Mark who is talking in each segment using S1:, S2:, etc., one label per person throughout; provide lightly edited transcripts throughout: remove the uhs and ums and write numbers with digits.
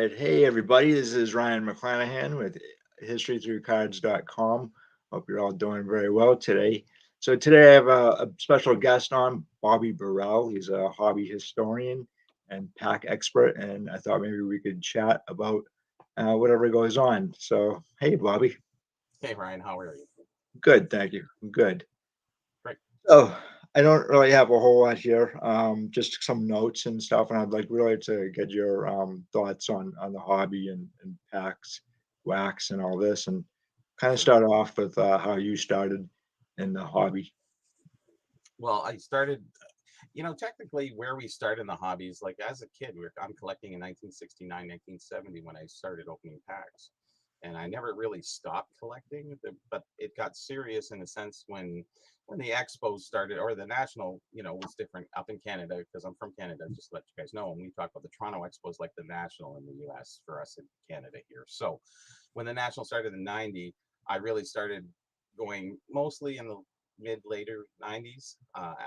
S1: right. Hey, everybody. This is Ryan McClanahan with historythroughcards.com. Hope you're all doing very well today. So, today I have a special guest on, Bobby Burrell. He's a hobby historian and pack expert, and I thought maybe we could chat about whatever goes on. So, hey, Bobby.
S2: Hey Ryan, how are you?
S1: Good. Thank you. Good.
S2: Great.
S1: So, I don't really have a whole lot here, just some notes and stuff, and I'd like really to get your thoughts on the hobby and packs, wax, and all this, and kind of
S2: Sure.
S1: start off with how you started in the hobby.
S2: Well, I started, technically where we start in the hobbies, like as a kid, I'm collecting in 1969, 1970 when I started opening packs. And I never really stopped collecting, but it got serious in a sense when the expos started, or the national, was different up in Canada, because I'm from Canada, just to let you guys know. And we talk about the Toronto expos like the national in the US for us in Canada here. So when the national started in 90, I really started going mostly in the mid later 90s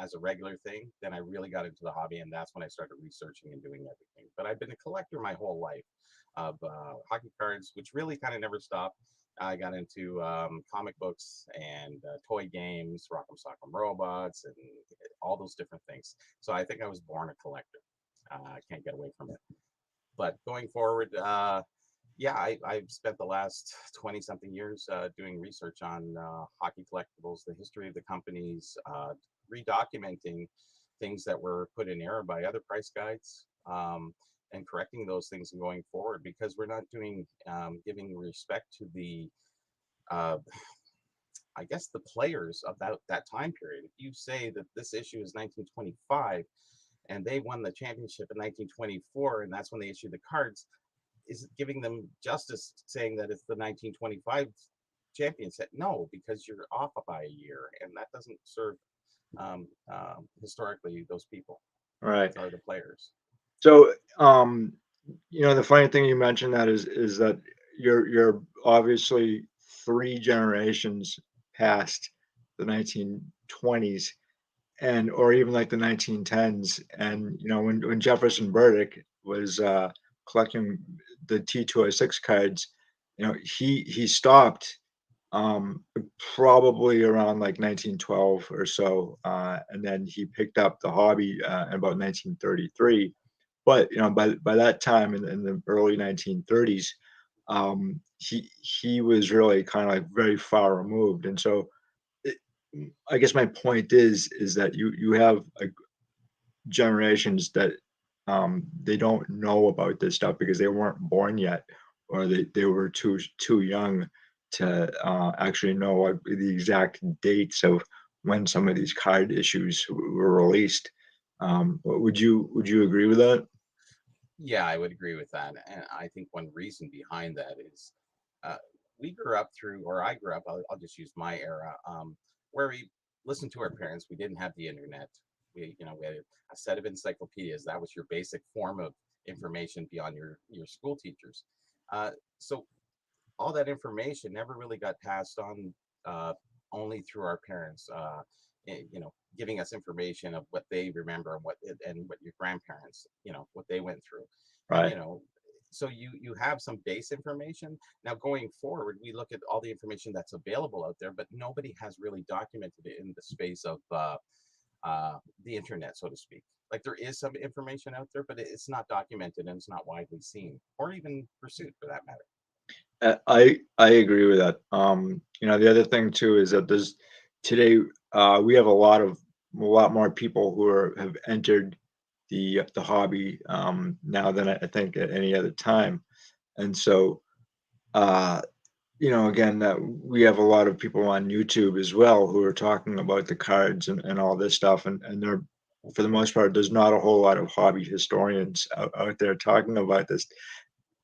S2: as a regular thing. Then I really got into the hobby, and that's when I started researching and doing everything. But I've been a collector my whole life of hockey cards, which really kind of never stopped. I got into comic books and toy games, Rock'em Sock'em Robots, and all those different things. So I think I was born a collector. I can't get away from it. But going forward, yeah, I've spent the last 20 something years doing research on hockey collectibles, the history of the companies, redocumenting things that were put in error by other price guides, and correcting those things and going forward, because we're not doing giving respect to the uh, I guess the players of that time period. If you say that this issue is 1925 and they won the championship in 1924 and that's when they issued the cards, is it giving them justice saying that it's the 1925 champion set? No, because you're off by a year, and that doesn't serve historically those people
S1: All right.
S2: or the players.
S1: So, the funny thing you mentioned that is that you're obviously three generations past the 1920s and or even like the 1910s. And when Jefferson Burdick was collecting the T206 cards, he stopped um probably around like 1912 or so, and then he picked up the hobby in about 1933. But by that time in the early 1930s, he was really kind of like very far removed. And so it, I guess my point is that you have generations that they don't know about this stuff because they weren't born yet, or they were too young to actually know like, the exact dates of when some of these card issues were released. Would you agree with that?
S2: Yeah, I would agree with that. And I think one reason behind that is uh, we grew up through, or I grew up, I'll just use my era, where we listened to our parents. We didn't have the internet. We had a set of encyclopedias. That was your basic form of information beyond your school teachers. So all that information never really got passed on, uh, only through our parents, giving us information of what they remember and what your grandparents, what they went through. And
S1: Right.
S2: so you have some base information. Now going forward, we look at all the information that's available out there, but nobody has really documented it in the space of the internet, so to speak. Like there is some information out there, but it's not documented and it's not widely seen or even pursued for that matter.
S1: I agree with that. The other thing too is that there's today we have a lot more people who have entered the hobby now than I think at any other time. And so uh, again, that we have a lot of people on YouTube as well who are talking about the cards and all this stuff, and there, for the most part, there's not a whole lot of hobby historians out there talking about this.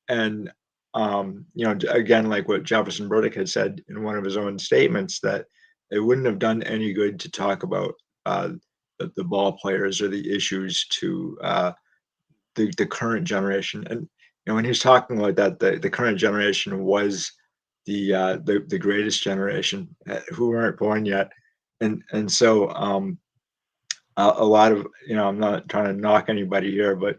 S1: And again, like what Jefferson Burdick had said in one of his own statements, that it wouldn't have done any good to talk about the ball players or the issues to the current generation. And when he was talking about that, the current generation was the greatest generation who weren't born yet. And so a lot of, I'm not trying to knock anybody here, but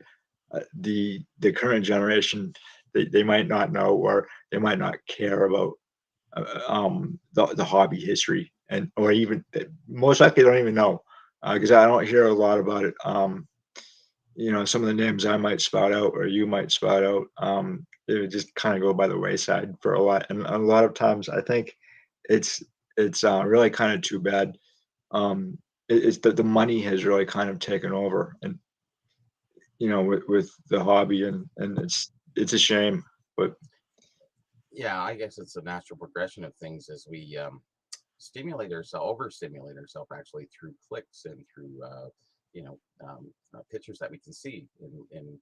S1: the current generation they might not know, or they might not care about the hobby history, and or even most likely don't even know, because I don't hear a lot about it. Some of the names I might spout out or you might spout out, they would just kind of go by the wayside for a lot, and a lot of times I think it's it's really kind of too bad. It's that the money has really kind of taken over, and with the hobby, and it's a shame, but
S2: Yeah, I guess it's a natural progression of things as we stimulate ourselves, overstimulate ourselves actually through clicks and through you know pictures that we can see in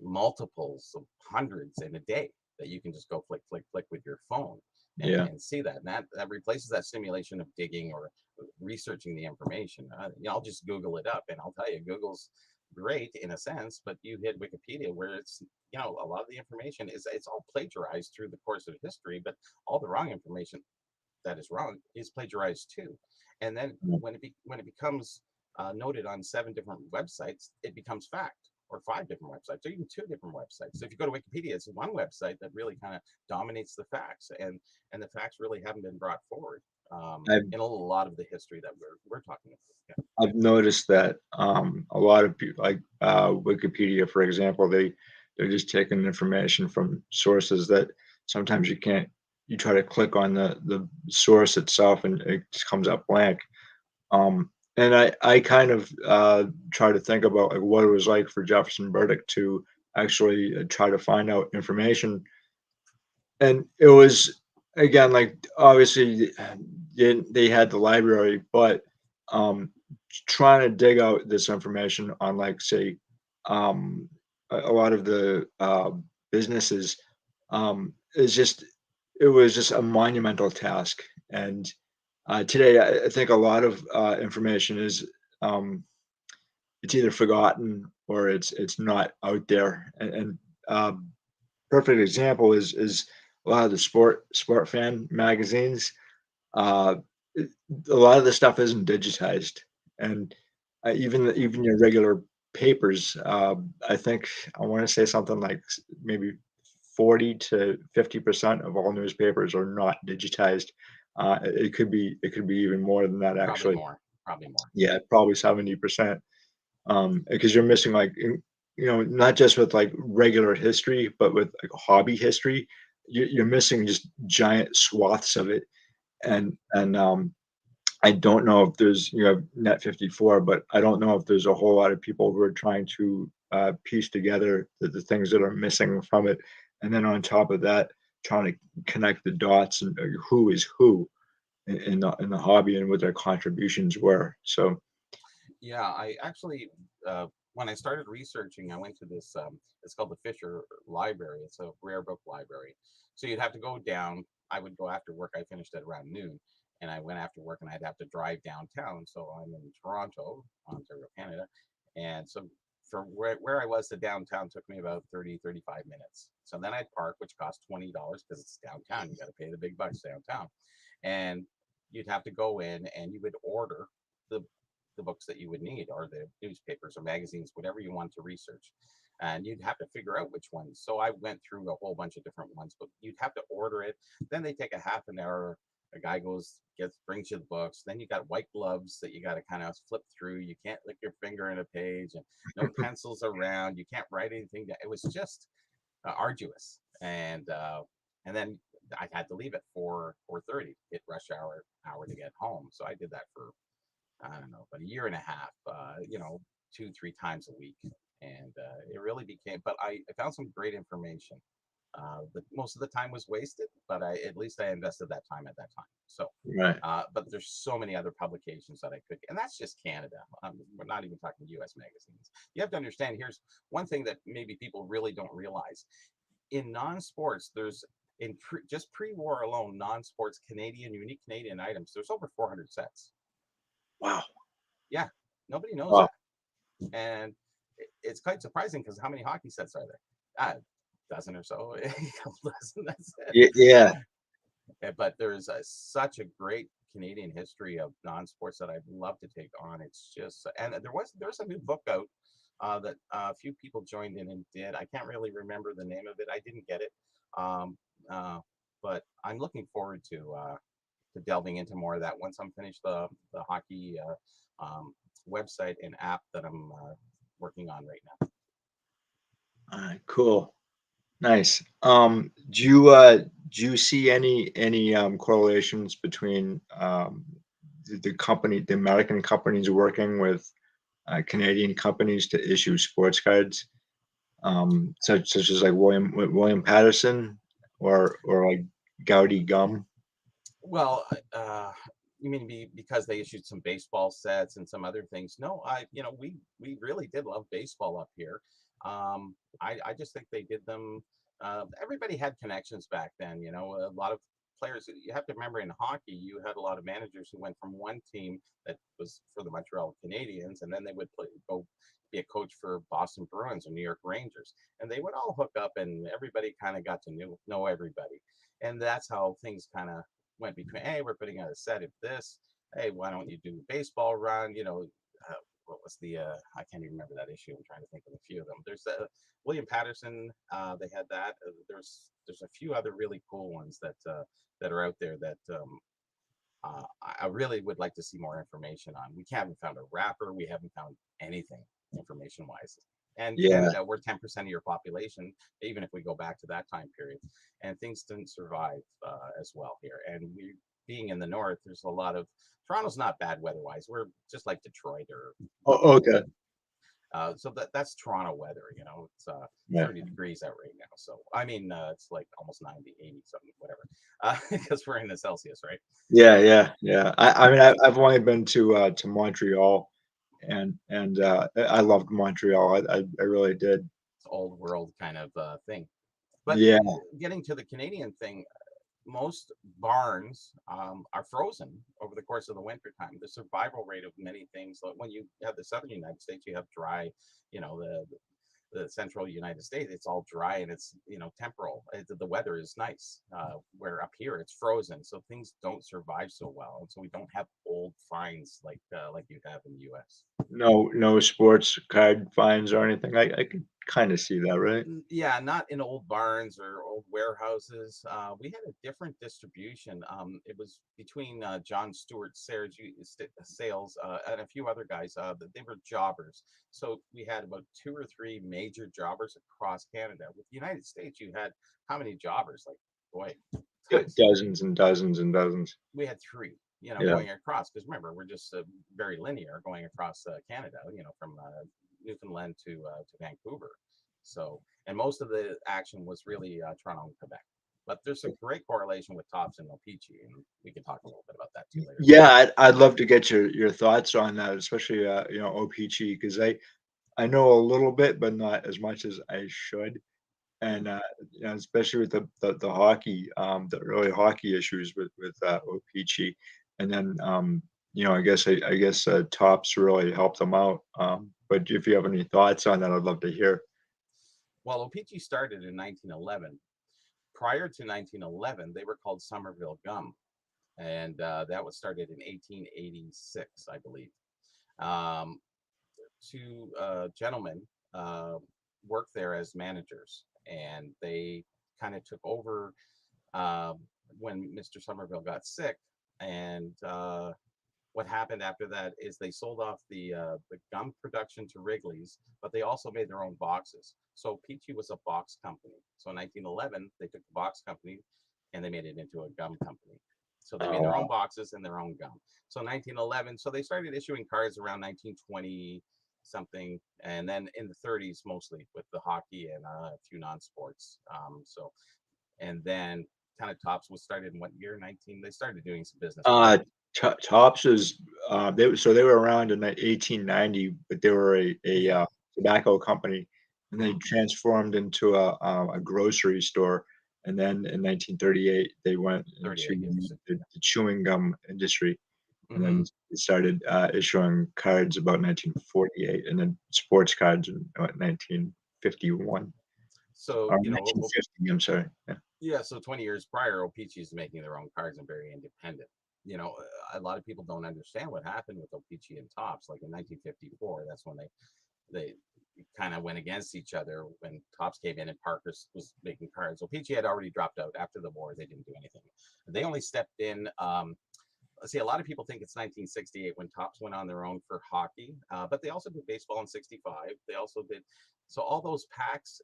S2: multiples of hundreds in a day that you can just go flick flick flick with your phone
S1: yeah,
S2: and see that, and that replaces that stimulation of digging or researching the information. I'll just Google it up, and I'll tell you, Google's great in a sense, but you hit Wikipedia where it's a lot of the information is it's all plagiarized through the course of history, but all the wrong information that is wrong is plagiarized too. And then
S1: yeah,
S2: when it becomes noted on 7 different websites, it becomes fact, or 5 different websites, or even 2 different websites. So if you go to Wikipedia, it's one website that really kind of dominates the facts, and the facts really haven't been brought forward
S1: I've
S2: in a lot of the history that we're talking about.
S1: I've noticed that a lot of people, like Wikipedia, for example, they're just taking information from sources that sometimes you can't. You try to click on the source itself, and it just comes up blank. And I kind of try to think about like what it was like for Jefferson Burdick to actually try to find out information, and it was, again, like, obviously they had the library, but um, trying to dig out this information on, like, say, a lot of the businesses, is just it was just a monumental task. And today, I think a lot of information is, um, it's either forgotten or it's not out there. And perfect example is a lot of the sport fan magazines. Uh, it, a lot of the stuff isn't digitized, and even your regular papers. I think I want to say something like maybe 40 to 50% of all newspapers are not digitized. It could be even more than that,
S2: Probably
S1: actually.
S2: more, probably more.
S1: Yeah, probably 70%. Because you're missing, like, not just with like regular history, but with like hobby history, you're missing just giant swaths of it. And I don't know if there's, Net 54, but I don't know if there's a whole lot of people who are trying to piece together the things that are missing from it, and then on top of that, trying to connect the dots, and who is who in the hobby, and what their contributions were. So
S2: Yeah, I actually, when I started researching, I went to this. It's called the Fisher Library. It's a rare book library. So you'd have to go down. I would go after work. I finished at around noon, and I went after work, and I'd have to drive downtown. So I'm in Toronto, Ontario, Canada, and so from where I was to downtown took me about 30, 35 minutes. So then I'd park, which cost $20 because it's downtown. You got to pay the big bucks downtown, and you'd have to go in and you would order the the books that you would need, or the newspapers or magazines, whatever you want to research. And you'd have to figure out which ones. So I went through a whole bunch of different ones, but you'd have to order it. Then they take a half an hour. A guy goes, brings you the books. Then you got white gloves that you got to kind of flip through. You can't lick your finger in a page, and no pencils around. You can't write anything down. It was just arduous. And then I had to leave at 4:30, hit rush hour to get home. So I did that for, I don't know, about a year and a half, 2, 3 times a week. And it really became, but I found some great information. But most of the time was wasted, but at least I invested that time at that time. So,
S1: right.
S2: but there's so many other publications that I could, and that's just Canada. We're not even talking US magazines. You have to understand, here's one thing that maybe people really don't realize. In non-sports, there's just pre-war alone, non-sports Canadian, unique Canadian items, there's over 400 sets.
S1: Wow.
S2: Yeah, nobody knows
S1: Wow.
S2: that. And it's quite surprising because how many hockey sets are there? Dozen or so, a couple dozen. That's it.
S1: Yeah.
S2: But there's such a great Canadian history of non-sports that I'd love to take on. It's just, and there's a new book out that a few people joined in and did. I can't really remember the name of it. I didn't get it, um, but I'm looking forward to delving into more of that once I'm finished the hockey website and app that I'm working on right now.
S1: All right, cool. Nice. Do you see any correlations between the company, the American companies working with Canadian companies to issue sports cards, such as like William Patterson or like Gaudy Gum?
S2: Well, you mean because they issued some baseball sets and some other things? No, we really did love baseball up here. I just think they did them. Everybody had connections back then. A lot of players. You have to remember in hockey, you had a lot of managers who went from one team that was for the Montreal Canadiens, and then they would go be a coach for Boston Bruins or New York Rangers, and they would all hook up, and everybody kind of got to know everybody, and that's how things kind of went between, hey, we're putting out a set of this. Hey, why don't you do a baseball run? What was the, I can't even remember that issue. I'm trying to think of a few of them. There's William Patterson. They had that. There's a few other really cool ones that are out there that I really would like to see more information on. We haven't found a wrapper. We haven't found anything information wise. And
S1: Yeah,
S2: Canada, we're 10% of your population, even if we go back to that time period. And things didn't survive as well here. And we, being in the north, there's a lot of Toronto's not bad weather-wise. We're just like Detroit or
S1: oh, okay.
S2: so that's Toronto weather. It's
S1: Yeah,
S2: 30 degrees out right now. So I mean, it's like almost 90, 80 something, whatever, because we're in the Celsius, right?
S1: yeah. I mean, I've only been to Montreal, and I loved Montreal. I really did.
S2: It's old world kind of thing. But
S1: Yeah.
S2: getting to the Canadian thing, most barns are frozen over the course of the winter time. The survival rate of many things, like when you have the southern United States, you have dry, the central United States, it's all dry and it's temporal. The weather is nice. Where up here it's frozen, so things don't survive so well, and so we don't have old finds like you have in the U.S.
S1: No sports card finds or anything. I could kind of see that, right?
S2: Yeah, not in old barns or old warehouses. We had a different distribution. It was between John Stewart Sales and a few other guys. They were jobbers. So we had about two or three major jobbers across Canada. With the United States, you had how many jobbers? Like, boy, tons.
S1: Dozens and dozens and dozens.
S2: We had three,
S1: Yeah.
S2: going across. Because remember, we're just very linear going across Canada, from Newfoundland to Vancouver. So, and most of the action was really Toronto and Quebec. But there's a great correlation with Topps and O-Pee-Chee, and we can talk a little bit about that too later.
S1: Yeah, I'd love to get your thoughts on that, especially O-Pee-Chee, because I know a little bit, but not as much as I should. And especially with the hockey, the early hockey issues with O-Pee-Chee, and then I guess Topps really helped them out. But if you have any thoughts on that, I'd love to hear.
S2: Well, O-Pee-Chee started in 1911. Prior to 1911, they were called Somerville Gum, and that was started in 1886, I believe. Um, Two gentlemen worked there as managers, and they kind of took over um, when Mr. Somerville got sick. And what happened after that is they sold off the gum production to Wrigley's, but they also made their own boxes. So Peachy was a box company. So in 1911, they took the box company and they made it into a gum company. So they made their own
S1: Oh,
S2: boxes and their own gum. So 1911, so they started issuing cards around 1920 something, and then in the 30s mostly with the hockey and a few non-sports. And then kind of Tops was started in what year? 19. They started doing some business before.
S1: Topps is they were around in 1890, but they were a
S2: Yeah.
S1: tobacco company, and they
S2: Mhm.
S1: transformed into a grocery store. And then in 1938, they went
S2: 38,
S1: into
S2: yes.
S1: the chewing gum industry, and then
S2: Hmm.
S1: they started issuing cards about 1948, and then sports cards in 1951
S2: So,
S1: or 1950. I'm sorry. Yeah.
S2: yeah, so 20 years prior, O-Pee-Chee is making their own cards and very independent. A lot of people don't understand what happened with O-Pee-Chee and Tops. Like in 1954, that's when they kind of went against each other when Topps came in and Parker's was making cards. O-Pee-Chee had already dropped out after the war. They didn't do anything. They only stepped in. Let's see, a lot of people think it's 1968 when Topps went on their own for hockey, but they also did baseball in 65. They also did, so all those packs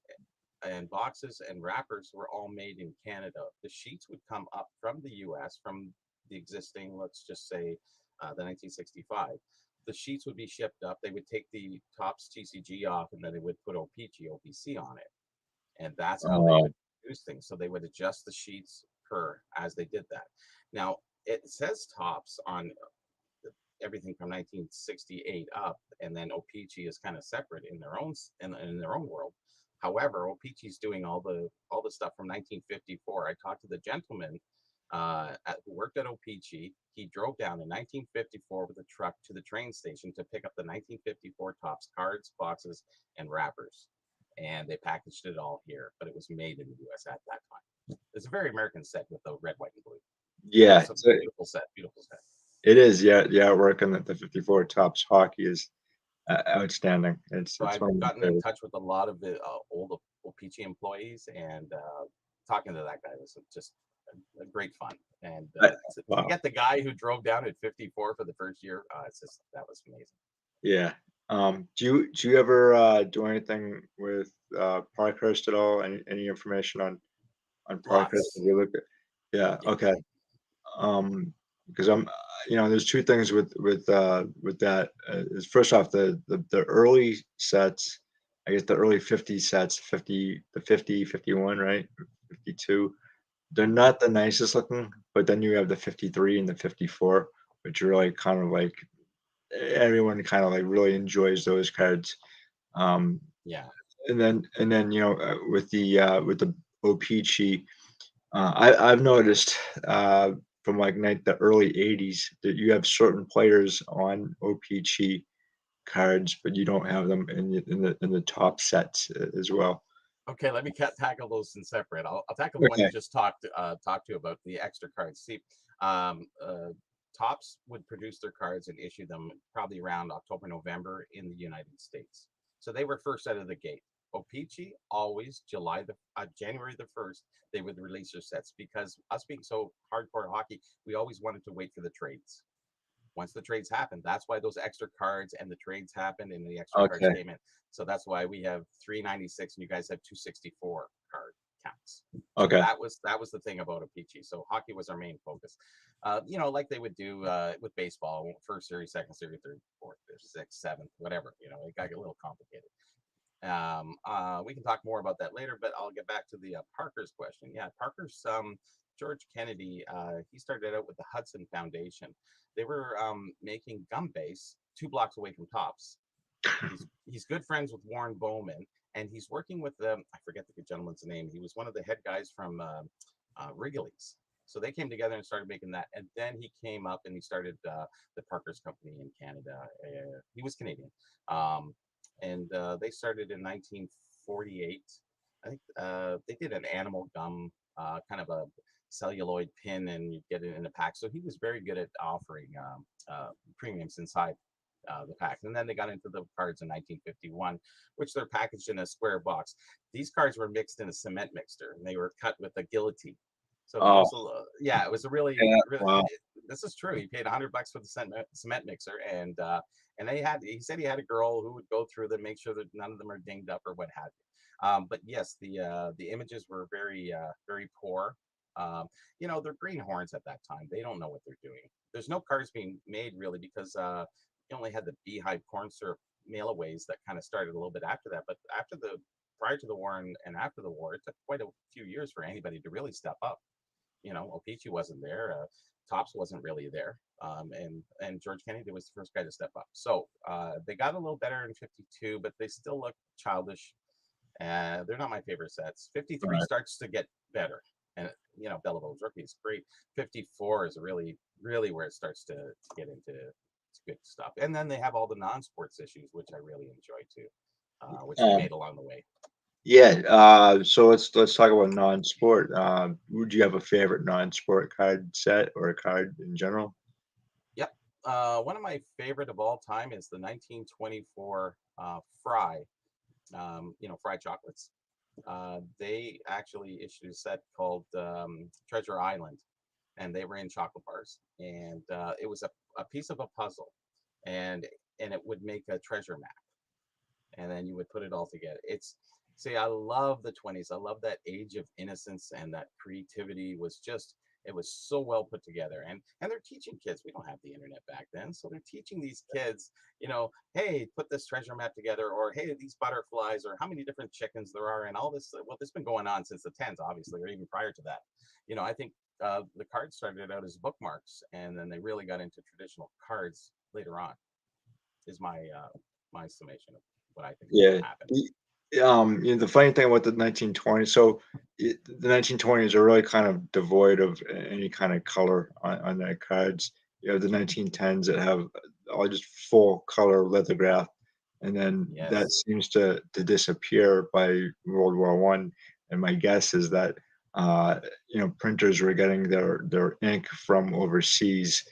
S2: and boxes and wrappers were all made in Canada. The sheets would come up from the US, from the existing, let's just say the 1965. The sheets would be shipped up. They would take the Topps TCG off and then they would put O-Pee-Chee, OPC on it. And that's how they
S1: Oh,
S2: would produce things. So they would adjust the sheets per as they did that. Now, it says Topps on everything from 1968 up, and then O-Pee-Chee is kind of separate in their own in their own world. However, O-Pee-Chee's doing all the stuff from 1954. I talked to the gentleman who worked at O-Pee-Chee. He drove down in 1954 with a truck to the train station to pick up the 1954 Topps cards, boxes, and wrappers, and they packaged it all here. But it was made in the U.S. at that time. It's a very American set with the red, white, and blue.
S1: yeah.
S2: It's a
S1: So
S2: beautiful set. Beautiful set.
S1: it is. Yeah, yeah. Working at the 54 Tops hockey is outstanding.
S2: So
S1: It's
S2: I've
S1: one of my
S2: gotten in
S1: favorites.
S2: touch with a lot of the old O-Pee-Chee employees, and talking to that guy was just a great fun. And
S1: I,
S2: to
S1: wow.
S2: get the guy who drove down at 54 for the first year, it's just that was amazing.
S1: Yeah. Do you ever do anything with Parkhurst at all? Any information on Parkhurst?
S2: Lots.
S1: Have you look at? Yeah.
S2: Yeah.
S1: Okay. Because there's two things with that. Is first off the early sets, I guess the early 50 sets, 50, the 50, 51, right? 52. They're not the nicest looking, but then you have the 53 and the 54, which are really kind of like everyone kind of like really enjoys those cards. Um,
S2: Yeah.
S1: and then with the O-Pee-Chee, I've noticed from like the early '80s that you have certain players on O-Pee-Chee cards, but you don't have them in the top sets as well.
S2: Okay, let me tackle those in separate. I'll tackle the one you
S1: Okay.
S2: just talked to about the extra cards. See, um, uh, Topps would produce their cards and issue them probably around October, November in the United States. So they were first out of the gate. O-Pee-Chee always January the 1st, they would release their sets because us being so hardcore hockey, we always wanted to wait for the trades. Once the trades happened, that's why those extra cards and the trades happened and the extra cards
S1: Okay.
S2: came in. So that's why we have 396 and you guys have 264 card counts. So
S1: Okay.
S2: that was the thing about O-Pee-Chee. So hockey was our main focus. Like they would do with baseball, first series, second series, third, fourth, fifth, sixth, seventh, whatever. It got a little complicated. We can talk more about that later, but I'll get back to the Parker's question. Yeah, Parker's George Kennedy. He started out with the Hudson Foundation. They were making gum base 2 blocks away from Tops. He's good friends with Warren Bowman, and he's working with I forget the gentleman's name. He was one of the head guys from Wrigley's. So they came together and started making that, and then he came up and he started the Parker's company in Canada. He was Canadian. Um, and they started in 1948. I think they did an animal gum, kind of a celluloid pin, and you get it in a pack. So he was very good at offering premiums inside the pack. And then they got into the cards in 1951, which they're packaged in a square box. These cards were mixed in a cement mixer, and they were cut with a guillotine. So it
S1: Oh,
S2: was yeah, it was a really,
S1: yeah.
S2: really.
S1: Wow.
S2: This is true. He paid $100 for the cement mixer, and he said he had a girl who would go through them, make sure that none of them are dinged up or what have you. But yes, the images were very poor. They're greenhorns at that time. They don't know what they're doing. There's no cards being made really because you only had the beehive corn syrup mailaways that kind of started a little bit after that. But prior to the war and after the war, it took quite a few years for anybody to really step up. O-Pee-Chee wasn't there. Topps wasn't really there. And George Kennedy was the first guy to step up. So they got a little better in 52, but they still look childish. They're not my favorite sets. 53
S1: Right.
S2: starts to get better. And, Believable Rookie is great. 54 is really, really where it starts to get into good stuff. And then they have all the non-sports issues, which I really enjoy too, which they
S1: Um,
S2: made along the way.
S1: yeah. So let's talk about non-sport. Would you have a favorite non-sport card set or a card in general?
S2: Yep. One of my favorite of all time is the 1924 Fry. fried chocolates. They actually issued a set called Treasure Island, and they were in chocolate bars, and it was a piece of a puzzle, and it would make a treasure map, and then you would put it all together. It's See, I love the 20s. I love that age of innocence, and that creativity was just, it was so well put together. And they're teaching kids. We don't have the internet back then, so they're teaching these kids, hey, put this treasure map together, or hey, these butterflies, or how many different chickens there are, and all this. Well, this has been going on since the tens, obviously, or even prior to that. I think the cards started out as bookmarks, and then they really got into traditional cards later on. Is my summation of what I think
S1: Yeah.
S2: happened.
S1: The funny thing about the 1920s, so the 1920s are really kind of devoid of any kind of color on their cards. You have the 1910s that have all just full color lithograph, and then that
S2: Yes.
S1: seems to disappear by World War One. And my guess is that printers were getting their ink from overseas.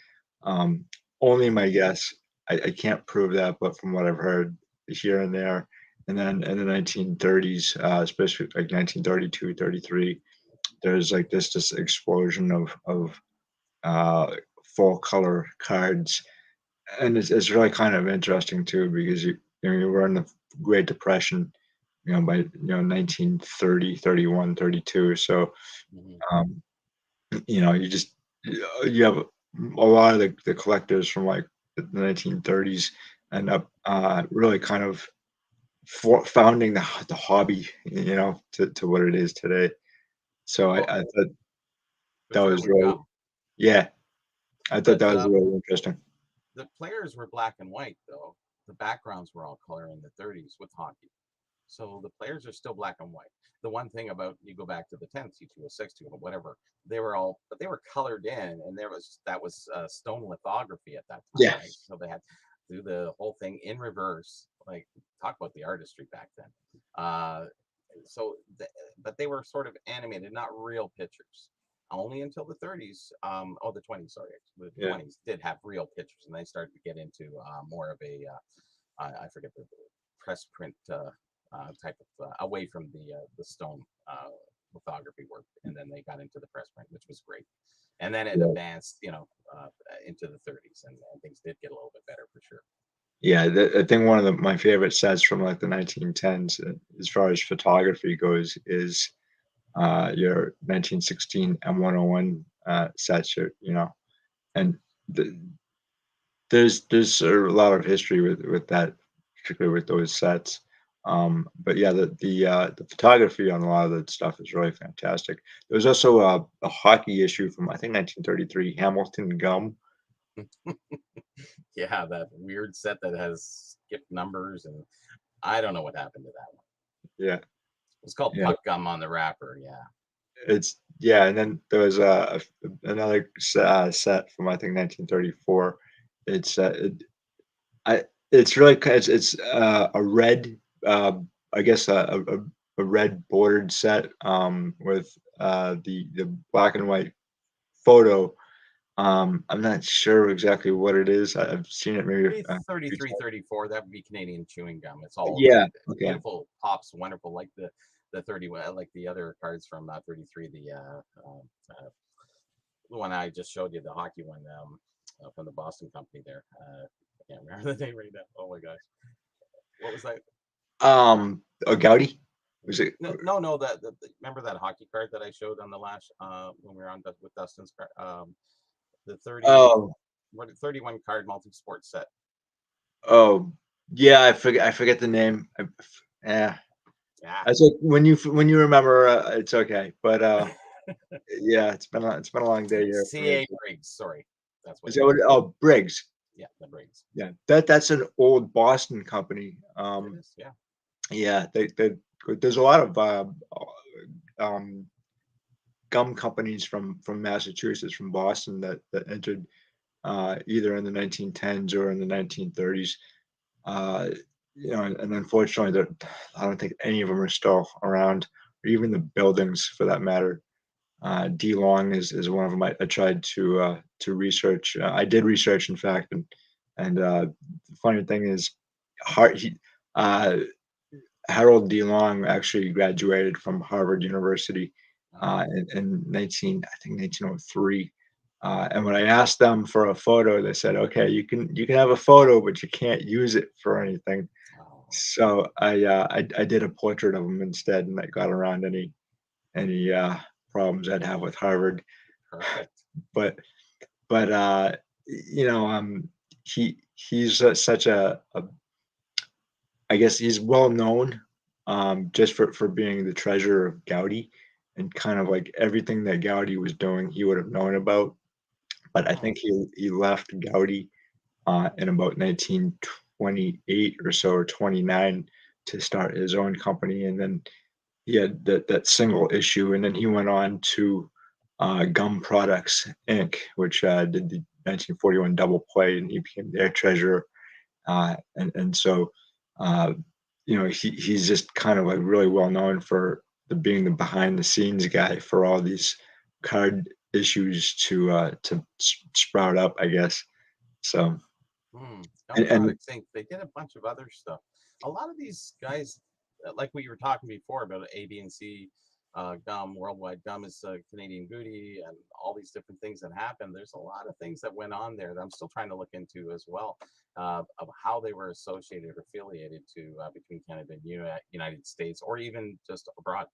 S1: Um, Only my guess. I can't prove that, but from what I've heard here and there. And then in the 1930s, especially like 1932, 33, there's like this explosion of uh, full color cards, and it's really kind of interesting too because you were in the Great Depression, by 1930, 31, 32. So
S2: Hmm.
S1: um, you just you have a lot of the collectors from like the 1930s end up really kind of founding the hobby, to what it is today. So I
S2: Well,
S1: I thought
S2: the
S1: that was
S2: fairly
S1: really
S2: gum,
S1: yeah, I thought
S2: but
S1: that was really interesting.
S2: the players were black and white though. The backgrounds were all color in the 30s with hockey. So the players are still black and white. The one thing about, you go back to the 10th, T206, whatever, but they were colored in, and that was stone lithography at that time,
S1: Yeah,
S2: right? So they had to do the whole thing in reverse. Like, talk about the artistry back then. Uh, so, but they were sort of animated, not real pictures. Only until the 30s, the 20s, sorry, the
S1: yeah,
S2: 20s did have real pictures, and they started to get into more of a, I forget the press print type of away from the stone lithography work, and then they got into the press print, which was great. And then it
S1: yeah,
S2: advanced, into the 30s, and things did get a little bit better for sure.
S1: yeah. I think one of my favorite sets from like the 1910s, as far as photography goes, is your 1916 M101 sets. And the, there's a lot of history with that, particularly with those sets. But yeah, the photography on a lot of that stuff is really fantastic. There was also a hockey issue from I think 1933, Hamilton Gum.
S2: Yeah, that weird set that has skipped numbers, and I don't know what happened to that one.
S1: Yeah,
S2: It was called
S1: yeah,
S2: Puck Gum on the wrapper. Yeah.
S1: and then there was another set from I think 1934. It's I it's really it's a red, uh, I guess a red bordered set, with, the black and white photo. I'm not sure exactly what it is. I've seen it maybe
S2: Maybe
S1: a few
S2: 33,
S1: times.
S2: 34. That would be Canadian chewing gum. It's all
S1: Yeah, okay.
S2: beautiful pops, wonderful, like the 30, like the other cards from 33. The one I just showed you, the hockey one, from the Boston company there. I can't remember the name right now. Oh my gosh, what was that?
S1: A Gaudy? Was it
S2: No, no, no. Remember that hockey card that I showed on the last when we were on with Dustin's card, the 30,
S1: oh,
S2: 31 card multi-sport set.
S1: oh, yeah, I forget the name. Yeah.
S2: Yeah.
S1: It's like when you remember, it's okay, but, yeah, it's been a long day here for me.
S2: C.A. Briggs. Sorry, that's what
S1: Is
S2: it
S1: that what
S2: is.
S1: Briggs.
S2: Yeah, the Briggs.
S1: Yeah, that's an old Boston company.
S2: It is. Yeah.
S1: Yeah, there's a lot of, um, gum companies from Massachusetts, from Boston that entered, either in the 1910s or in the 1930s. Uh, and unfortunately, I don't think any of them are still around, or even the buildings for that matter. D Long is one of them. I tried to research. I did research, in fact, and the funny thing is, hard. Uh, Harold D. Long actually graduated from Harvard University
S2: Oh,
S1: in 1903. And when I asked them for a photo, they said, "Okay, you can have a photo, but you can't use it for anything."
S2: oh,
S1: So I did a portrait of him instead, and I got around any problems I'd have with Harvard.
S2: perfect.
S1: But but you know, he's such a I guess he's well known, just for being the treasurer of Gaudi, and kind of like everything that Gaudi was doing, he would have known about. But I
S2: Hmm.
S1: think he left Gaudi in about 1928 or so, or 29, to start his own company, and then he had that single issue, and then he went on to Gum Products Inc., which did the 1941 double play, and he became their treasurer. And so, uh, he's just kind of like really well known for being the behind the scenes guy for all these card issues to sprout up, I guess. So,
S2: Hmm.
S1: and,
S2: Gum
S1: and
S2: Products Inc. They did a bunch of other stuff. A lot of these guys, like we were talking before about A, B, and C, Gum, Worldwide Gum is Canadian Goody, and all these different things that happened. There's a lot of things that went on there that I'm still trying to look into as well, of how they were associated or affiliated to between Canada and United States, or even just abroad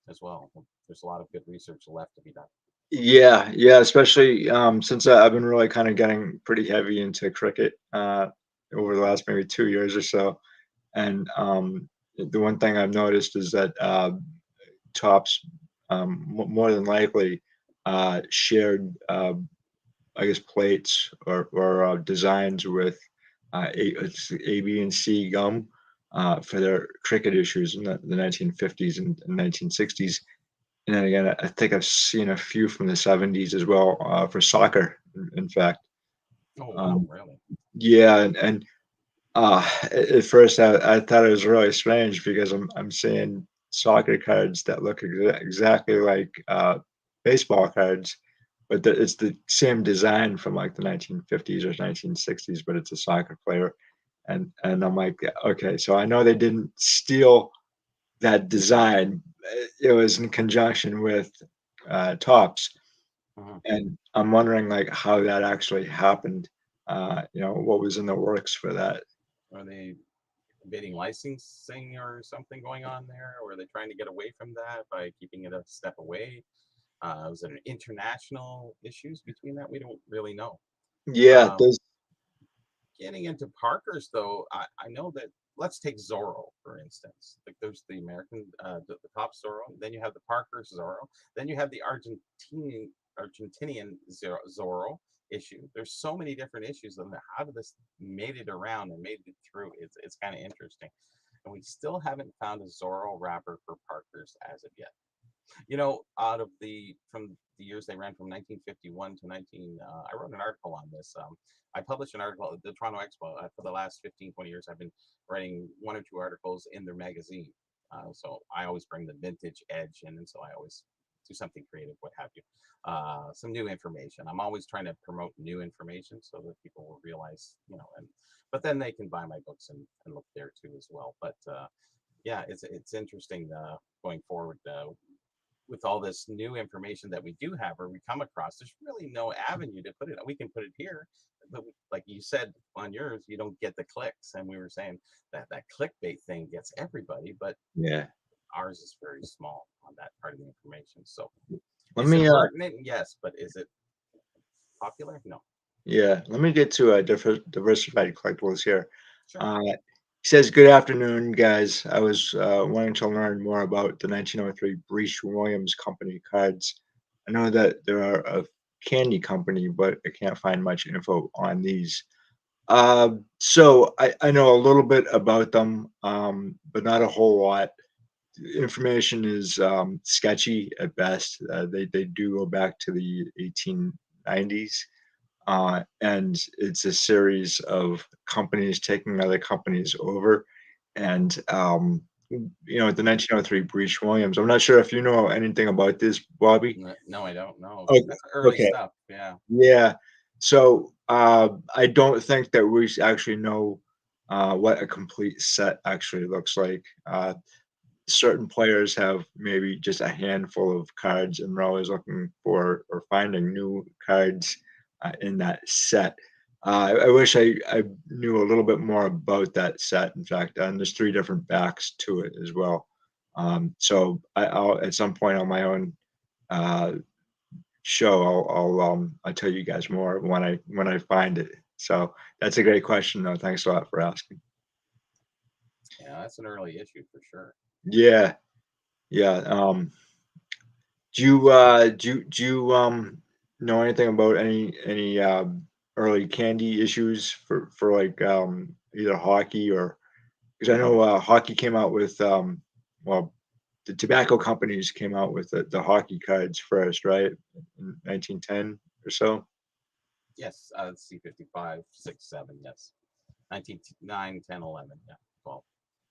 S2: as well. There's a lot of good research left to be done.
S1: yeah, yeah, especially since I've been really kind of getting pretty heavy into cricket over the last maybe 2 years or so. And the one thing I've noticed is that Tops more than likely shared, I guess, plates or designs with A, B, and C gum for their cricket issues in the 1950s and 1960s. And then again, I think I've seen a few from the 70s as well for soccer, in fact.
S2: Oh wow,
S1: Um,
S2: really?
S1: yeah, and at first, I thought it was really strange because I'm seeing soccer cards that look exactly like baseball cards, but it's the same design from like the 1950s or 1960s, but it's a soccer player, and I'm like, "Yeah, okay, so I know they didn't steal that design. It was in conjunction with Tops,
S2: Mhm.
S1: and I'm wondering like how that actually happened. What was in the works for that?
S2: Are they bidding licensing or something going on there? Or are they trying to get away from that by keeping it a step away? Was it an international issues between that? We don't really know.
S1: Yeah,
S2: Um,
S1: those.
S2: Getting into Parkers, though, I know that. Let's take Zorro for instance. Like there's the American, the top Zorro. Then you have the Parker's Zorro. Then you have the Argentinian Zorro issue. There's so many different issues, and how did this made it around and made it through? It's kind of interesting, and we still haven't found a Zorro wrapper for Parkers as of yet. Out of from the years they ran from 1951 to 19, I wrote an article on this. I published an article at the Toronto Expo. For the last 15, 20 years, I've been writing one or two articles in their magazine. So I always bring the vintage edge in, and so I always do something creative, what have you. Some new information. I'm always trying to promote new information so that people will realize, and but then they can buy my books and look there too as well. But yeah, it's interesting going forward. With all this new information that we do have or we come across, there's really no avenue to put it. We can put it here, but like you said on yours, you don't get the clicks. And we were saying that clickbait thing gets everybody, but
S1: Yeah.
S2: ours is very small on that part of the information. So
S1: Let
S2: is it
S1: me
S2: pertinent? Yes, but is it popular? No.
S1: yeah, let me get to diversified collectibles here.
S2: Sure.
S1: He says, "Good afternoon, guys. I was wanting to learn more about the 1903 Breach Williams Company cards. I know that there are a candy company, but I can't find much info on these. So I know a little bit about them, but not a whole lot. Information is sketchy at best. They do go back to the 1890s, and it's a series of companies taking other companies over. And the 1903 Breach Williams. I'm not sure if you know anything about this, Bobby.
S2: No, I don't know.
S1: Okay,
S2: That's early
S1: okay,
S2: stuff. Yeah.
S1: yeah. So I don't think that we actually know what a complete set actually looks like. Certain players have maybe just a handful of cards, and we're always looking for or finding new cards in that set. I wish I knew a little bit more about that set. In fact, and there's three different backs to it as well. So I'll at some point on my own uh, show, I'll tell you guys more when I find it. So that's a great question, though. Thanks a lot for asking.
S2: Yeah, that's an early issue for sure.
S1: Yeah, yeah. Do you know anything about any early candy issues for like either hockey or because I know hockey came out with well the tobacco companies came out with the hockey cards first, right? In 1910 or so.
S2: Yes, C55, 6, 7. Yes, 19, 9, 10, 11. Yeah, 12.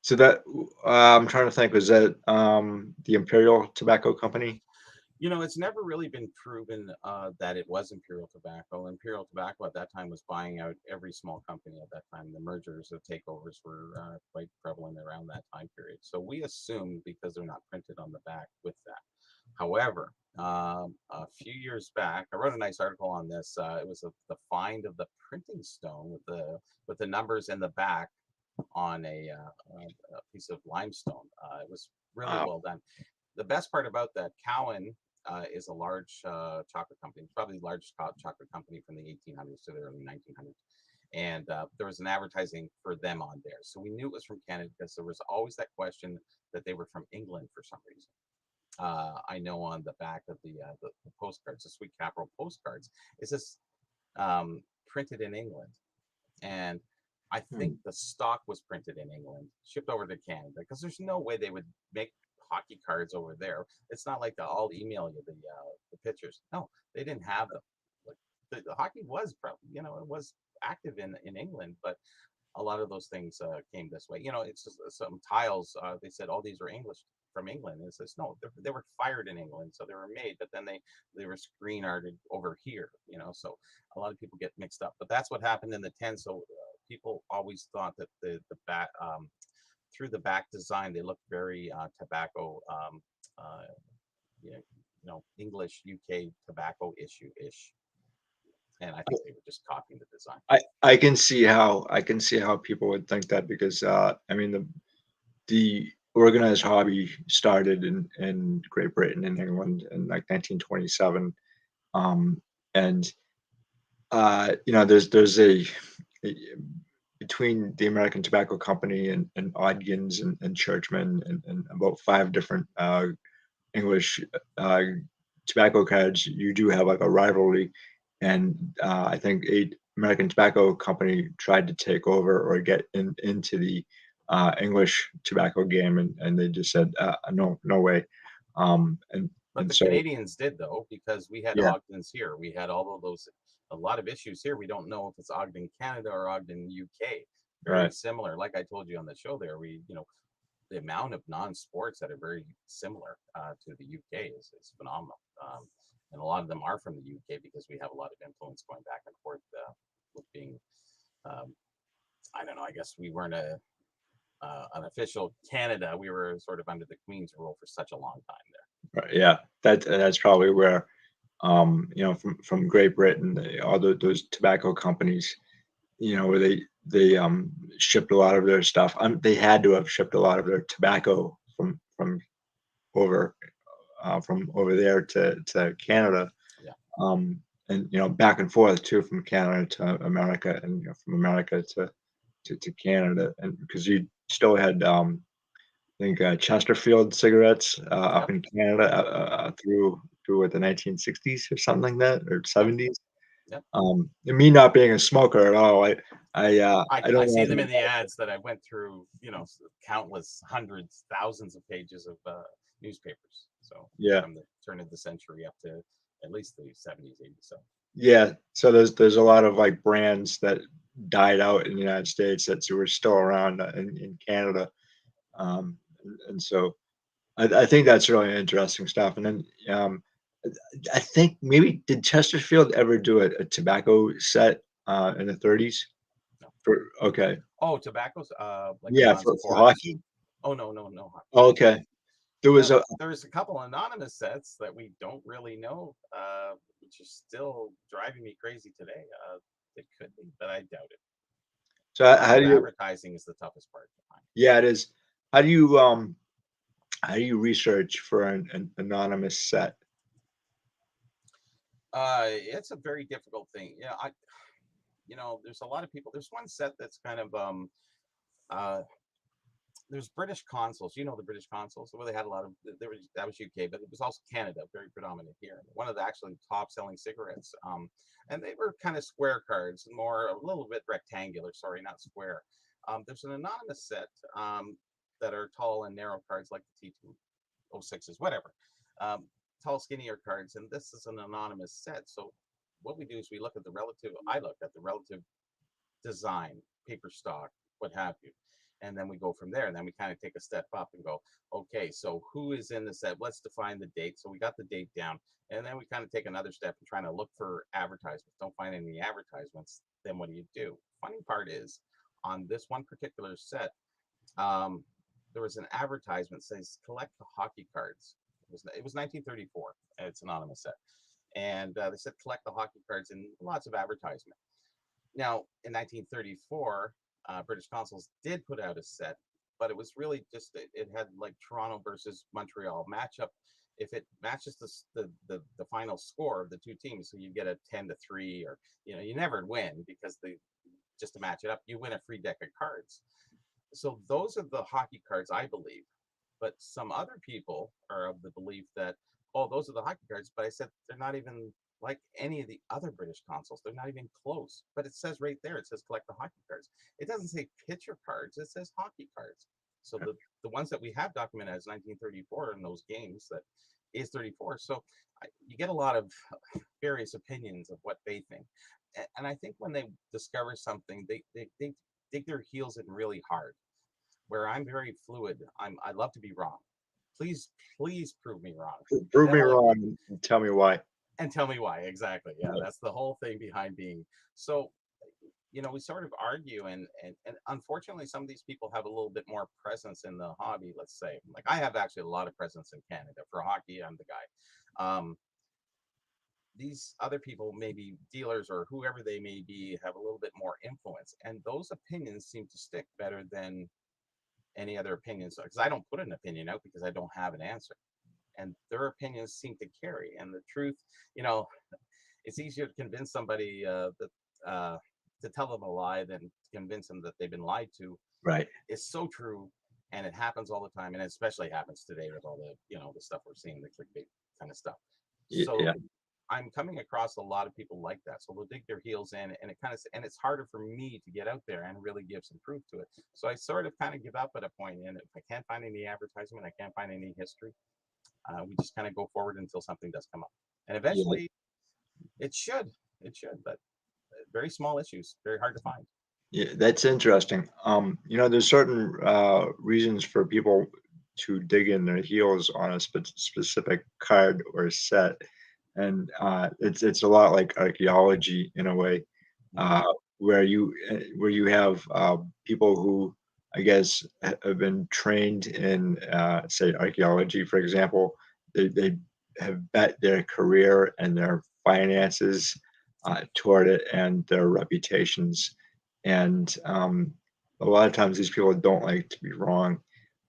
S1: So that I'm trying to think, was that the Imperial Tobacco Company?
S2: It's never really been proven that it was Imperial Tobacco. Imperial Tobacco at that time was buying out every small company at that time. The mergers or takeovers were quite prevalent around that time period. So we assumed because they're not printed on the back with that. However, a few years back, I wrote a nice article on this. It was the find of the printing stone with the numbers in the back on a piece of limestone. It was really
S1: Wow.
S2: well done. The best part about that, Cowan is a large chocolate company, probably the largest chocolate company from the 1800s to the early 1900s. And there was an advertising for them on there. So we knew it was from Canada because there was always that question that they were from England for some reason. I know on the back of the postcards, the Sweet Capital postcards, is this printed in England. And I think
S1: Hmm.
S2: the stock was printed in England, shipped over to Canada, because there's no way they would make hockey cards over there. It's not like I'll email you the pictures. No, they didn't have them. Like the hockey was probably, it was active in England, but a lot of those things came this way. It's just some tiles. They said, "Oh, these are English from England." And it says, "No, they were fired in England, so they were made, but then they were screen arted over here." So a lot of people get mixed up. But that's what happened in the 10. So people always thought that the back through the back design they looked very tobacco, you English UK tobacco issue ish, and I think they were just copying the design.
S1: I can see how people would think that because I mean the organized hobby started in Great Britain and England in like 1927, and there's a between the American Tobacco Company and Odgins and Churchman and about five different English uh, tobacco cards, you do have like a rivalry, and I think a American Tobacco Company tried to take over or get into the English tobacco game, and they just said no, no way. And
S2: But
S1: and
S2: the
S1: so
S2: Canadians did though, because we had
S1: yeah,
S2: Ogdens here. We had all of those, a lot of issues here. We don't know if it's Ogden, Canada or Ogden, UK. Very
S1: right,
S2: similar. Like I told you on the show there, the amount of non-sports that are very similar to the UK is phenomenal. And a lot of them are from the UK because we have a lot of influence going back and forth with being, um, I don't know, I guess we weren't an official Canada. We were sort of under the Queen's rule for such a long time there.
S1: right, yeah. That's probably where from Great Britain, all those tobacco companies, where they shipped a lot of their stuff. They had to have shipped a lot of their tobacco over from over there to Canada,
S2: Yeah.
S1: and back and forth too from Canada to America, and from America to Canada, and because you still had I think Chesterfield cigarettes up
S2: Yep.
S1: in Canada through what, the 1960s or something like that, or
S2: Yep.
S1: 70s.
S2: Yep.
S1: And me not being a smoker at all, I
S2: I
S1: don't know
S2: see them
S1: anything
S2: in the
S1: about
S2: ads that I went through, countless hundreds, thousands of pages of newspapers. So
S1: yeah.
S2: from the turn of the century up to at least the 70s, 80s. So
S1: Yeah, so there's a lot of like brands that died out in the United States that were still around in Canada, and so I think that's really interesting stuff. And then I think maybe did Chesterfield ever do a tobacco set in the 30s? Okay.
S2: Oh, tobaccos, like the
S1: Yeah,
S2: ones
S1: for
S2: for us?
S1: hockey.
S2: Oh, no, no, no hockey.
S1: Okay. There was
S2: Now,
S1: a
S2: there's a couple anonymous sets that we don't really know, which is still driving me crazy today. It could be, but I doubt it.
S1: so
S2: The lack
S1: how
S2: of
S1: do you
S2: advertising is the toughest part to find.
S1: yeah, it is. How do you, how do you research for an anonymous set?
S2: It's a very difficult thing. Yeah, there's a lot of people. There's one set that's kind of uh, there's British consoles. You know the British consoles. Well, they had a lot of there was that was UK, but it was also Canada, very predominant here. One of the actually top selling cigarettes. And they were kind of square cards, more a little bit rectangular. Sorry, not square. There's an anonymous set that are tall and narrow cards like the T206s, whatever. Um, Tall, skinnier cards, and this is an anonymous set. So what we do is we look at the relative. I look at the relative design, paper stock, what have you. And then we go from there. And then we kind of take a step up and go, okay, so who is in the set? Let's define the date. So we got the date down. And then we kind of take another step and trying to look for advertisements. Don't find any advertisements. Then what do you do? Funny part is on this one particular set, um, there was an advertisement that says collect the hockey cards. It was 1934. And it's an anonymous set. And they said collect the hockey cards and lots of advertisement. Now, in 1934, British Consols did put out a set, but it was really just it had like Toronto versus Montreal matchup. If it matches the final score of the two teams, so you get a 10-3, or you never win because the just to match it up, you win a free deck of cards. So those are the hockey cards, I believe. But some other people are of the belief that, oh, those are the hockey cards. But I said they're not even like any of the other British consoles. They're not even close. But it says right there, it says collect the hockey cards. It doesn't say pitcher cards. It says hockey cards. So the ones that we have documented as 1934 in those games that is 34. So you get a lot of various opinions of what they think. And I think when they discover something, they dig their heels in really hard. Where I'm very fluid, I love to be wrong. Please, please prove me wrong. And
S1: Prove
S2: then
S1: me
S2: I'll
S1: wrong and tell me why.
S2: and tell me why. Exactly. Yeah,
S1: Yeah.
S2: that's the whole thing behind being so. We sort of argue, and unfortunately, some of these people have a little bit more presence in the hobby. Let's say, like I have actually a lot of presence in Canada for hockey. I'm the guy. These other people, maybe dealers or whoever they may be, have a little bit more influence, and those opinions seem to stick better than any other opinions, because I don't put an opinion out because I don't have an answer. And their opinions seem to carry. And the truth, you know, it's easier to convince somebody to tell them a lie than to convince them that they've been lied to.
S1: Right.
S2: It's so true, and it happens all the time, and it especially happens today with all the the stuff we're seeing, the clickbait kind of stuff.
S1: Yeah.
S2: So I'm coming across a lot of people like that. So they'll dig their heels in, and it's harder for me to get out there and really give some proof to it. So I sort of kind of give up at a point, and if I can't find any advertisement, I can't find any history. We just kind of go forward until something does come up, and
S1: Yeah.
S2: eventually it should, but very small issues, very hard to find.
S1: Yeah, that's interesting. There's certain reasons for people to dig in their heels on a specific card or set, and it's a lot like archaeology in a way,
S2: Hmm.
S1: uh, where you have people who I guess have been trained in say archaeology, for example. They have bet their career and their finances toward it and their reputations, and a lot of times these people don't like to be wrong,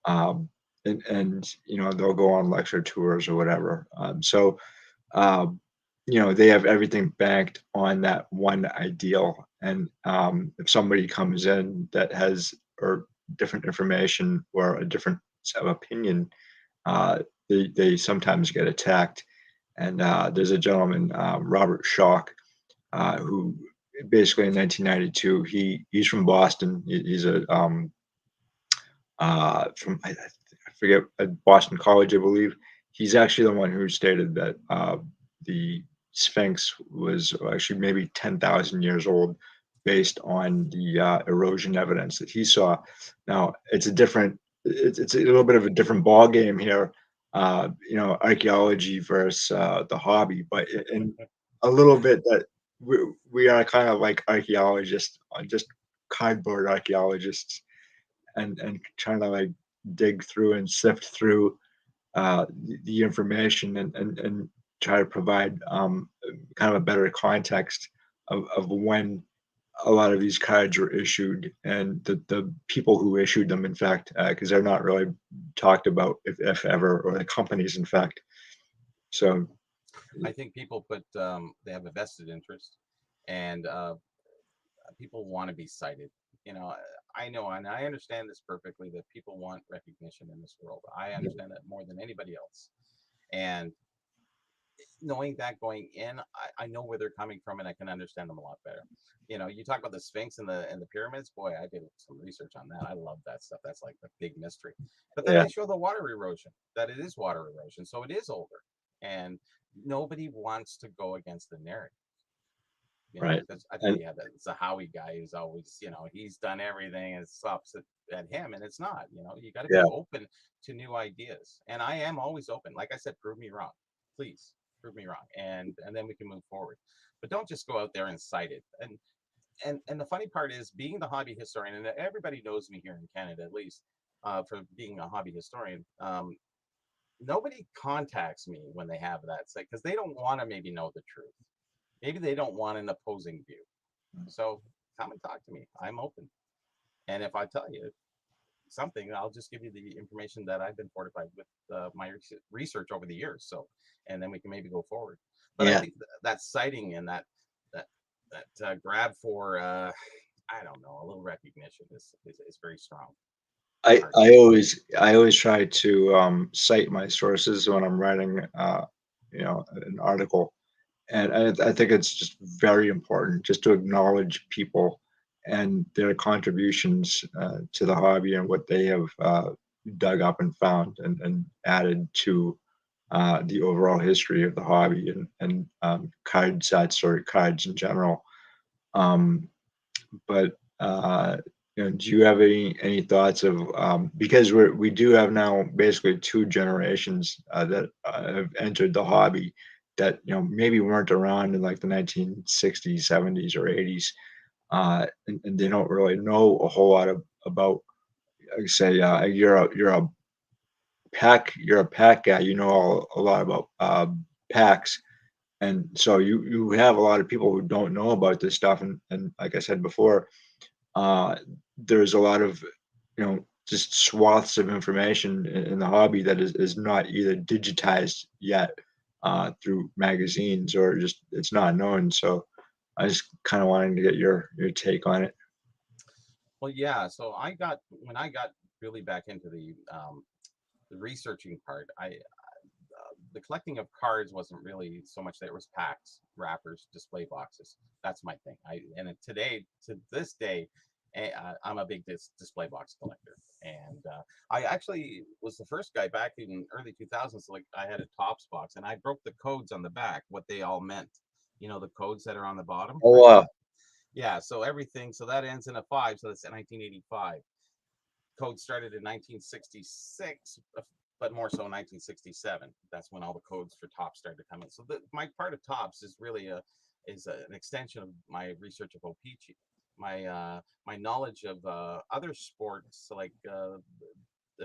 S1: um, and they'll go on lecture tours or whatever. Um, they have everything banked on that one ideal. And if somebody comes in that has or different information or a different opinion, uh, they sometimes get attacked. And there's a gentleman, Robert Schock, who basically in 1992, he's from Boston. He's a from I forget, at Boston College, I believe. He's actually the one who stated that the Sphinx was actually maybe 10,000 years old based on the erosion evidence that he saw. Now, it's a little bit of a different ball game here, archaeology versus the hobby, but in a little bit that we are kind of like archaeologists, just cardboard archaeologists and trying to like dig through and sift through the information and try to provide kind of a better context of when a lot of these cards were issued and the people who issued them, in fact, because they're not really talked about, if ever, or the companies, in fact. So,
S2: I think people put they have a vested interest, and people want to be cited. You know, I know and I understand this perfectly that people want recognition in this world. I understand that more than anybody else. And knowing that going in, I know where they're coming from and I can understand them a lot better. You know, you talk about the Sphinx and the pyramids. Boy, I did some research on that. I love that stuff. That's like the big mystery. But then
S1: yeah,
S2: they show the water erosion, that it is water erosion, so it is older. And nobody wants to go against the narrative. You know,
S1: right.
S2: because I think
S1: And
S2: you have that it's a Howie guy who's always, you know, he's done everything and stops at him, and it's not. You know, you got to be
S1: yeah,
S2: open to new ideas, and I am always open. Like I said, prove me wrong, please prove me wrong, and then we can move forward. But don't just go out there and cite it. And the funny part is, being the hobby historian, and everybody knows me here in Canada at least for being a hobby historian. Nobody contacts me when they have that say because they don't want to maybe know the truth. Maybe they don't want an opposing view. So come and talk to me. I'm open. And if I tell you something, I'll just give you the information that I've been fortified with my research over the years. So, and then we can maybe go forward. But I
S1: yeah.
S2: think that citing and that grab for I don't know, a little recognition is very strong. It's
S1: I
S2: hard.
S1: I always I always try to cite my sources when I'm writing, an article. And I think it's just very important just to acknowledge people and their contributions to the hobby and what they have dug up and found and added to the overall history of the hobby and card sets or cards in general. Um, but do you have any thoughts of because we do have now basically two generations that have entered the hobby that maybe weren't around in like the 1960s, 70s, or 80s, and they don't really know a whole lot about. Like say you're a pack guy. You know a lot about packs, and so you have a lot of people who don't know about this stuff, and like I said before, uh, there's a lot of just swaths of information in the hobby that is not either digitized yet through magazines or just it's not known. So I just kind of wanted to get your take on it.
S2: Well, yeah. So I got when I got really back into the researching part. The collecting of cards wasn't really so much there was packs, wrappers, display boxes. That's my thing. Today to this day, I'm a big display box collector, and I actually was the first guy back in early 2000s. Like I had a Topps box, and I broke the codes on the back, what they all meant. You know the codes that are on the bottom,
S1: Oh
S2: right?
S1: wow.
S2: Yeah. So everything. So that ends in a five. So that's 1985. Code started in 1966, but more so 1967. That's when all the codes for Topps started to come in. So my part of Topps is really an extension of my research of O-Pee-Chee. My knowledge of other sports like the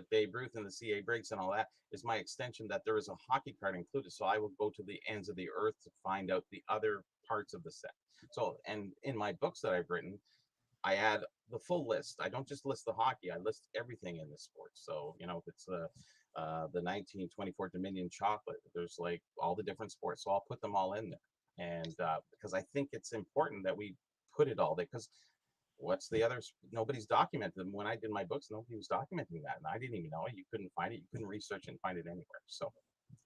S2: Babe Ruth and the C.A. Briggs and all that is my extension that there is a hockey card included. So I will go to the ends of the earth to find out the other parts of the set. So, and in my books that I've written, I add the full list. I don't just list the hockey. I list everything in the sport. So if it's the 1924 Dominion chocolate, there's like all the different sports. So I'll put them all in there, and because I think it's important that we put it all there. Because what's the other? Nobody's documented them. When I did my books, nobody was documenting that, and I didn't even know it. You couldn't find it. You couldn't research and find it anywhere. So,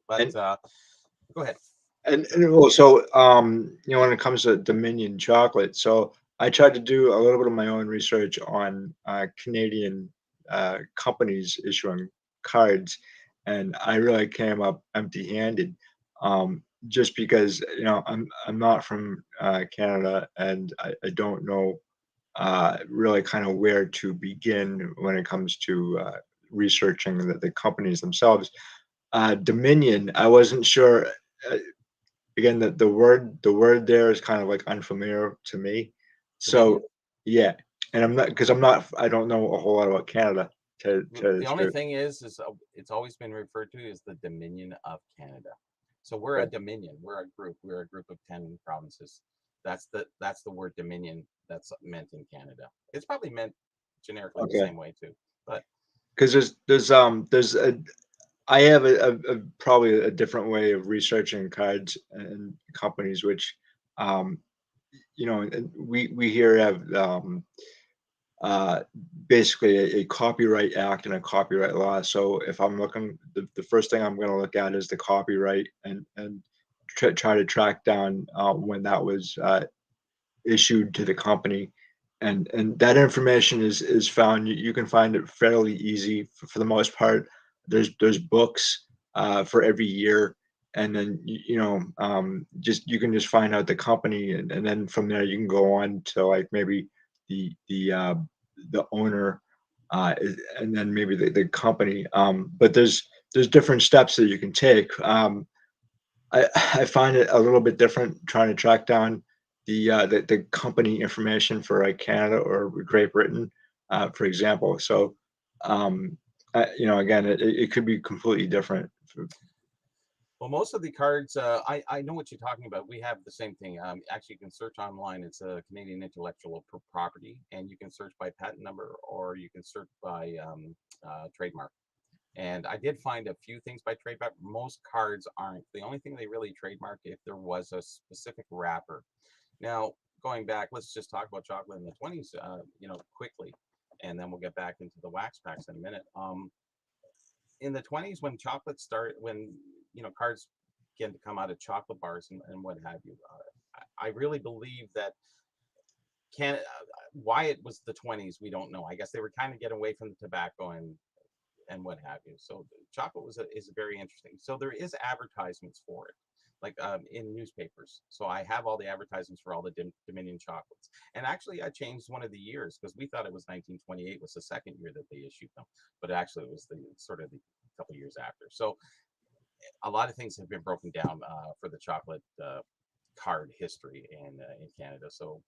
S2: but
S1: And
S2: go ahead.
S1: and also, when it comes to Dominion chocolate, so I tried to do a little bit of my own research on Canadian companies issuing cards, and I really came up empty-handed, just because I'm not from Canada, and I don't know really kind of where to begin when it comes to researching the companies themselves. Dominion, I wasn't sure. Uh, Again, the word there is kind of like unfamiliar to me.
S2: Dominion.
S1: So yeah, And I don't know a whole lot about Canada, to tell you the
S2: The only
S1: truth.
S2: thing is it's always been referred to as the Dominion of Canada. So we're a
S1: Okay.
S2: dominion. We're a group of 10 provinces. That's the word dominion that's meant in Canada. It's probably meant generically the
S1: Okay.
S2: same way too. But
S1: 'Cause there's a I have probably a different way of researching cards and companies, which, um, and we here have, uh, basically a copyright act and a copyright law. So if I'm looking, the first thing I'm gonna look at is the copyright, and try to track down, when that was, issued to the company, and that information is found. You can find it fairly easy for the most part. There's books for every year, and then just you can just find out the company, and then from there you can go on to like maybe the owner, and then maybe the company. But there's different steps that you can take. I find it a little bit different trying to track down the company information for like Canada or Great Britain, for example. So, again, it could be completely different.
S2: well, most of the cards, I know what you're talking about. We have the same thing. Actually, you can search online. It's a Canadian intellectual property, and you can search by patent number or you can search by trademark. And I did find a few things by trademark. Most cards aren't. The only thing they really trademark if there was a specific wrapper. Now, going back, let's just talk about chocolate in the 20s, quickly, and then we'll get back into the wax packs in a minute. In the 20s, when chocolate started, when cards began to come out of chocolate bars and what have you, I really believe that can why it was the 20s, we don't know. I guess they were kind of getting away from the tobacco and what have you. So chocolate is very interesting. So there is advertisements for it, like in newspapers. So I have all the advertisements for all the Dominion chocolates. And actually, I changed one of the years because we thought it was 1928 was the second year that they issued them, but actually it was the sort of the couple years after. So a lot of things have been broken down for the chocolate card history in Canada. So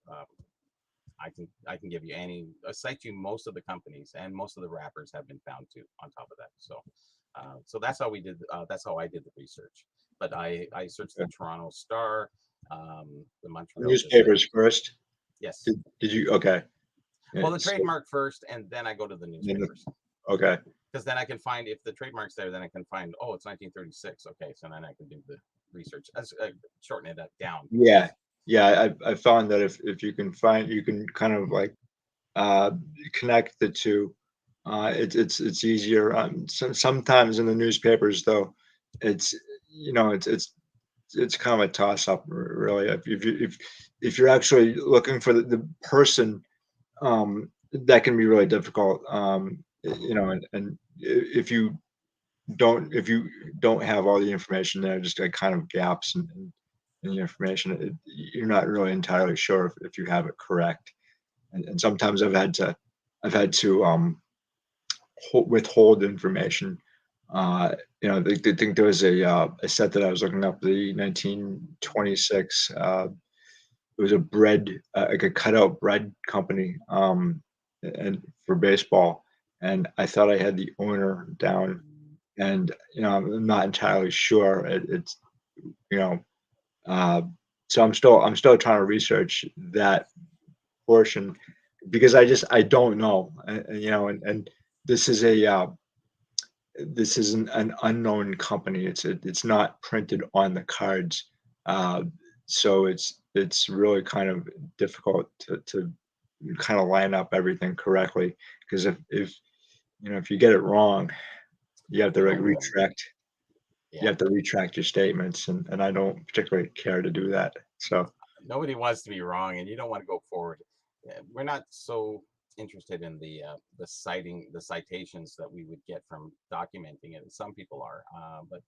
S2: I can give you cite you most of the companies and most of the wrappers have been found too on top of that. So that's how we did. That's how I did the research. But I searched the
S1: Yeah.
S2: Toronto Star, the Montreal Gazette.
S1: Newspapers first.
S2: Yes.
S1: Did you? Okay. Yeah,
S2: Well, the
S1: so
S2: trademark first, and then I go to the
S1: then
S2: newspapers
S1: okay.
S2: because then I can find if the trademark's there. Then I can find it's 1936. Okay, so then I can do the research. Shorten it down
S1: Yeah,
S2: because
S1: yeah. I found that if you can find, you can kind of like uh, connect the two. It's easier. Sometimes in the newspapers, though, it's it's kind of a toss up, really. If you're actually looking for the person, that can be really difficult. And if you don't have all the information there, just like kind of gaps in the information, you're not really entirely sure if you have it correct. And sometimes I've had to withhold information. They think there was a set that I was looking up, the 1926. It was a bread, like a cutout bread company, and for baseball. And I thought I had the owner down, and I'm not entirely sure. It's you know, uh, so I'm still trying to research that portion because I don't know, and this is this is an unknown company. It's not printed on the cards, uh, so it's really kind of difficult to kind of line up everything correctly. Because if you get it wrong, you have to
S2: you
S1: like
S2: don't win.
S1: you
S2: Yeah.
S1: have to retract your statements, and I don't particularly care to do that. So
S2: Nobody wants to be wrong, and you don't want to go forward. We're not so interested in the citations that we would get from documenting it. Some people are, but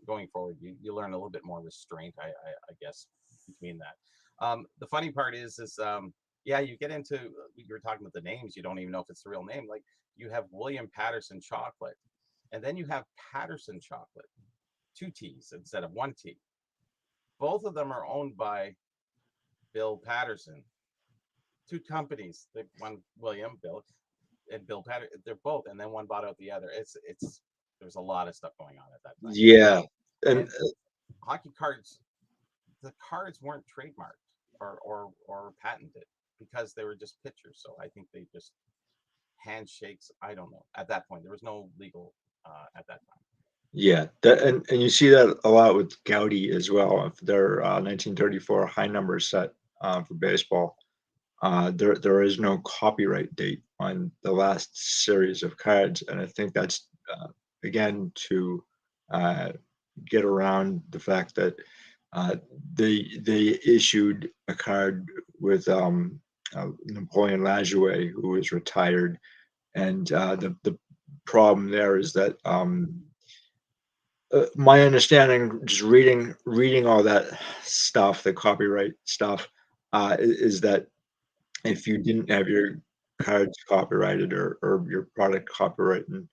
S2: going forward, you learn a little bit more restraint, I guess, between that. The funny part is yeah, you get into you were talking about the names. You don't even know if it's the real name. Like you have William Patterson chocolate, and then you have Patterson chocolate, two T's instead of one T. Both of them are owned by Bill Patterson, two companies. They one William Bill and Bill Patter. They're both, and then one bought out the other. It's there's a lot of stuff going on at that time.
S1: Yeah, and
S2: And hockey cards, the cards weren't trademarked or patented because they were just pictures. So I think they just handshakes. I don't know. At that point, there was no legal at that time.
S1: yeah, that and you see that a lot with Gaudy as well. If their 1934 high number set for baseball, there is no copyright date on the last series of cards, and I think that's again to uh, get around the fact that uh, they issued a card with Napoleon Lajoie, who was retired, and the problem there is that my understanding, just reading all that stuff, the copyright stuff, is that if you didn't have your cards copyrighted or your product copyrighted,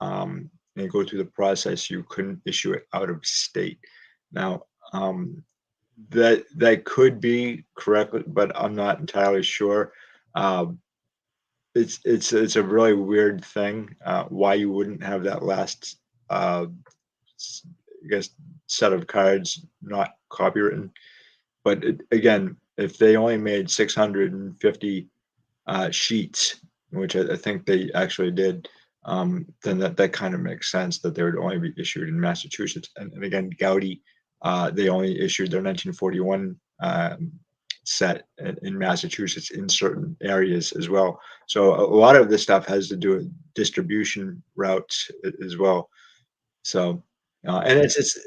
S1: and go through the process, you couldn't issue it out of state. Now, that could be correct, but I'm not entirely sure. Um, it's a really weird thing, why you wouldn't have that last, uh, I guess, set of cards not copywritten. But again, if they only made 650 sheets, which I think they actually did, then that kind of makes sense that they would only be issued in Massachusetts. And again, Gaudy, they only issued their 1941 set in Massachusetts in certain areas as well. So a lot of this stuff has to do with distribution routes as well. So, and it's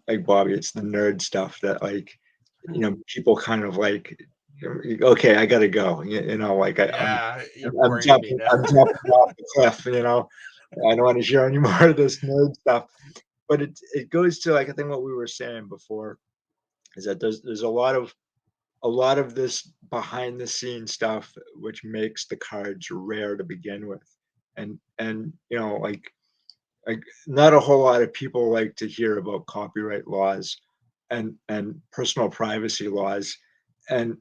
S1: like Bobby, it's the nerd stuff that like people kind of like, okay, I gotta go. Like
S2: Yeah, you're
S1: I'm
S2: boring me
S1: jumping,
S2: now.
S1: I'm jumping off the cliff. I don't want to hear any more of this nerd stuff. But it goes to like I think what we were saying before is that there's a lot of this behind the scenes stuff which makes the cards rare to begin with, and like not a whole lot of people like to hear about copyright laws and personal privacy laws, and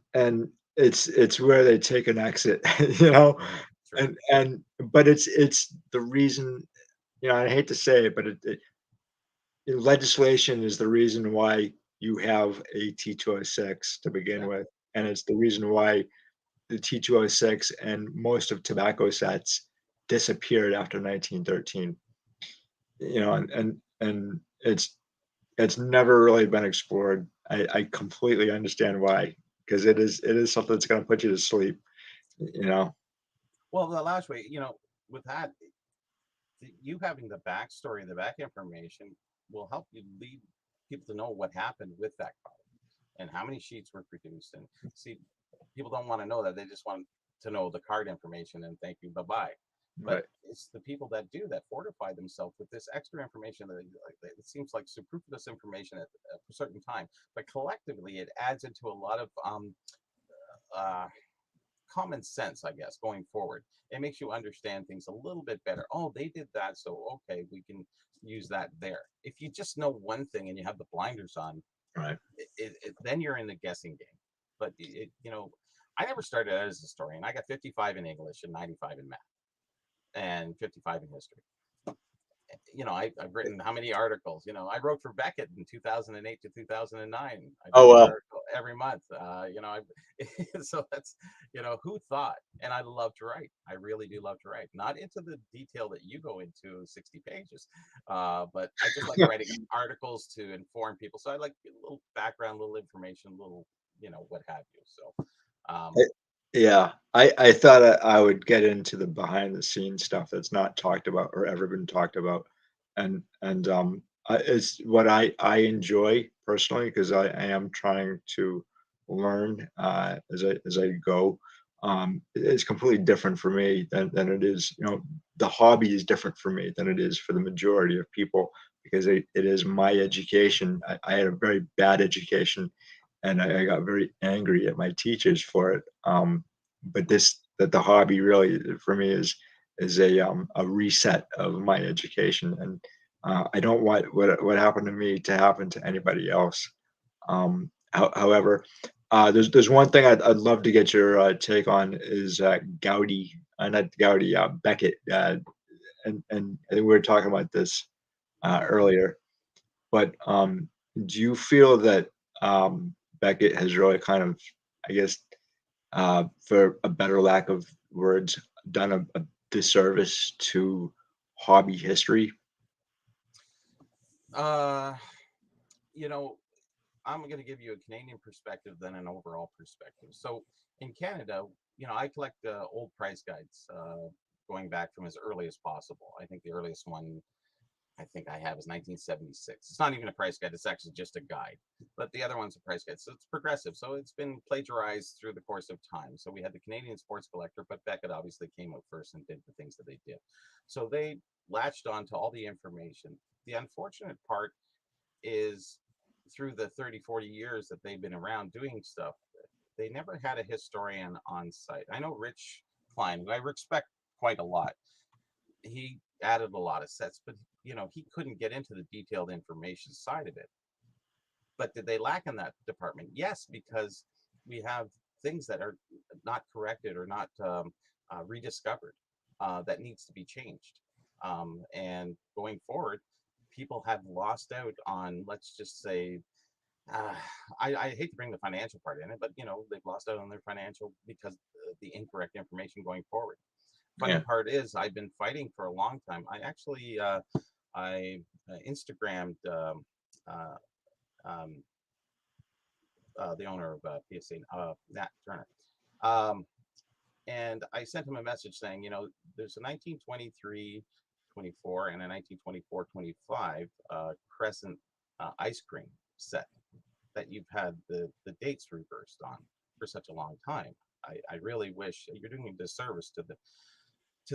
S1: it's where they take an exit, you know,
S2: True.
S1: and but it's the reason, I hate to say it, but legislation is the reason why you have a T206 to begin
S2: Yeah.
S1: with, and it's the reason why the T206 and most of tobacco sets disappeared after 1913. And it's never really been explored. I completely understand why, because it is something that's going to put you to sleep. You know,
S2: Well, the last way, with that, you having the backstory, the back information will help you lead people to know what happened with that car and how many sheets were produced. And see, people don't want to know that; they just want to know the card information and thank you, bye bye. But
S1: right?
S2: it's the people that do that fortify themselves with this extra information that it seems like superfluous information at a certain time, but collectively it adds into a lot of uh, common sense, I guess, going forward. It makes you understand things a little bit better. Oh, they did that, so okay, we can use that there. If you just know one thing and you have the blinders on,
S1: Right.
S2: then you're in the guessing game. But I never started out as a historian. I got 55 in English and 95 in math and 55 in history. I've written how many articles? I wrote for Beckett in 2008 to 2009. I did
S1: Oh,
S2: an
S1: well.
S2: article every month. So that's, who thought? And I love to write. I really do love to write. Not into the detail that you go into 60 pages, but I just like writing articles to inform people. So I like a little background, little information, little, what have you. So,
S1: I- Yeah, I thought I would get into the behind the scenes stuff that's not talked about or ever been talked about, and it's what I enjoy personally because I am trying to learn as I go. It's completely different for me than it is. The hobby is different for me than it is for the majority of people because it is my education. I had a very bad education and I got very angry at my teachers for it. But that the hobby really for me is a reset of my education, and I don't want what happened to me to happen to anybody else. However, There's one thing I'd love to get your take on is Gowdy, not Gowdy, Beckett, and I think we were talking about this earlier. But do you feel that Beckett has really kind of, I guess, for a better lack of words, done a disservice to hobby history?
S2: Uh, you know, I'm going to give you a Canadian perspective, then an overall perspective. So in Canada, I collect old price guides going back from as early as possible. I think the earliest one I think I have is 1976. It's not even a price guide, it's actually just a guide. But the other one's a price guide. So it's progressive. So it's been plagiarized through the course of time. So we had the Canadian Sports Collector, but Beckett obviously came out first and did the things that they did. So they latched on to all the information. The unfortunate part is through the 30, 40 years that they've been around doing stuff, they never had a historian on site. I know Rich Klein, who I respect quite a lot, he added a lot of sets, but he couldn't get into the detailed information side of it. But did they lack in that department? Yes, because we have things that are not corrected or not rediscovered that needs to be changed. And going forward, people have lost out on, let's just say, uh, I hate to bring the financial part in it, but they've lost out on their financial because the incorrect information going forward. Funny
S1: Yeah.
S2: part is I've been fighting for a long time. I actually I Instagrammed uh, um, the owner of PSA, Nat Turner, um, and I sent him a message saying, there's a 1923, 24, and a 1924, 25 Crescent ice cream set that you've had the dates reversed on for such a long time. I really wish you're doing a disservice to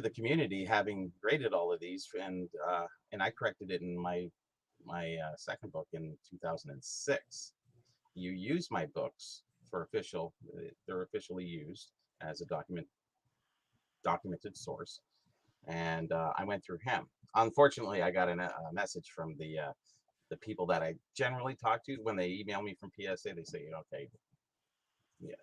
S2: the community having graded all of these, and I corrected it in my second book in 2006. You use my books for they're officially used as a documented source, and I went through him. Unfortunately, I got a message from the people that I generally talk to when they email me from PSA. They say, okay, yeah,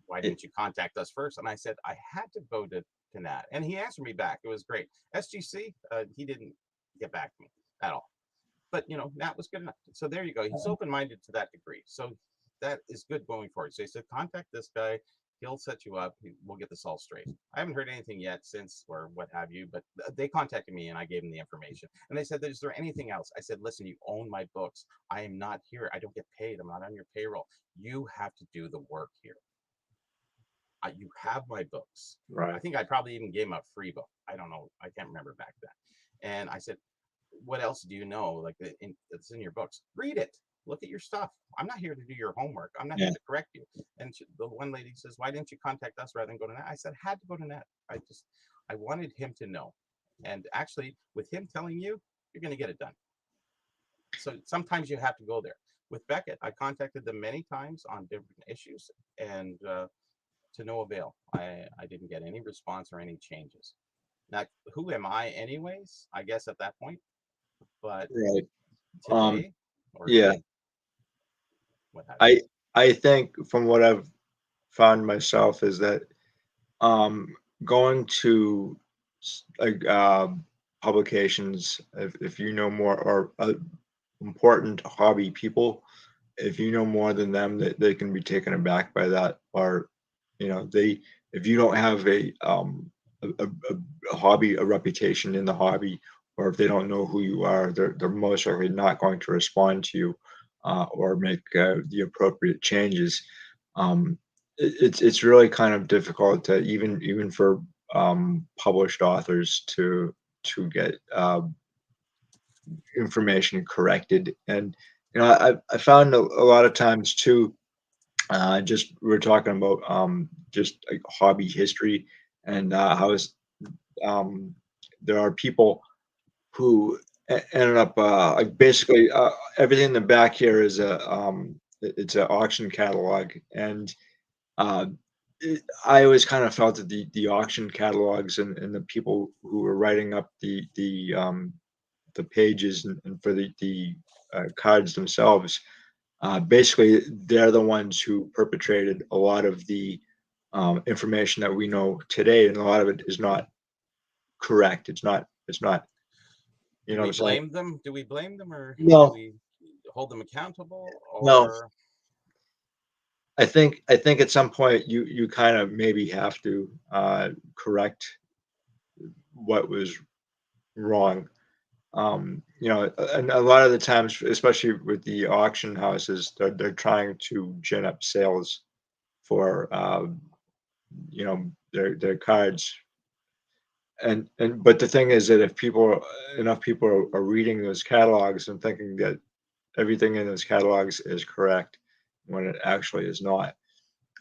S2: why
S1: It,
S2: didn't you contact us first? And I said, I had to go to Nat. And he answered me back. It was great. SGC, he didn't get back to me at all. But, Nat was good enough. So there you go. He's open minded to that degree. So that is good going forward. So he said, contact this guy. He'll set you up. We'll get this all straight. I haven't heard anything yet since or what have you, but they contacted me and I gave them the information. And they said, is there anything else? I said, listen, you own my books. I am not here. I don't get paid. I'm not on your payroll. You have to do the work here. You have my books. I
S1: right.
S2: think I probably even gave him a free book. I don't know. I can't remember back then. And I said, what else do you know? Like it's in your books. Read it. Look at your stuff. I'm not here to do your homework. I'm not here
S1: Yeah.
S2: to correct you. And the one lady says, why didn't you contact us rather than go to Net? I said, I had to go to Net. I wanted him to know. And actually, with him telling you, you're going to get it done. So sometimes you have to go there. With Beckett, I contacted them many times on different issues, and to no avail. I didn't get any response or any changes. Now, who am I, anyways? I guess at that point. But
S1: Right. Um,
S2: today, or
S1: yeah.
S2: today, what have you?
S1: I I think from what I've found myself is that um, going to like publications, if you know more or important hobby people, if you know more than them, that they can be taken aback by that, or they if you don't have a hobby, a reputation in the hobby, or if they don't know who you are, they're most likely not going to respond to you or make the appropriate changes. um, it's really kind of difficult to even for published authors to get information corrected. And I found a lot of times too, just we're talking about just like hobby history and how um, there are people who ended up like basically everything in the back here is it's an auction catalog. And uh, I always kind of felt that the auction catalogs and the people who were writing up the pages and for the cards themselves, basically they're the ones who perpetrated a lot of the information that we know today, and a lot of it is not correct. It's not. You
S2: Do
S1: know what
S2: we
S1: I'm saying?
S2: blame them? Do we blame them, or do
S1: No,
S2: we hold them accountable?
S1: no.
S2: Or
S1: I think at some point you kind of maybe have to correct what was wrong. And a lot of the times, especially with the auction houses, they're trying to gin up sales for their cards. And but the thing is that if enough people are reading those catalogs and thinking that everything in those catalogs is correct when it actually is not.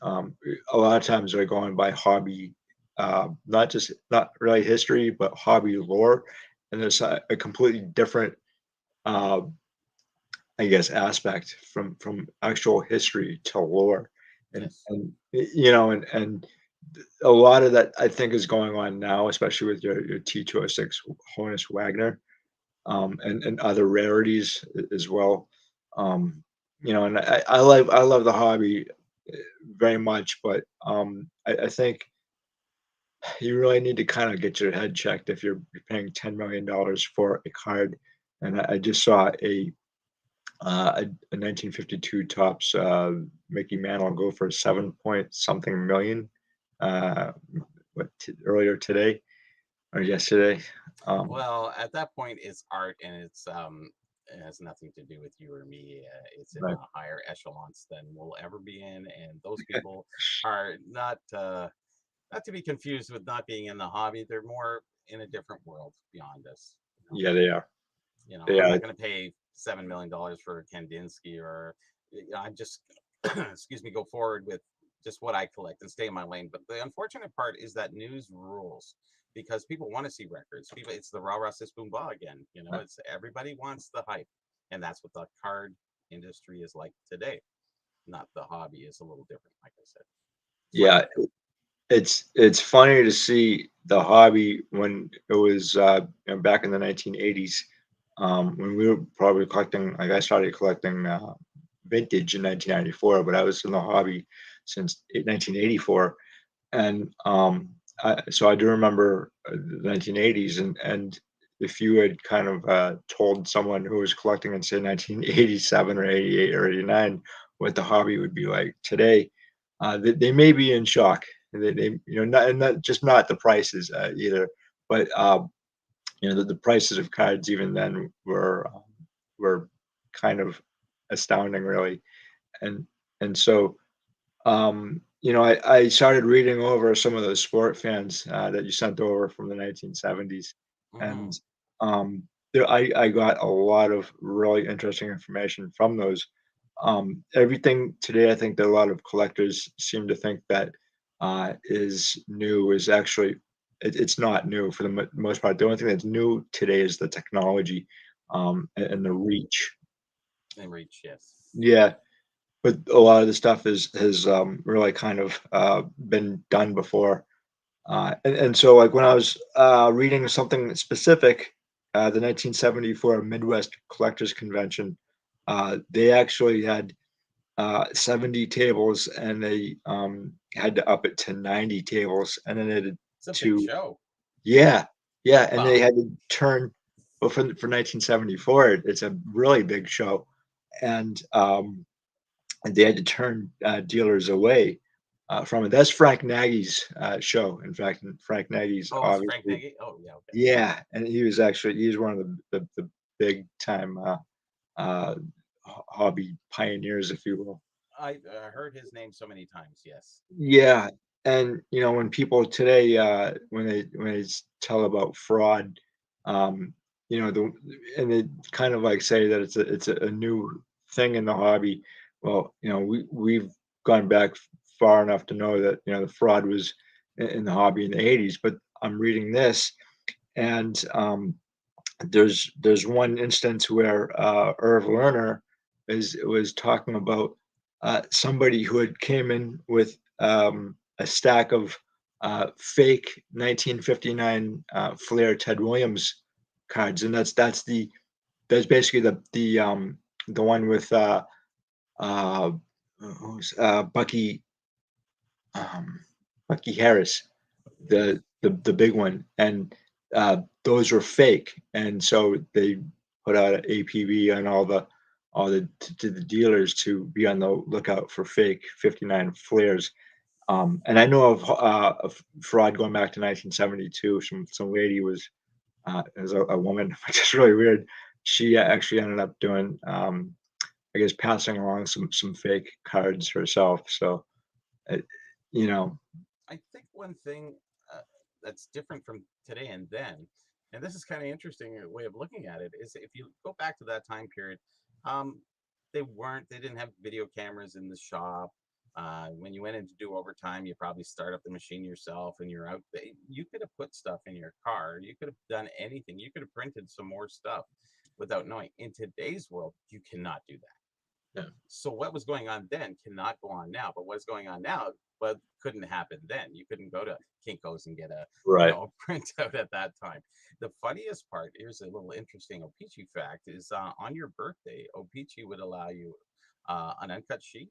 S1: A lot of times they're going by hobby, not really history, but hobby lore, and there's a completely different, uh, I guess, aspect from actual history to lore,
S2: yes,
S1: and a lot of that I think is going on now, especially with your T206 Honus Wagner, and other rarities as well. Um, and I love the hobby very much, but I think you really need to kind of get your head checked if you're paying $10 million for a card. And I just saw a 1952 tops Mickey Mantle go for 7 point something million uh, earlier today or yesterday. Um,
S2: well, at that point, it's art, and it has nothing to do with you or me. It's in
S1: right.
S2: a higher echelons than we'll ever be in, and those people are not to be confused with not being in the hobby. They're more in a different world beyond us.
S1: Yeah, they are. They
S2: I'm
S1: are.
S2: not going to pay $7 million for Kandinsky, or I just excuse me, go forward with just what I collect and stay in my lane. But the unfortunate part is that news rules, because people want to see records. People, it's the rah rah sis boom ba again. It's everybody wants the hype, and that's what the card industry is like today. Not the hobby is a little different, like I said,
S1: Yeah,
S2: slightly
S1: it's funny to see the hobby when it was back in the 1980s, when we were probably collecting. Like I started collecting vintage in 1994, but I was in the hobby since 1984, and so I do remember the 1980s, and if you had kind of told someone who was collecting in say 1987 or 88 or 89 what the hobby would be like today, they may be in shock. They not and not just not the prices either, but the prices of cards even then were kind of astounding, really, and and so I started reading over some of those sport fans that you sent over from the 1970s, and
S2: hmm
S1: um, I got a lot of really interesting information from those. Everything today, I think that a lot of collectors seem to think that is new is actually it's not new for the most part. The only thing that's new today is the technology and the reach.
S2: in reach. Yes.
S1: Yeah, but a lot of the stuff has really kind of been done before, and so like when I was reading something specific, the 1974 Midwest Collectors Convention, they actually had 70 tables, and they had to up it to 90 tables, and then they had
S2: It's a big
S1: to
S2: show.
S1: yeah, yeah, and they
S2: Well,
S1: had to turn. Well, for 1974, it's a really big show, and they had to turn dealers away from it. That's Frank Nagy's show. In fact, and Frank Nagy's
S2: oh, it's Frank
S1: obviously,
S2: Nagy. Oh, yeah, okay.
S1: yeah, and he's one of the big time uh, hobby pioneers, if you will.
S2: I heard his name so many times. Yes.
S1: Yeah, and when people today when they tell about fraud, um, the and they kind of like say that it's a new thing in the hobby. Well, we've gone back far enough to know that the fraud was in the hobby in the 80s. But I'm reading this, and there's one instance where Irv Lerner was talking about somebody who had came in with a stack of fake 1959 Flair Ted Williams cards, and that's basically the one with uh, who's um, Bucky Harris, the big one, and those were fake, and so they put out an APB on all the to the dealers to be on the lookout for fake 59 flares. And I know of fraud going back to 1972. Some lady was as a woman, which is really weird. She actually ended up doing, I guess, passing along some fake cards herself. So, uh, you know,
S2: I think one thing that's different from today and then, and this is kind of interesting way of looking at it, is if you go back to that time period, um, they didn't have video cameras in the shop. When you went in to do overtime, you probably start up the machine yourself, and you're out. You could have put stuff in your car. You could have done anything. You could have printed some more stuff without knowing. In today's world, you cannot do that.
S1: yeah,
S2: So what was going on then cannot go on now, but what's going on now, but couldn't happen then. You couldn't go to Kinko's and get a,
S1: right.
S2: a printout at that time. The funniest part, here's a little interesting O-Pee-Chee fact, is on your birthday, O-Pee-Chee would allow you an uncut sheet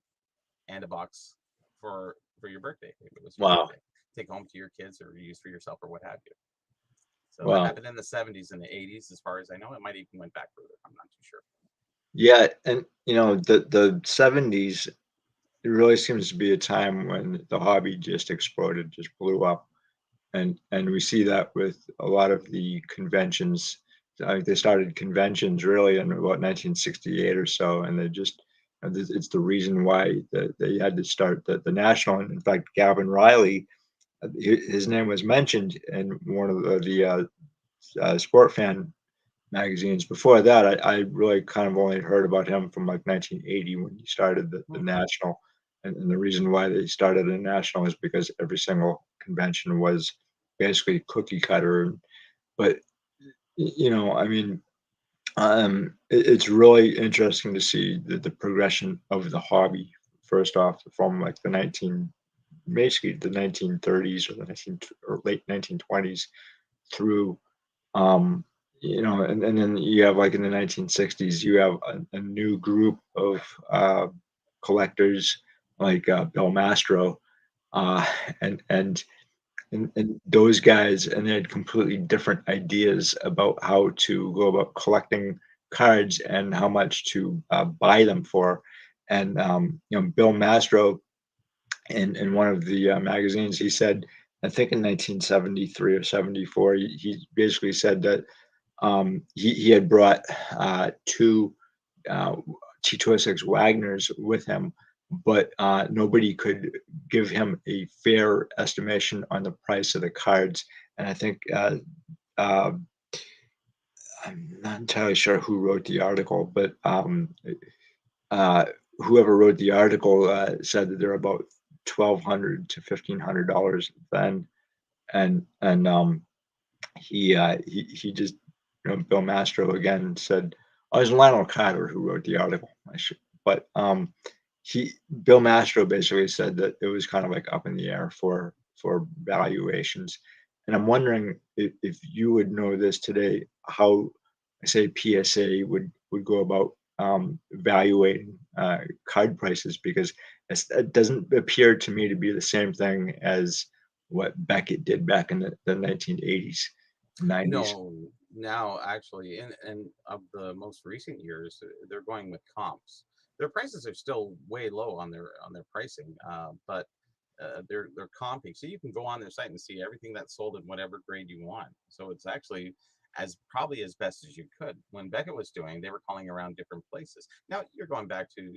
S2: and a box for your birthday if it was your
S1: Wow.
S2: birthday. Take home to your kids or use for yourself or what have you. So that
S1: Wow.
S2: happened in the 70s and the 80s, as far as I know. It might even went back further. I'm not too sure.
S1: Yeah, and the 70s, it really seems to be a time when the hobby just exploded, just blew up. And we see that with a lot of the conventions. They started conventions really in about 1968 or so, and they just it's the reason why they had to start the national. And in fact, Gavin Riley, his name was mentioned in one of the sport fan magazines. Before that, I really kind of only heard about him from like 1980 when he started the
S2: Hmm.
S1: national. And the reason why they started a national is because every single convention was basically cookie cutter. But I mean, it's really interesting to see the progression of the hobby. First off, from like basically the 1930s or the 19 or late 1920s through um, and then you have like in the 1960s, you have a new group of uh, collectors like Bill Mastro, uh, and and and those guys, and they had completely different ideas about how to go about collecting cards and how much to buy them for. And Bill Mastro in one of the magazines, he said, I think in 1973 or 74, he basically said that he had brought two uh, T206 Wagners with him, but nobody could give him a fair estimation on the price of the cards. And I think uh, I'm not entirely sure who wrote the article, but uh, whoever wrote the article said that they're about $1,200 to $1,500 then, and he just Bill Mastro again said, oh, it was Lionel Carter who wrote the article. But he Bill Mastro basically said that it was kind of like up in the air for valuations. And I'm wondering if you would know this today, how say PSA would go about evaluating card prices, because it doesn't appear to me to be the same thing as what Beckett did back in the 1980s, 90s.
S2: No, now actually, and of the most recent years, they're going with comps. Their prices are still way low on their pricing, but they're comping. So you can go on their site and see everything that's sold in whatever grade you want. So it's actually as probably as best as you could. When Beckett was doing, they were calling around different places. Now you're going back to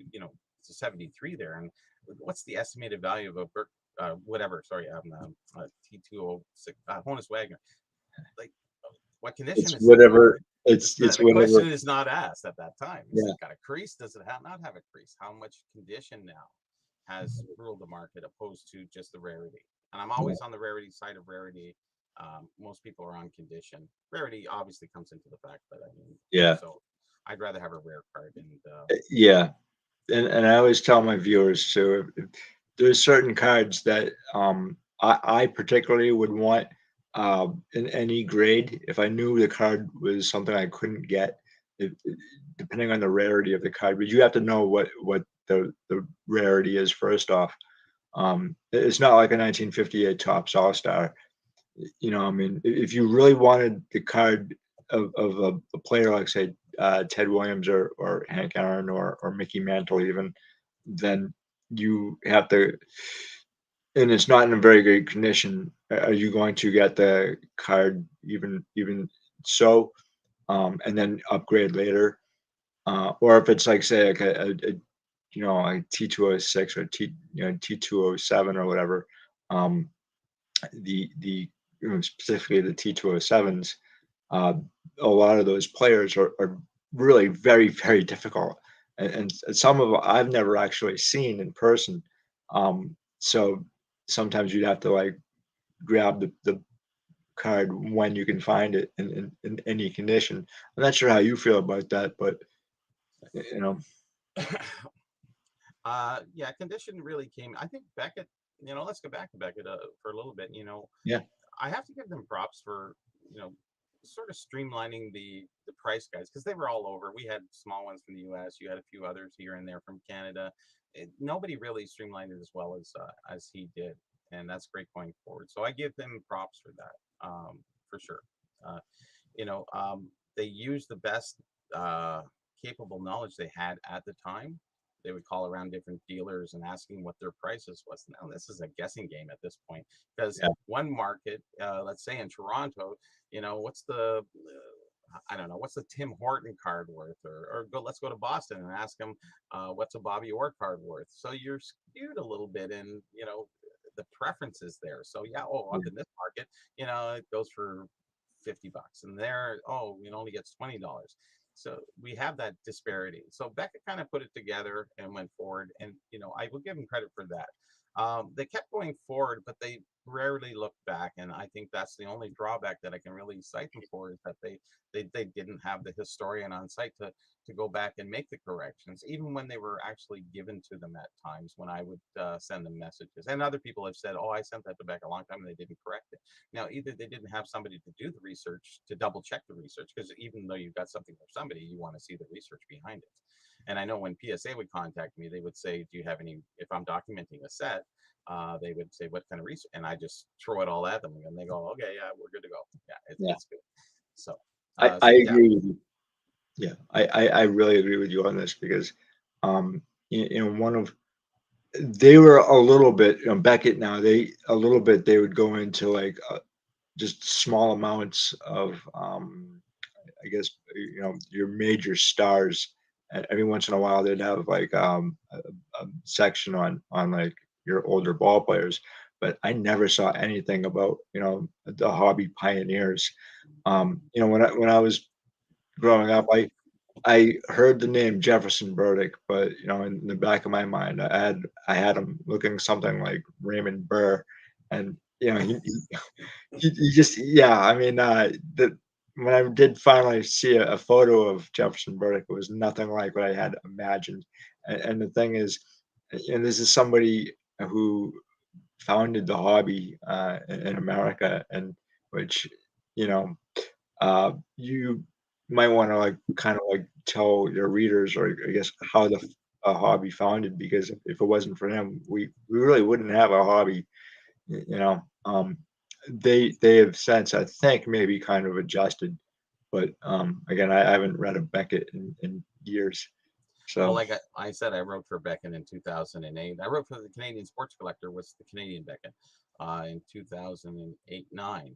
S2: to 73 there, and what's the estimated value of a whatever? Sorry, T206 Honus Wagner, like what condition
S1: It's
S2: is it?
S1: whatever. It's
S2: The
S1: whatever.
S2: question is not asked at that time. Is
S1: Yeah.
S2: it got a crease? Does it not have a crease? How much condition now has ruled the market opposed to just the rarity? And I'm
S1: Yeah.
S2: always on the rarity side of rarity. Most people are on condition. Rarity obviously comes into the fact, but I mean,
S1: Yeah.
S2: so I'd rather have a rare card. And
S1: Yeah. And I always tell my viewers too, if there's certain cards that I particularly would want in any grade if I knew the card was something I couldn't get. depending on the rarity of the card, but you have to know what the rarity is first off. It's not like a 1958 Topps All-Star. I mean, if you really wanted the card of a player like, say, Ted Williams or Hank Aaron or Mickey Mantle even, then you have to, and it's not in a very good condition. Are you going to get the card even so, and then upgrade later? Or if it's like, say, like a T206 or T207 or whatever, um, specifically the T207s, uh, a lot of those players are really very, very difficult, and some of 'em I've never actually seen in person. So sometimes you'd have to like grab the card when you can find it in any condition. I'm not sure how you feel about that, but you know,
S2: Yeah, condition really came. I think Beckett. Let's go back to Beckett for a little bit.
S1: yeah,
S2: I have to give them props for you know sort of streamlining the price guides because they were all over. We had small ones from the U.S. You had a few others here and there from Canada. Nobody really streamlined it as well as he did, and that's great going forward. So I give them props for that, for sure. Uh, you know, um, they used the best capable knowledge they had at the time. They would call around different dealers and asking what their prices was. Now this is a guessing game at this point because
S1: yeah,
S2: one market, let's say in Toronto, what's the I don't know, what's the Tim Horton card worth, or let's go to Boston and ask them what's a Bobby Orr card worth. So you're skewed a little bit in the preferences there. So yeah, up in this market, it goes for $50, and there, it only gets $20. So we have that disparity. So Beckett kind of put it together and went forward, and I will give him credit for that. They kept going forward, but they rarely looked back, and I think that's the only drawback that I can really cite them for is that they didn't have the historian on site to go back and make the corrections, even when they were actually given to them at times when I would send them messages. And other people have said, "Oh, I sent that to Beck a long time and they didn't correct it." Now, either they didn't have somebody to do the research to double check the research, because even though you've got something from somebody, you want to see the research behind it. And I know when PSA would contact me, they would say, "Do you have any?" If I'm documenting a set, they would say, "What kind of research?" And I just throw it all at them, and they go, "Okay, yeah, we're good to go. Yeah,
S1: yeah.
S2: it's good." So,
S1: I
S2: yeah,
S1: agree with you. Yeah, I really agree with you on this because, one of they were a little bit, Beckett now, they a little bit they would go into like just small amounts of, I guess, your major stars. And every once in a while, they'd have like a section on like your older ball players. But I never saw anything about the hobby pioneers. When I was growing up, I heard the name Jefferson Burdick, but in the back of my mind, I had him looking something like Raymond Burr, and he just, yeah. I mean, the when I did finally see a photo of Jefferson Burdick, it was nothing like what I had imagined. And the thing is, and this is somebody who founded the hobby in America, and which you know you might want to like kind of like tell your readers, or I guess how the hobby founded, because if it wasn't for him, we really wouldn't have a hobby. y- you know um they have since, I think, maybe kind of adjusted, but again, I haven't read a Beckett in years,
S2: well,
S1: so
S2: like I said, I wrote for Beckett in 2008. I wrote for the Canadian Sports Collector, was the Canadian Beckett, in 2008 9.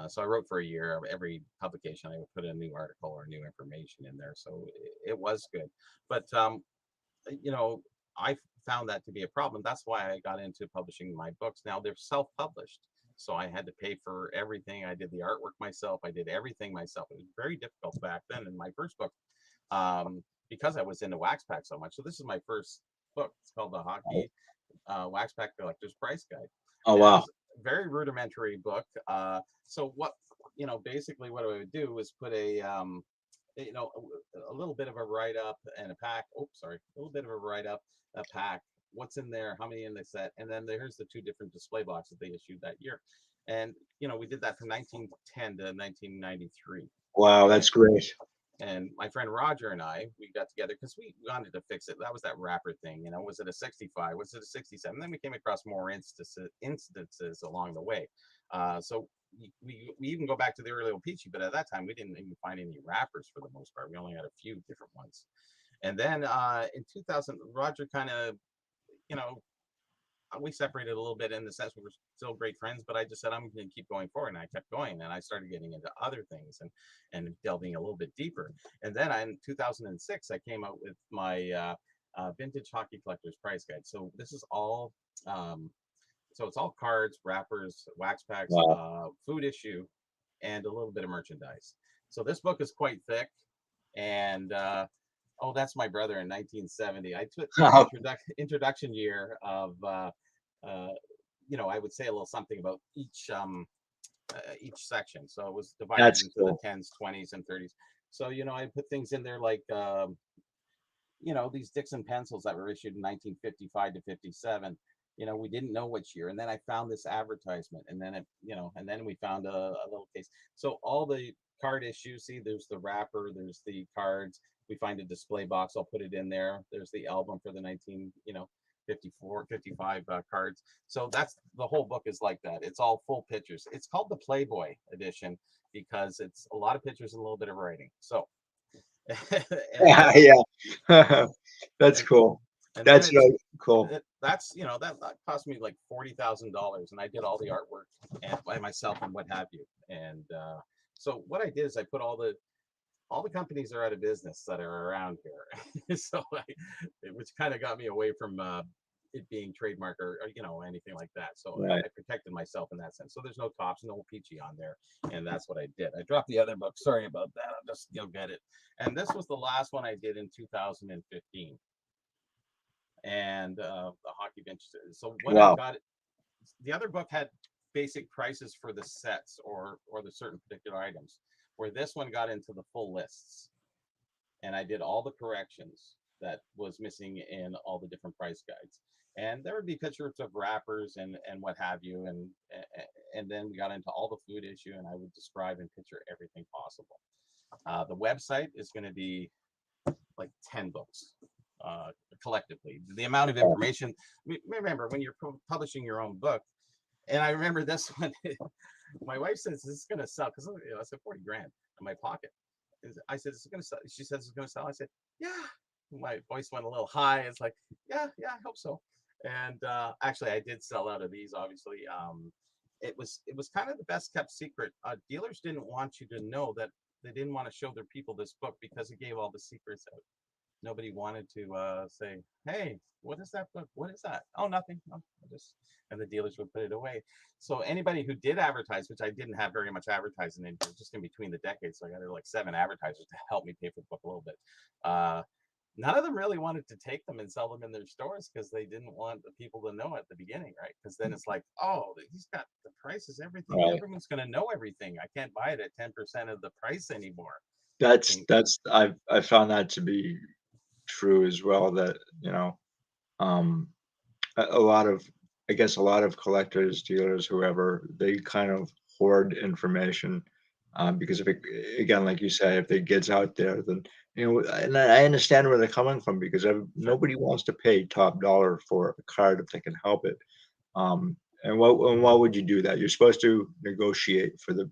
S2: So I wrote for a year. Every publication, I would put a new article or new information in there. So it was good. But you know, I found that to be a problem. That's why I got into publishing my books. Now they're self-published, so I had to pay for everything. I did the artwork myself. I did everything myself. It was very difficult back then. In my first book, because I was into wax pack so much. So this is my first book. It's called the Hockey Wax Pack Collector's Price Guide,
S1: oh
S2: and it
S1: wow,
S2: was a very rudimentary book. So what basically what I would do is put a little bit of a write up and a pack. Oh, sorry, a little bit of a write up, a pack. What's in there? How many in the set? And then here's the two different display boxes they issued that year. And we did that from 1910 to 1993.
S1: wow, that's great.
S2: And my friend Roger and we got together because we wanted to fix it. That was that wrapper thing, you know. Was it a 65? Was it a 67? Then we came across more instances along the way. So we even go back to the early O-Pee-Chee, but at that time we didn't even find any wrappers for the most part. We only had a few different ones. And then in 2000, Roger kind of, you know, we separated a little bit in the sense we were still great friends, but I just said I'm going to keep going forward, and I kept going, and I started getting into other things and delving a little bit deeper. And then in 2006, I came out with my vintage hockey collector's price guide. So this is all. So it's all cards, wrappers, wax packs,
S1: Wow.
S2: food issue, and a little bit of merchandise. So this book is quite thick, and oh, that's my brother in 1970. I took the introduction year of, uh, you know, I would say a little something about each section. So it was divided
S1: That's
S2: into the
S1: cool.
S2: 10s, 20s, and 30s. So, you know, I put things in there like, you know, these Dixon pencils that were issued in 1955 to 57. You know, we didn't know which year. And then I found this advertisement, and then you know, and then we found a little case. So all the card issues, see, there's the wrapper, there's the cards. We find a display box. I'll put it in there. There's the album for the 19, you know, 54, 55 cards. So that's the whole book is like that. It's all full pictures. It's called the Playboy edition because it's a lot of pictures and a little bit of writing. So, and,
S1: Yeah, yeah. That's
S2: and
S1: cool.
S2: and then
S1: That's really cool.
S2: that's, you know, that cost me like $40,000, and I did all the artwork and by myself and what have you. And so what I did is I put all the companies are out of business that are around here. So which kind of got me away from it being trademark or you know anything like that. So
S1: Right.
S2: I protected myself in that sense. So there's no Tops, no Peachy on there, and that's what I did. I dropped the other book. Sorry about that. I'll just, you'll get it. And this was the last one I did in 2015, and the hockey bench. So when I
S1: Wow.
S2: got it, the other book had basic prices for the sets or the certain particular items, where this one got into the full lists, and I did all the corrections that was missing in all the different price guides. And there would be pictures of wrappers and what have you, and then we got into all the food issue, and I would describe and picture everything possible. The website is going to be like 10 books collectively. The amount of
S1: Wow.
S2: information. Remember, when you're publishing your own book, and I remember this one, my wife says, "This is going to sell," because you know, I said 40 grand in my pocket. I said, "Is it going to sell?" She says, "It's going to sell." I said, "Yeah." My voice went a little high. It's like, "Yeah, yeah, I hope so." And actually, I did sell out of these. Obviously, it was kind of the best kept secret. Dealers didn't want you to know that. They didn't want to show their people this book because it gave all the secrets out. Nobody wanted to say, "Hey, what is that book? What is that?" "Oh, nothing." "Oh, I just," and the dealers would put it away. So anybody who did advertise, which I didn't have very much advertising in, just in between the decades, so I got like 7 advertisers to help me pay for the book a little bit. Uh, None of them really wanted to take them and sell them in their stores because they didn't want the people to know at the beginning, right? Because then it's like, oh, he's got the prices, everything.
S1: Right.
S2: Everyone's going to know everything. I can't buy it at 10% of the price anymore. And
S1: That's I've found that to be true as well, that, um, a lot of, I guess, a lot of collectors, dealers, whoever, they kind of hoard information, because if it, again, like you say, if it gets out there, then, and I understand where they're coming from, because
S2: sure.
S1: nobody wants to pay top dollar for a card if they can help it. And why would you do that? You're supposed to negotiate for the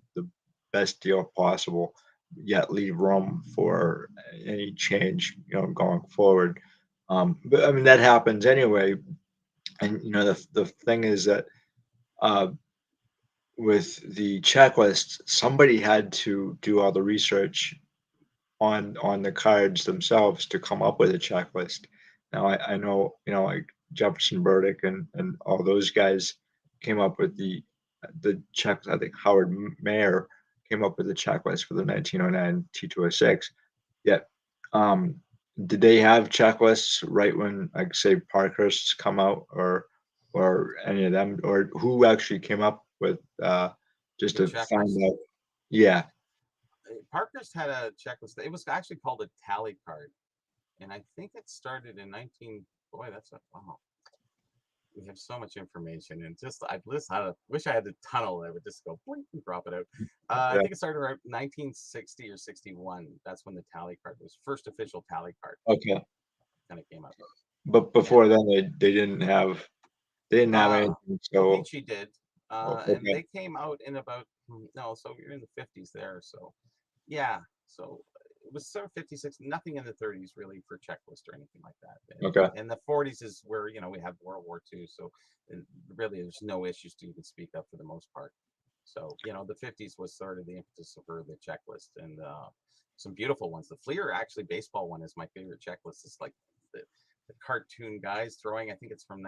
S1: best deal possible, yet leave room for any change, going forward. But I mean, that happens anyway. And the thing is that, uh, with the checklist, somebody had to do all the research on the cards themselves to come up with a checklist. Now I know, like Jefferson Burdick and all those guys came up with the check. I think Howard Mayer came up with the checklist for the 1909 T206. Yet, um, did they have checklists right when, like, say, Parkhurst's come out, or any of them, or who actually came up with, just
S2: The
S1: to find
S2: checklist.
S1: out? Yeah.
S2: Parkhurst had a checklist. It was actually called a tally card, and I think it started in 19. Boy, that's a wow. we have so much information, and just I listen. I wish I had the tunnel that would just go blink and drop it out. I
S1: Yeah.
S2: think it started around 1960 or 61. That's when the tally card was first official tally card
S1: Okay.
S2: kind of came out.
S1: But
S2: And
S1: before then, they didn't have
S2: uh,
S1: anything. So
S2: O-Pee-Chee did, and
S1: okay.
S2: they came out in about no, so you're in the 50s there. So yeah, so it was sort of 56, nothing in the 30s really for checklist or anything like that.
S1: Okay.
S2: And the 40s is where, we have World War II. So really there's no issues to even speak of for the most part. So, the 50s was sort of the impetus for the checklist, and some beautiful ones. The Fleer actually baseball one is my favorite checklist. It's like the cartoon guys throwing, I think it's from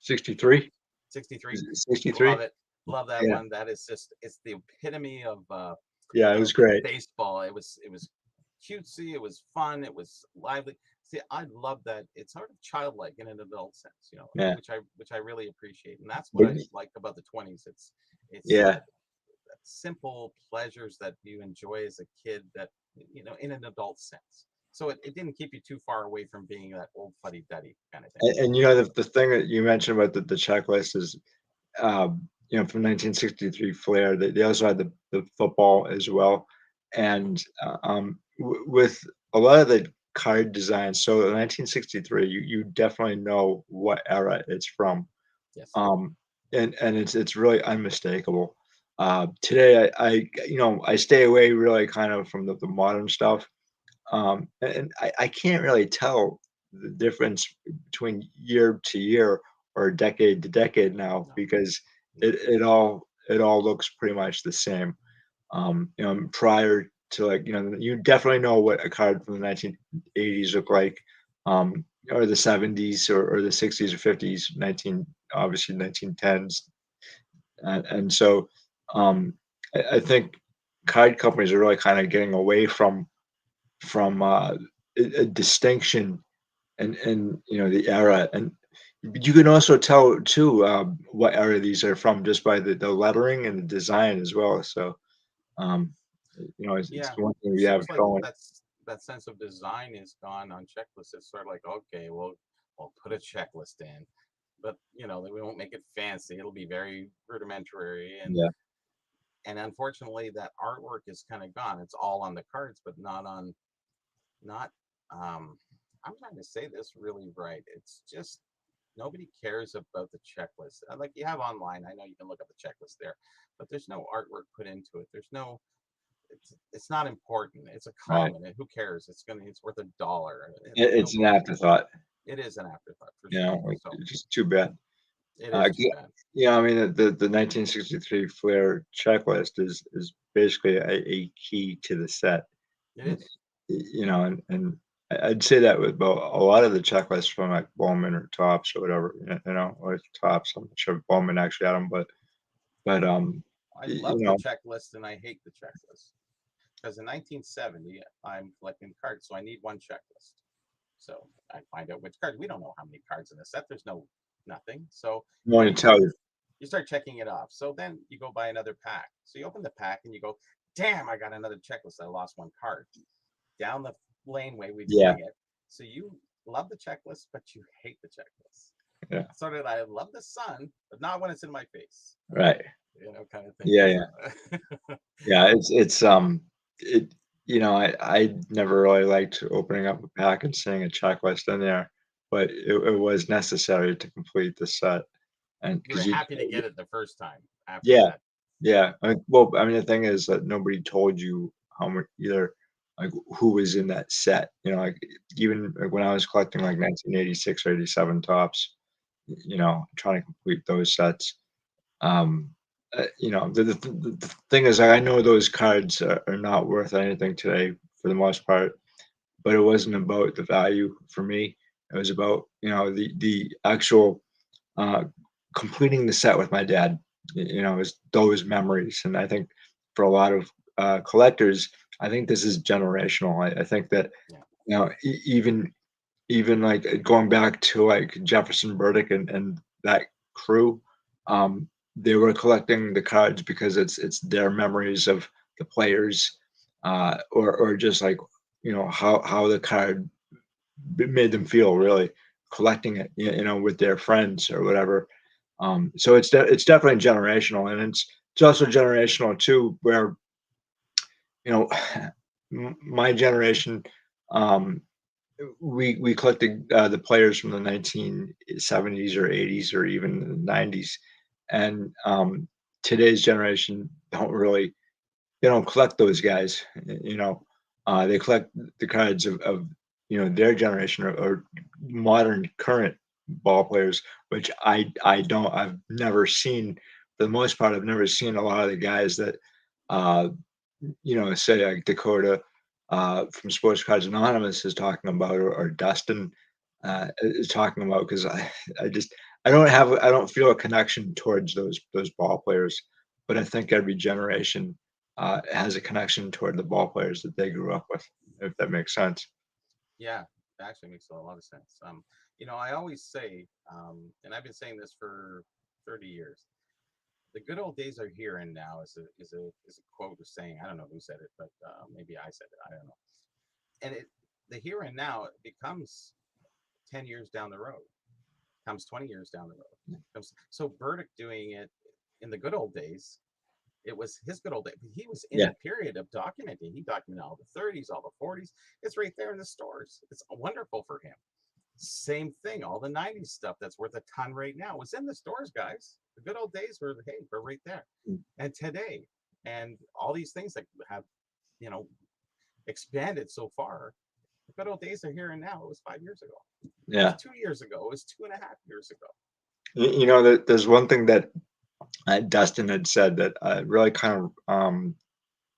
S1: 63?
S2: 1963.
S1: Is it 63?
S2: Love it. Love that
S1: Yeah.
S2: one. That is just, it's the epitome
S1: Yeah, it was
S2: of
S1: great.
S2: baseball. It was cutesy, it was fun, it was lively. See, I love that it's sort of childlike in an adult sense,
S1: Yeah.
S2: which I really appreciate. And that's what
S1: But
S2: I like about the 20s. It's
S1: yeah.
S2: that simple pleasures that you enjoy as a kid that, in an adult sense. So it didn't keep you too far away from being that old fuddy-duddy kind of thing.
S1: And the thing that you mentioned about the checklist is, from 1963 Flair, they also had the football as well. And with a lot of the card designs, so in 1963, you definitely know what era it's from.
S2: Yes.
S1: Um, and it's really unmistakable. Today, I stay away really kind of from the modern stuff. And I can't really tell the difference between year to year or decade to decade now
S2: No.
S1: because
S2: Yeah.
S1: it all looks pretty much the same. Prior to, like, you definitely know what a card from the 1980s looked like, or the 70s, or the 60s or 50s, obviously 1910s. And so, I think card companies are really kind of getting away from a distinction and the era. And you can also tell too, what era these are from just by the lettering and the design as well. So, um, it's
S2: Yeah,
S1: the one thing
S2: it
S1: we have
S2: seems like
S1: going.
S2: that sense of design is gone on checklists. It's sort of like, okay, well, we'll put a checklist in, but we won't make it fancy. It'll be very rudimentary, and
S1: Yeah.
S2: unfortunately, that artwork is kind of gone. It's all on the cards, but not. Um, I'm trying to say this really right. It's just nobody cares about the checklist. Like you have online, I know you can look up the checklist there, but there's no artwork put into it. There's no it's not important. It's a
S1: Right.
S2: common. And who cares? It's worth $1.
S1: It's an
S2: Nobody.
S1: afterthought.
S2: It is an afterthought for sure.
S1: Like,
S2: So
S1: it's just too bad.
S2: it is too
S1: Yeah,
S2: bad.
S1: yeah. I mean, the 1963 Flair checklist is basically a key to the set.
S2: It is.
S1: And I'd say that with about a lot of the checklists from, like, Bowman or Tops or whatever, or Tops. I'm not sure if Bowman actually had them, but
S2: I
S1: y- you
S2: love the
S1: know,
S2: checklist and I hate the checklist because in 1970 I'm collecting cards, so I need one checklist. So I find out which cards. We don't know how many cards in the set. There's nothing. So
S1: I'm going to
S2: you
S1: tell
S2: start
S1: you.
S2: you start checking it off. So then you go buy another pack. So you open the pack and you go, damn, I got another checklist. I lost one card. Down the laneway we
S1: Yeah,
S2: fling it. So you love the checklist, but you hate the checklist.
S1: yeah,
S2: So did I love the sun, but not when it's in my face,
S1: right.
S2: kind of thing.
S1: Yeah,
S2: So
S1: yeah, yeah. I never really liked opening up a pack and seeing a checklist in there, but it was necessary to complete the set, and
S2: you were
S1: because you.
S2: happy to get it the first time after
S1: Yeah,
S2: that.
S1: yeah. Well, I mean, the thing is that nobody told you how much either, like, who was in that set. Like, even like when I was collecting like 1986 or 87 tops, trying to complete those sets. Um, the thing is, I know those cards are not worth anything today for the most part, but it wasn't about the value for me. It was about, the actual, uh, completing the set with my dad. Is those memories. And I think for a lot of collectors, I think this is generational. I think that,
S2: Yeah.
S1: even like, going back to, like, Jefferson Burdick and that crew, they were collecting the cards because it's their memories of the players, or just like, how the card made them feel, really. collecting it, with their friends or whatever. So it's definitely generational, and it's also generational too, where you know my generation, um, we collected the players from the 1970s or 80s or even the 90s, and today's generation they don't collect those guys. They collect the cards of their generation or modern current ball players, which I don't. I've never seen. For the most part, I've never seen a lot of the guys that uh, say like Dakota from Sports Cards Anonymous is talking about, or Dustin is talking about, because I just I don't feel a connection towards those ball players, but I think every generation has a connection toward the ball players that they grew up with, if that makes sense.
S2: Yeah, that actually makes a lot of sense. I always say, and I've been saying this for 30 years, the good old days are here and now is a quote or saying. I don't know who said it, but maybe I said it. I don't know. And the here and now becomes 10 years down the road, comes 20 years down the road. So Burdick doing it in the good old days, it was his good old day. He was in
S1: Yeah,
S2: the period of documenting. He documented all the 30s, all the 40s. It's right there in the stores. It's wonderful for him. Same thing. All the 90s stuff that's worth a ton right now was in the stores, guys. The good old days were, hey, we're right there. And today, and all these things that have, you know, expanded so far, the good old days are here and now. It was 5 years ago. It was
S1: yeah.
S2: 2 years ago. It was 2.5 years ago.
S1: There's one thing that Dustin had said that really kind of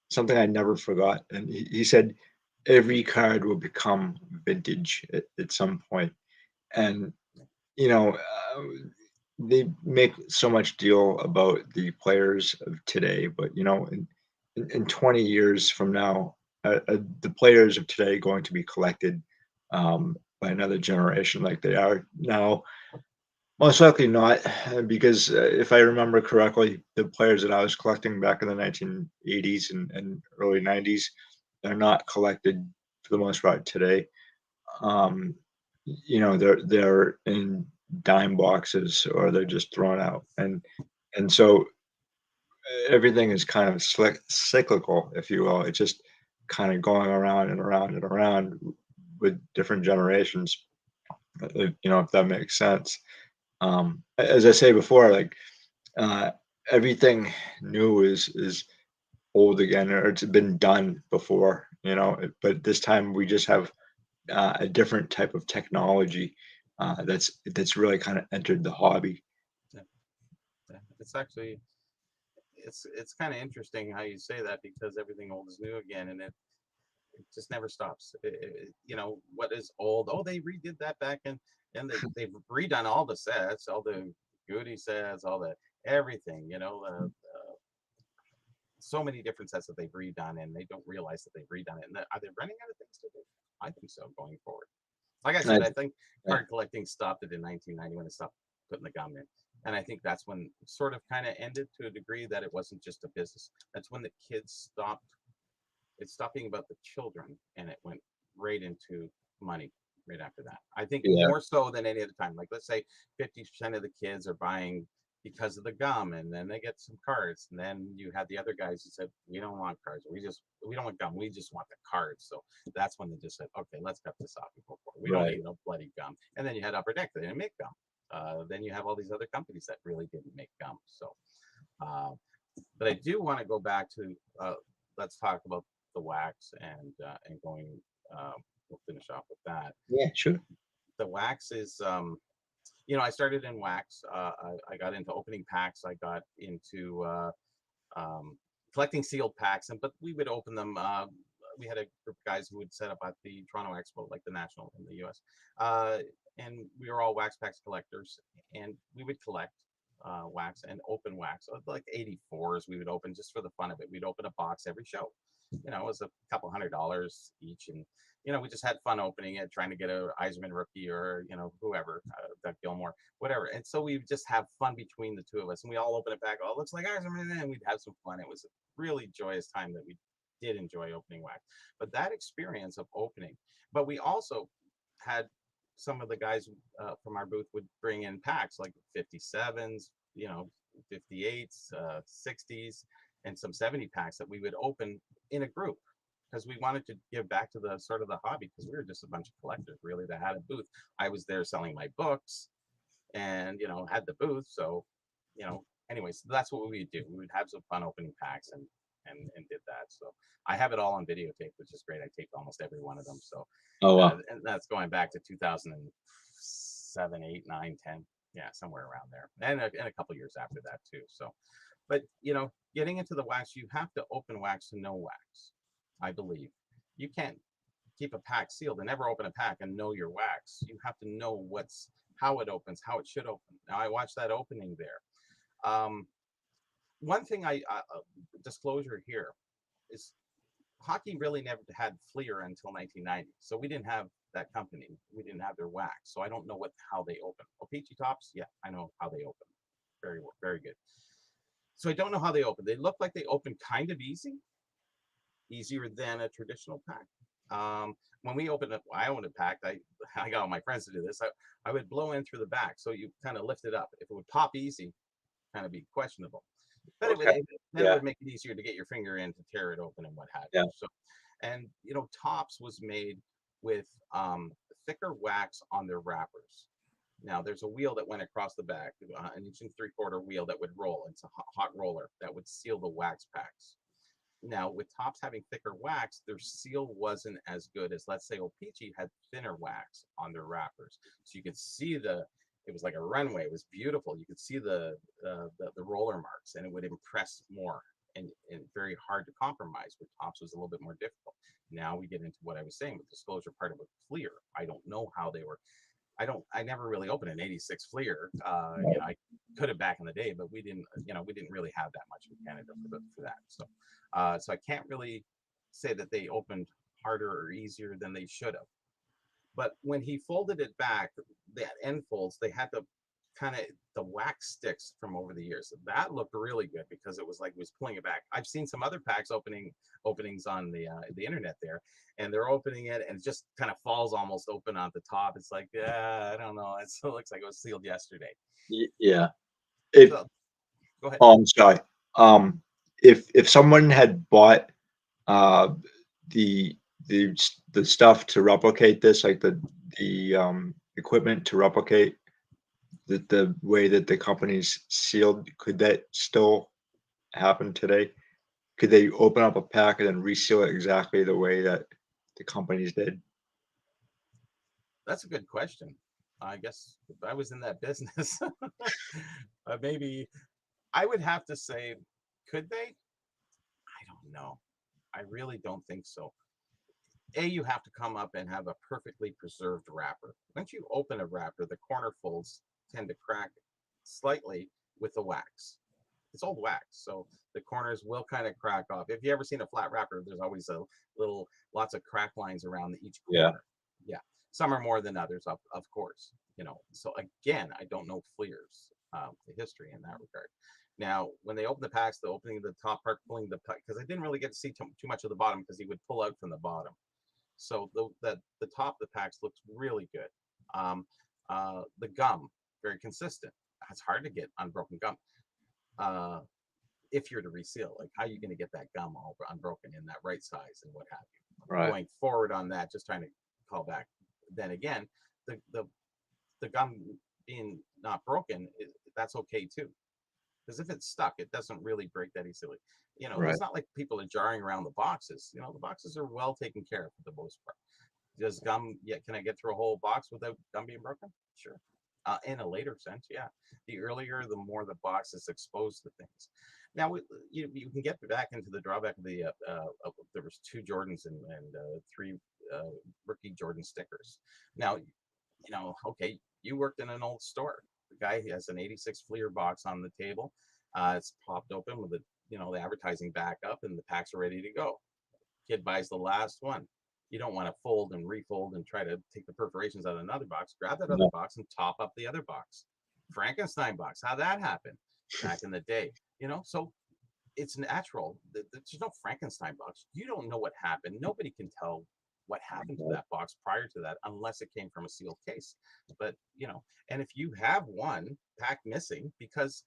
S1: something I never forgot, and he said every card will become vintage at some point, and you know, they make so much deal about the players of today, but in 20 years from now, the players of today are going to be collected by another generation like they are now. Most likely not, because if I remember correctly, the players that I was collecting back in the 1980s and early 90s, they're not collected for the most part today. Um, they're in dime boxes or they're just thrown out, and so everything is kind of cyclical, if you will. It's just kind of going around and around and around with different generations, if that makes sense. As I say before, like uh, everything new is old again, or it's been done before, but this time we just have a different type of technology that's really kind of entered the hobby.
S2: Yeah, yeah. It's actually it's kind of interesting how you say that because everything old is new again, and it just never stops. What is old? Oh, they redid that back in, and they've redone all the sets, all the goodie sets, all the everything. So many different sets that they've redone, and they don't realize that they've redone it. And are they running out of things to do? I think so going forward. Like I
S1: I,
S2: said, I think
S1: yeah,
S2: card collecting stopped it in 1990 when it stopped putting the gum in. And I think that's when it sort of kind of ended to a degree that it wasn't just a business. That's when the kids stopped. It stopped being about the children and it went right into money right after that. I think
S1: yeah,
S2: more so than any other time. Like let's say 50% of the kids are buying because of the gum and then they get some cards. And then you had the other guys who said, we don't want cards. We don't want gum. We just want the cards. So that's when they just said, okay, let's cut this off and go for it. We don't
S1: right.
S2: need no bloody gum. And then you had Upper Deck, they didn't make gum. Then you have all these other companies that really didn't make gum. So uh, but I do want to go back to let's talk about the wax and going. We'll finish off with that.
S1: Yeah, sure.
S2: The wax is, I started in wax. I got into opening packs. I got into collecting sealed packs, but we would open them. We had a group of guys who would set up at the Toronto Expo, like the National in the U.S. Uh, and we were all wax packs collectors, and we would collect wax and open wax, like 84s. We would open just for the fun of it. We'd open a box every show. It was a couple $100 each, and we just had fun opening it, trying to get a Eisman rookie or whoever, Doug Gilmore, whatever. And so we would just have fun between the two of us, and we all open it back. Oh, it looks like Eisman, and we'd have some fun. It was a really joyous time that we did enjoy opening wax. But that experience of opening, but we also had some of the guys from our booth would bring in packs like 57s, 58s, 60s, and some 70 packs that we would open in a group because we wanted to give back to the sort of the hobby because we were just a bunch of collectors really that had a booth. I was there selling my books and had the booth, so anyways, that's what we would do. We would have some fun opening packs and did that. So I have it all on videotape, which is great. I taped almost every one of them. So
S1: Oh wow.
S2: and that's going back to 2007, 8, 9, 10, yeah, somewhere around there, and a couple years after that too. So, but getting into the wax, you have to open wax to know wax. I believe you can't keep a pack sealed and never open a pack and know your wax. You have to know how it opens, how it should open. Now I watched that opening there. One thing disclosure here is hockey really never had Fleer until 1990, so we didn't have that company. We didn't have their wax, so I don't know how they open. O-Pee-Chee Topps, yeah, I know how they open. Very very good. So I don't know how they open. They look like they open kind of easier than a traditional pack. When we opened up, I owned a pack. I got all my friends to do this. I would blow in through the back, so you kind of lift it up. If it would pop easy, kind of be questionable. But
S1: Okay.
S2: then it
S1: Yeah.
S2: would make it easier to get your finger in to tear it open and what have
S1: Yeah.
S2: you. So, and Topps was made with thicker wax on their wrappers. Now there's a wheel that went across the back, an 1 3/4 wheel that would roll. It's a hot roller that would seal the wax packs. Now, with Topps having thicker wax, their seal wasn't as good as, let's say, O-Pee-Chee had thinner wax on their wrappers. So you could see it was like a runway. It was beautiful. You could see the roller marks, and it would impress more and very hard to compromise. With Topps was a little bit more difficult. Now we get into what I was saying with disclosure part of it, Fleer. I don't know how they were. I never really opened an 86 Fleer. I could have back in the day, but we didn't really have that much in Canada for that. So I can't really say that they opened harder or easier than they should have. But when he folded it back, the end folds, they had the wax sticks from over the years. That looked really good because it was like he was pulling it back. I've seen some other packs openings on the internet there, and they're opening it and it just kind of falls almost open on the top. It's like, yeah, I don't know. It looks like it was sealed yesterday.
S1: Yeah. If
S2: So go ahead.
S1: Oh, I'm sorry. If someone had bought uh the the stuff to replicate this, like the equipment to replicate the way that the company's sealed, could that still happen today? Could they open up a pack and then reseal it exactly the way that the companies did?
S2: That's a good question. I guess if I was in that business, maybe I would have to say, could they? I don't know. I really don't think so. You have to come up and have a perfectly preserved wrapper. Once you open a wrapper, the corner folds tend to crack slightly with the wax. It's old wax, so the corners will kind of crack off. If you ever seen a flat wrapper, there's always lots of crack lines around each
S1: Yeah.
S2: corner. Yeah, some are more than others, of course. So again, I don't know Fleer's the history in that regard. Now, when they open the packs, the opening of the top part, pulling the pack, because I didn't really get to see too much of the bottom because he would pull out from the bottom. So the top of the packs looks really good. The gum, very consistent. It's hard to get unbroken gum. Uh, if you're to reseal, like how are you going to get that gum all unbroken in that right size and what have you?
S1: Right.
S2: Going forward on that, just trying to call back. Then again, the the the gum being not broken, that's okay too. Because if it's stuck, it doesn't really break that easily.
S1: Right.
S2: It's not like people are jarring around the boxes. The boxes are well taken care of for the most part. Does gum, yeah, can I get through a whole box without gum being broken? Sure. In a later sense, yeah. The earlier, the more the box is exposed to things. Now, you can get back into the drawback of there was 2 Jordans and 3 rookie Jordan stickers. Now, okay, you worked in an old store. The guy has an 86 Fleer box on the table. It's popped open with the advertising back up and the packs are ready to go. Kid buys the last one. You don't want to fold and refold and try to take the perforations out of another box. Grab that other
S1: No.
S2: box and top up the other box. Frankenstein box. How'd that happen back in the day? So it's natural. There's no Frankenstein box. You don't know what happened. Nobody can tell what happened to that box prior to that, unless it came from a sealed case. But and if you have one pack missing, because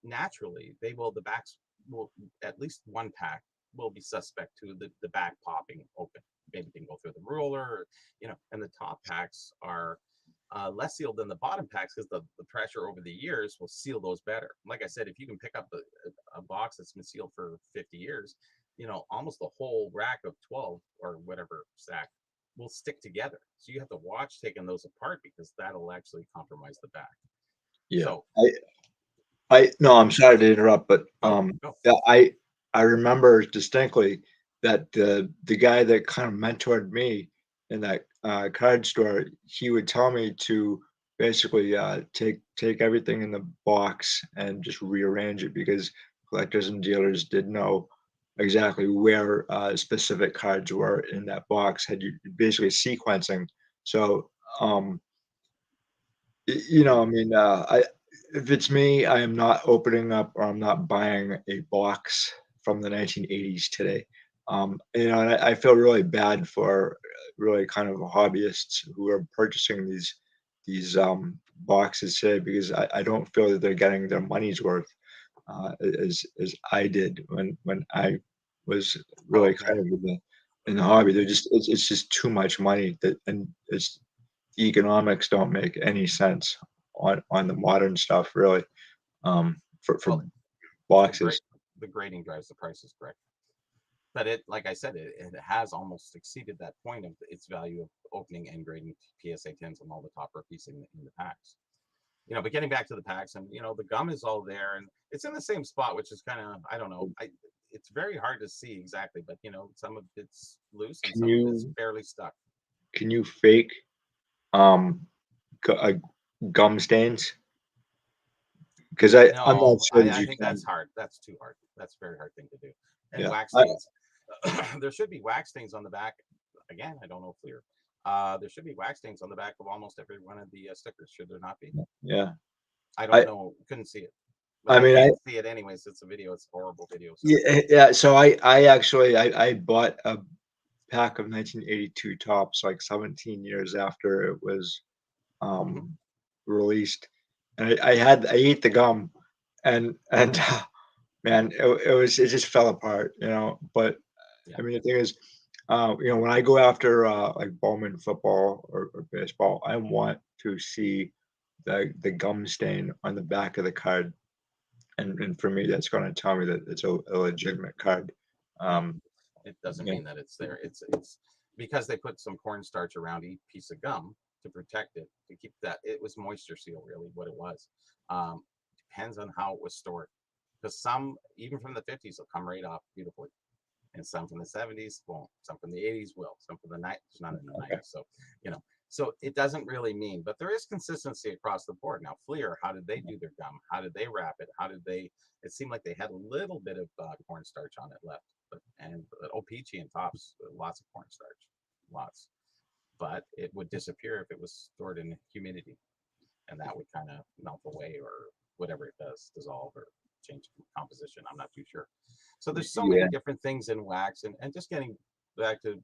S2: naturally the backs will, at least one pack will be suspect to the back popping open. Maybe they can go through the roller, or, and the top packs are less sealed than the bottom packs, because the pressure over the years will seal those better. Like I said, if you can pick up a box that's been sealed for 50 years, almost the whole rack of 12 or whatever stack will stick together. So you have to watch taking those apart, because that'll actually compromise the back.
S1: Yeah.
S2: So
S1: No, I'm sorry to interrupt, but
S2: go.
S1: yeah, I remember distinctly that the guy that kind of mentored me in that card store, he would tell me to basically take everything in the box and just rearrange it, because collectors and dealers did know exactly where specific cards were in that box, had you basically sequencing. So I mean, I if it's me, I am not opening up, or I'm not buying a box from the 1980s today. And I feel really bad for really kind of hobbyists who are purchasing these boxes today, because I don't feel that they're getting their money's worth as I did when I was really
S2: Oh,
S1: kind
S2: yeah.
S1: of in the hobby. They're just it's just too much money, that and it's the economics don't make any sense on the modern stuff, really, for
S2: Well, the
S1: boxes.
S2: great the grading drives the prices, correct? But like I said, it has almost exceeded that point of its value of opening and grading PSA 10s on all the top rookies in the packs. But getting back to the packs, and the gum is all there, and it's in the same spot, which is kind of, I don't know, it's very hard to see exactly, but some of it's loose and
S1: Can
S2: some of it's
S1: you
S2: barely stuck.
S1: can you fake um gum stains? Because I'm not
S2: No,
S1: sure
S2: I,
S1: that
S2: I
S1: you
S2: think that's
S1: can.
S2: hard. That's too hard. That's a very hard thing to do. And
S1: Yeah,
S2: wax stains, there should be wax stains on the back. Again, I don't know clear. There should be wax stains on the back of almost every one of the stickers. Should there not be?
S1: yeah.
S2: I don't
S1: I
S2: know. Couldn't see it, but
S1: I
S2: I
S1: mean,
S2: can't see it anyways. It's a video. It's a horrible video. So
S1: yeah. So I actually I bought a pack of 1982 tops like 17 years after it was
S2: mhm,
S1: um released, and I ate the gum, and man, it just fell apart, but
S2: yeah,
S1: I mean, the thing is, when I go after like Bowman football or baseball, I want to see the gum stain on the back of the card, and for me, that's going to tell me that it's a legitimate card.
S2: no,
S1: Um,
S2: it doesn't
S1: yeah,
S2: mean that it's there. It's because they put some cornstarch around each piece of gum to protect it, to keep that. It was moisture seal, really, what it was. Um, Depends on how it was stored, because some, even from the 50s, will come right off beautifully, and some from the 70s won't. Some from the 80s will. Some from the 90s, not in the
S1: okay.
S2: 90s. So it doesn't really mean, but there is consistency across the board. Now, Fleer, how did they do their gum? How did they wrap it? How did they? It seemed like they had a little bit of cornstarch on it left, but O-Pee-Chee and Topps, lots of cornstarch, lots. But it would disappear if it was stored in humidity, and that would kind of melt away, or whatever it does, dissolve or change composition. I'm not too sure. So there's so many
S1: Yeah,
S2: different things in wax, and just getting back to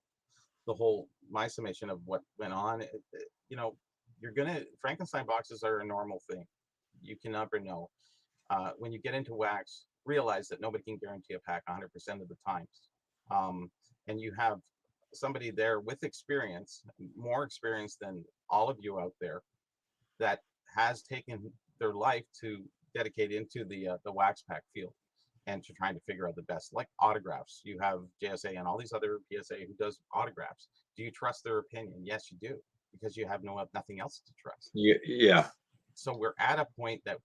S2: the whole my summation of what went on. You're gonna Frankenstein boxes are a normal thing. You can never know. When you get into wax, realize that nobody can guarantee a pack 100% of the times, and you have somebody there with experience, more experience than all of you out there, that has taken their life to dedicate into the wax pack field, and to trying to figure out the best, like autographs. You have JSA and all these other PSA who does autographs. Do you trust their opinion? Yes, you do, because you have nothing else to trust.
S1: yeah, yeah,
S2: So we're at a point that,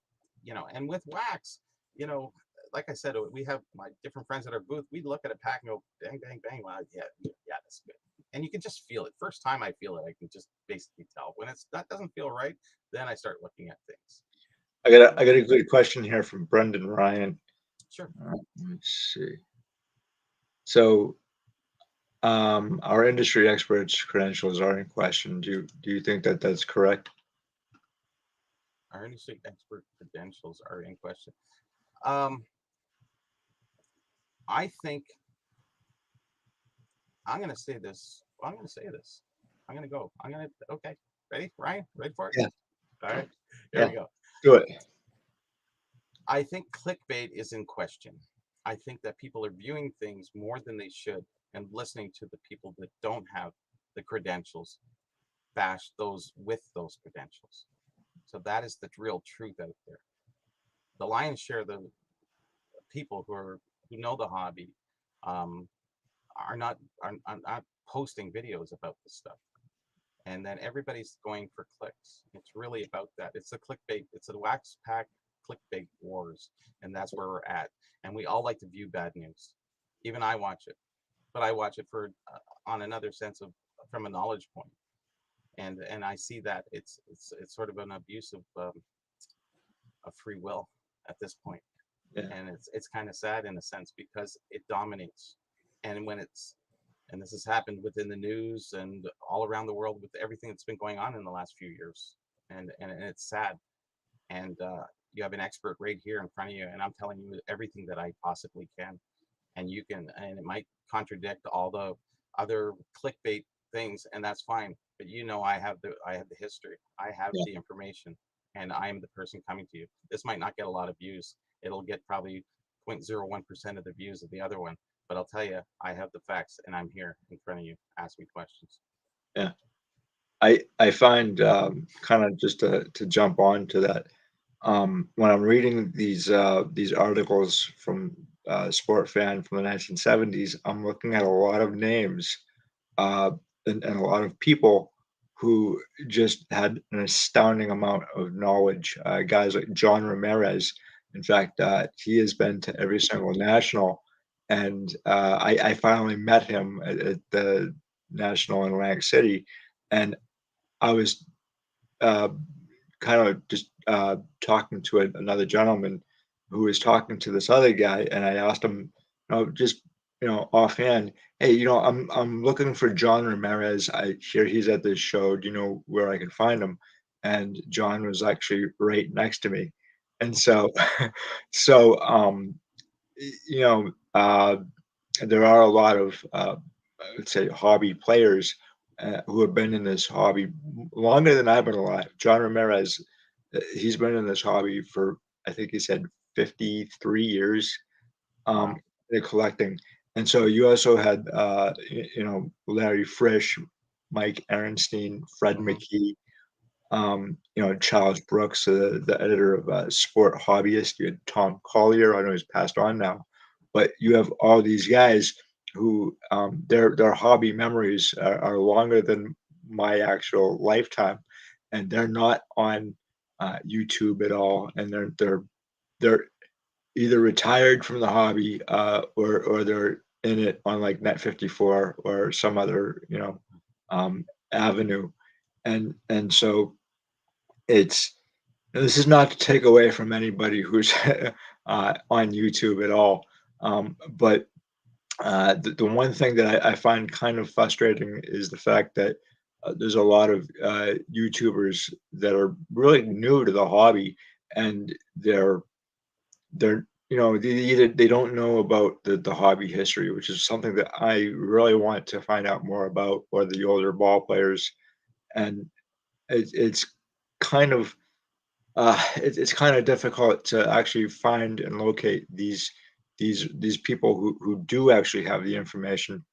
S2: and with wax, you know, like I said, we have my different friends at our booth. We look at a pack and go, bang, bang, bang. Wow, yeah, that's good. And you can just feel it. First time I feel it, I can just basically tell. When that doesn't feel right, then I start looking at things.
S1: I got a good question here from Brendan Ryan.
S2: Sure.
S1: Let's see. So, our industry experts' credentials are in question. Do you think that that's correct?
S2: Our industry expert credentials are in question. Um, I think I'm going to say this. Well, I'm going to say this. I'm going to go. I'm going to, okay. Ready, Ryan? Ready for it?
S1: Yeah,
S2: All right. Here
S1: yeah,
S2: we go.
S1: do it.
S2: I think clickbait is in question. I think that people are viewing things more than they should and listening to the people that don't have the credentials bash those with those credentials. So that is the real truth out there. The lion's share of the people who know the hobby um, are not posting videos about this stuff. And then everybody's going for clicks. It's really about that. It's a clickbait. It's a wax pack clickbait wars, and that's where we're at. And we all like to view bad news. Even I watch it, but I watch it for on another sense of from a knowledge point. And I see that it's sort of an abuse of free will at this point.
S1: Yeah,
S2: And it's kind of sad in a sense because it dominates. And when it's and this has happened within the news and all around the world with everything that's been going on in the last few years, and it's sad. And you have an expert right here in front of you, and I'm telling you everything that I possibly can, and you can, and it might contradict all the other clickbait things, and that's fine. But I have the history, I have
S1: yeah.
S2: the information, and I am the person coming to you. This might not get a lot of views. It'll get probably 0.01% of the views of the other one, but I'll tell you, I have the facts, and I'm here in front of you. Ask me questions.
S1: Yeah. I find kind of just to jump on to that, when I'm reading these articles from Sport Fan from the 1970s, I'm looking at a lot of names uh, and a lot of people who just had an astounding amount of knowledge. Guys like John Ramirez, in fact, he has been to every single national, and I finally met him at the national in Atlantic City, and I was uh, kind of just talking to another gentleman who was talking to this other guy, and I asked him, just offhand, hey, I'm looking for John Ramirez. I hear he's at this show. Do you know where I can find him? And John was actually right next to me, and so, so you know, there are a lot of I would say hobby players who have been in this hobby longer than I've been alive. John Ramirez, he's been in this hobby for I think he said 53 years,
S2: Wow.
S1: collecting. And so you also had Larry Frisch, Mike Aaronstein, Fred
S2: Hmm.
S1: McKee, Charles Brooks, the editor of Sport Hobbyist. You had Tom Collier. I know he's passed on now, but you have all these guys who their hobby memories are longer than my actual lifetime, and they're not on YouTube at all, and they're either retired from the hobby or they're in it on like Net 54 or some other um, avenue, and so it's this is not to take away from anybody who's on YouTube at all, but the one thing that I find kind of frustrating is the fact that there's a lot of YouTubers that are really new to the hobby, and they either they don't know about the hobby history, which is something that I really want to find out more about, or the older ball players, and it's kind of it's kind of difficult to actually find and locate these people who do actually have the information.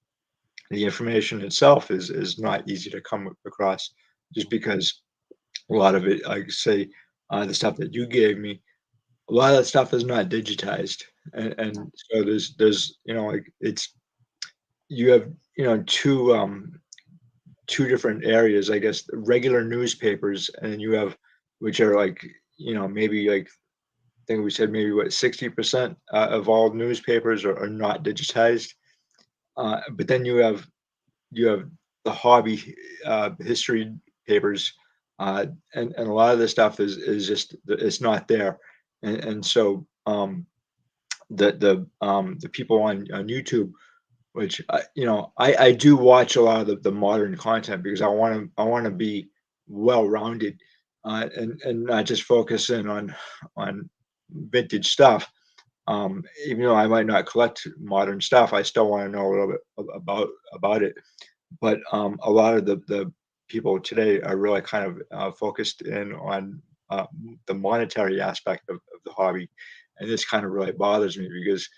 S1: The information itself is not easy to come across, just because a lot of it, like say, the stuff that you gave me, a lot of that stuff is not digitized, and so there's like it's you have two different areas, I guess, regular newspapers, and then you have which are like maybe like I think we said maybe what 60% of all newspapers are not digitized. But then you have the hobby history papers, and a lot of the stuff is just it's not there, and so the people on YouTube, which I do watch a lot of the modern content because I want to be well rounded, and not just focus in on vintage stuff. Even though I might not collect modern stuff, I still want to know a little bit about it. but a lot of the people today are really kind of focused in on the monetary aspect of the hobby, and this kind of really bothers me because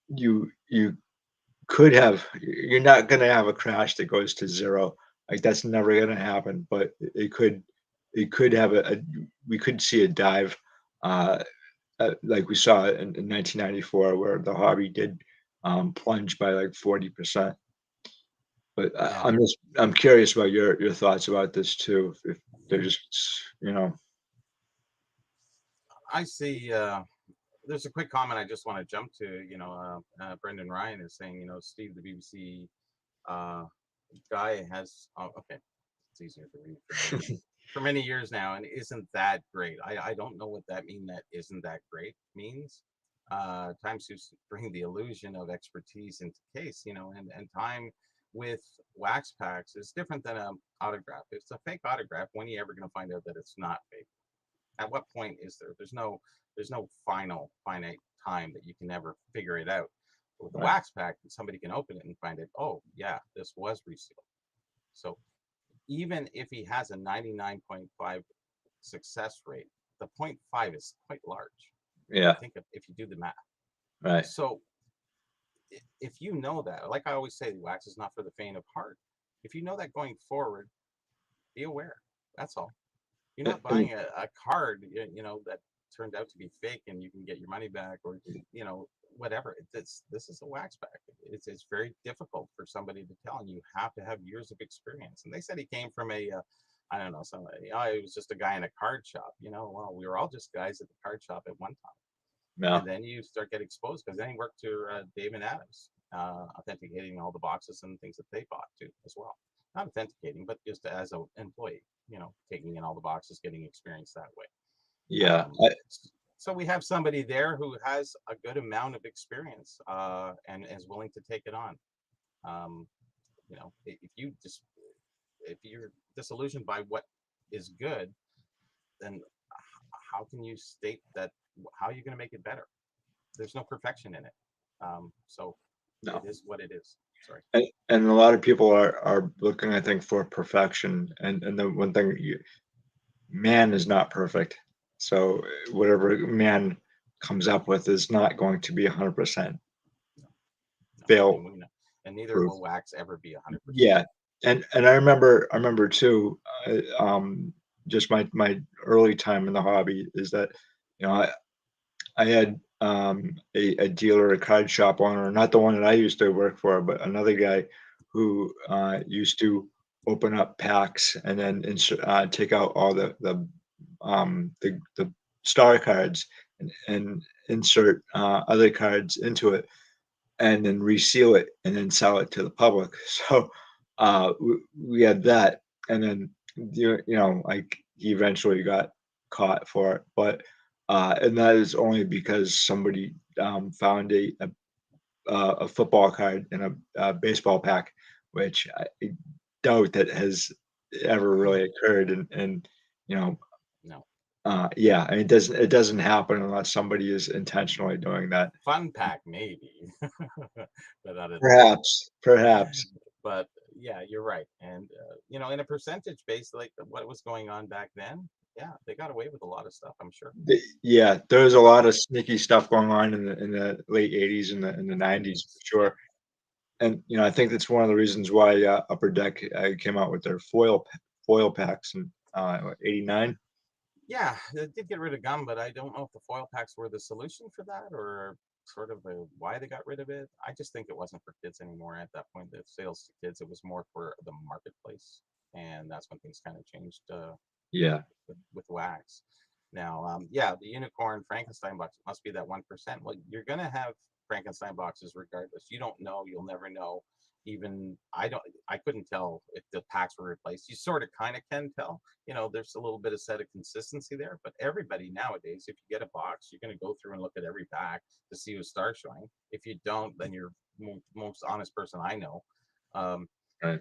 S1: you could have you're not going to have a crash that goes to zero. Like that's never going to happen, but it could have we could see a dive uh, like we saw in 1994 where the hobby did plunge by like 40%. But
S2: Yeah,
S1: I'm curious about your thoughts about this too. If they're just
S2: I see. There's a quick comment I just want to jump to. Brendan Ryan is saying, Steve, the BBC uh, guy has. Oh, okay, it's easier to read for many years now, and isn't that great? I don't know what that mean. That isn't that great means. Time to bring the illusion of expertise into case, and time with wax packs is different than a autograph. If it's a fake autograph, when are you ever going to find out that it's not fake? At what point is there? There's no finite time that you can ever figure it out. But with the
S1: right.
S2: wax pack, somebody can open it and find it. Oh yeah, this was resealed. So even if he has a 99.5 success rate, the zero point 0.5 is quite large. If you
S1: Yeah,
S2: think of if you do the math.
S1: right.
S2: So if you know that, like I always say, wax is not for the faint of heart. If you know that going forward, be aware. That's all. You're not
S1: And
S2: buying a card, that turned out to be fake and you can get your money back or, you know, whatever. This is a wax pack. It's very difficult for somebody to tell, and you have to have years of experience. And they said he came from I don't know, somebody. Oh, he was just a guy in a card shop. Well, we were all just guys at the card shop at one time.
S1: yeah,
S2: And then you start get exposed because then he worked to Dave and Adams, authenticating all the boxes and things that they bought too as well. Not authenticating, but just as an employee, taking in all the boxes, getting experience that way.
S1: yeah.
S2: Um, so we have somebody there who has a good amount of experience and is willing to take it on. Um, if you're disillusioned by what is good, then how can you state that? How are you going to make it better? There's no perfection in it. So it
S1: No,
S2: is what it is. Sorry.
S1: and a lot of people are looking, I think, for perfection, and the one thing man is not perfect, so whatever man comes up with is not going to be 100%
S2: No, no,
S1: fail
S2: and we know, and neither
S1: proof.
S2: will wax ever be 100%.
S1: Yeah, and I remember too, just my early time in the hobby is that, you know, I had, a dealer, a card shop owner, not the one that I used to work for, but another guy who, used to open up packs and then take out all the star cards and insert, other cards into it and then reseal it and then sell it to the public. So we had that, and then like he eventually got caught for it, but and that is only because somebody found a football card in a baseball pack, which I doubt that has ever really occurred, and you know.
S2: No.
S1: Yeah, and it doesn't happen unless somebody is intentionally doing that.
S2: Fun pack, maybe. But other than that,
S1: Perhaps.
S2: but yeah, you're right. And, in a percentage base, like what was going on back then, yeah, they got away with a lot of stuff, I'm sure.
S1: Yeah, there was a lot of sneaky stuff going on in the late '80s and the '90s for
S2: Yeah.
S1: sure, and, I think that's one of the reasons why, Upper Deck, came out with their foil packs in, what, '89?
S2: Yeah, they did get rid of gum, but I don't know if the foil packs were the solution for that or sort of why they got rid of it. I just think it wasn't for kids anymore at that point. The sales to kids, it was more for the marketplace, and that's when things kind of changed
S1: Yeah,
S2: with wax. Now, yeah, the unicorn Frankenstein box must be that 1%. Well, you're gonna have Frankenstein boxes regardless. You don't know. You'll never know. Even I don't. I couldn't tell if the packs were replaced. You sort of, kind of can tell. There's a little bit of set of consistency there. But everybody nowadays, if you get a box, you're gonna go through and look at every pack to see who's star showing. If you don't, then you're most honest person I know. Um,
S1: right.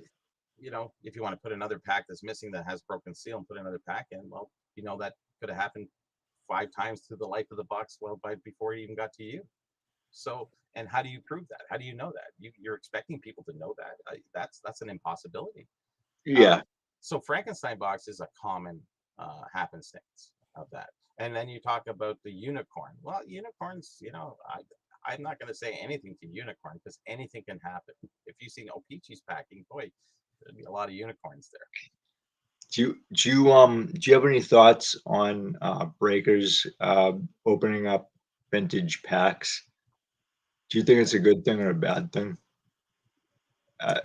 S2: if you want to put another pack that's missing that has broken seal and put another pack in, well, that could have happened 5 times through the life of the box, well, before it even got to you. So, And how do you prove that? How do you know that? You're expecting people to know that. That's an impossibility.
S1: Yeah.
S2: Um, so Frankenstein box is a common happenstance of that. And then you talk about the unicorn. Well, unicorns, I'm not going to say anything to unicorn because anything can happen. If you've seen O-Pee-Chee's packing, boy, there'd be a lot of unicorns there.
S1: Do you have any thoughts on breakers opening up vintage packs? Do you think it's a good thing or a bad thing? Uh,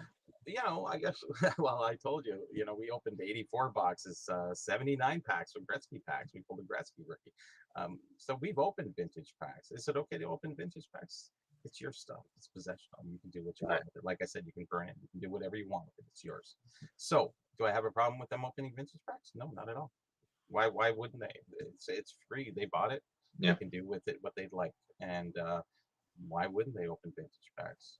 S2: I guess, well, I told you, we opened 84 boxes, 79 packs with Gretzky packs. We pulled a Gretzky rookie. So we've opened vintage packs. Is it okay to open vintage packs? It's your stuff. It's possessional. You can do what you want with it. Like I said, you can burn it. You can do whatever you want with it. It's yours. So do I have a problem with them opening vintage packs? No, not at all. Why wouldn't they? It's free. They bought it. They
S1: yeah,
S2: can do with it what they'd like. And why wouldn't they open vintage packs?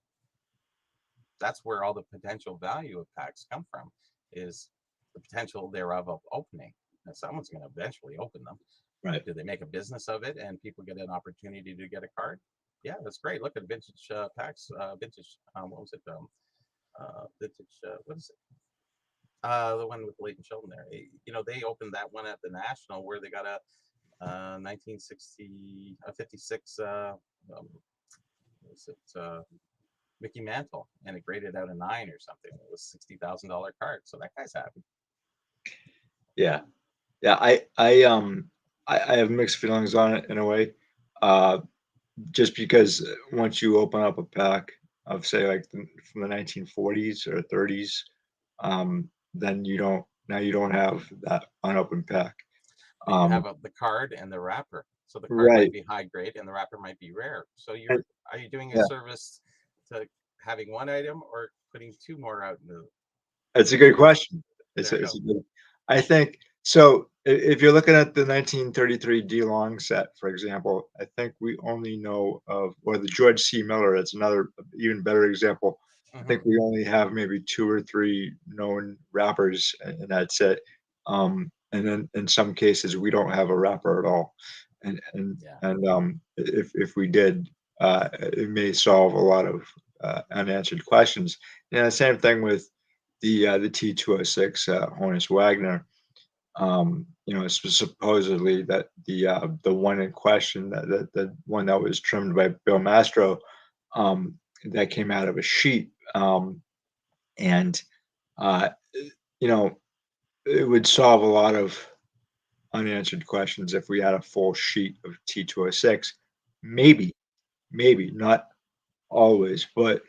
S2: That's where all the potential value of packs come from, is the potential thereof of opening. And someone's going to eventually open them.
S1: right.
S2: Do they make a business of it and people get an opportunity to get a card? Yeah, that's great. Look at vintage packs, vintage. What was it? Vintage. What is it? The one with Leighton Sheldon there. They opened that one at the National where they got a 1960, 56. What was it? Mickey Mantle, and it graded out a 9 or something. It was $60,000 card, so that guy's happy.
S1: Yeah, yeah. I have mixed feelings on it in a way. Uh, just because once you open up a pack of say like from the 1940s or 30s, then you don't have that unopened pack.
S2: But you
S1: Um,
S2: have the card and the wrapper, so the card might
S1: right.
S2: be high grade and the wrapper might be rare. So
S1: And,
S2: are you doing a
S1: yeah,
S2: service to having one item or putting two more out in the
S1: it's a good
S2: universe?
S1: question. It's
S2: There
S1: a,
S2: you
S1: it's
S2: go.
S1: a good. I think so. If you're looking at the 1933 D Long set, for example, I think we only know of, or the George C. Miller. It's another even better example. I
S2: Hmm.
S1: think we only have maybe two or three known rappers in that set. And then in some cases, we don't have a rapper at all. And and
S2: Yeah.
S1: and if we did, it may solve a lot of unanswered questions. Yeah, same thing with the T206 Honus Wagner. It's supposedly that the one in question, the one that was trimmed by Bill Mastro, that came out of a sheet, and uh, you know it would solve a lot of unanswered questions if we had a full sheet of T206. Maybe, maybe not always, but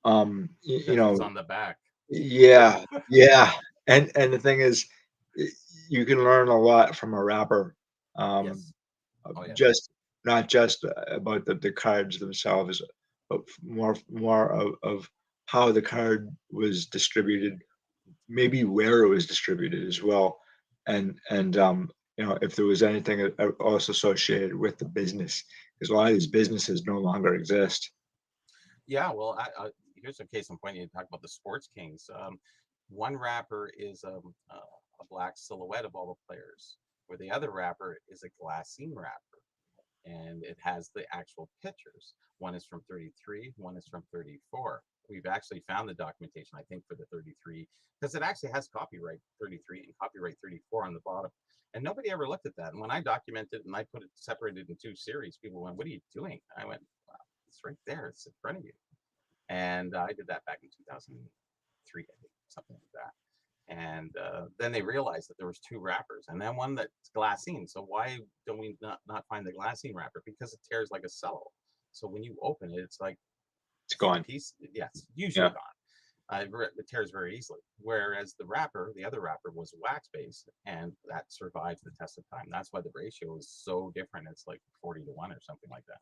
S2: Depends what's on the back.
S1: yeah, yeah, and the thing is, y you can learn a lot from a rapper, um,
S2: Yes. Oh yeah.
S1: just not just about the cards themselves, but more of how the card was distributed, maybe where it was distributed as well, and if there was anything also associated with the business, because a lot of these businesses no longer exist.
S2: Yeah, well, here's a case in point. You talk about the Sports Kings. One wrapper is a black silhouette of all the players, where the other wrapper is a glassine wrapper, and it has the actual pictures. One is from 33, one is from 34. We've actually found the documentation, I think, for the 33, because it actually has copyright 33 and copyright 34 on the bottom. And nobody ever looked at that. And when I documented and I put it separated in two series, people went, "What are you doing?" I went, "Wow, it's right there. It's in front of you." And I did that back in 2003, I think, something like that. And then they realized that there was two wrappers, and then one that's glassine. So why don't we not find the glassine wrapper? Because it tears like a cello. So when you open it, it's like
S1: It's gone.
S2: piece. Yeah, it's usually
S1: Yeah.
S2: gone. It tears very easily. Whereas the other wrapper, was wax based, and that survives the test of time. That's why the ratio is so different. It's like 40 to 1 or something like that.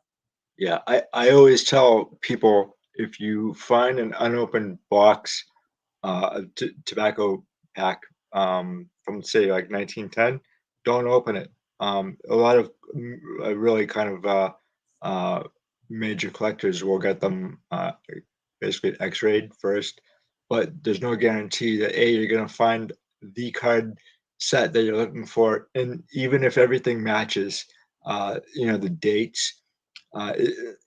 S1: Yeah, I always tell people if you find an unopened box of tobacco pack from say like 1910, don't open it. A lot of really kind of uh, major collectors will get them basically X-rayed first, but there's no guarantee that you're gonna find the card set that you're looking for, and even if everything matches, the dates.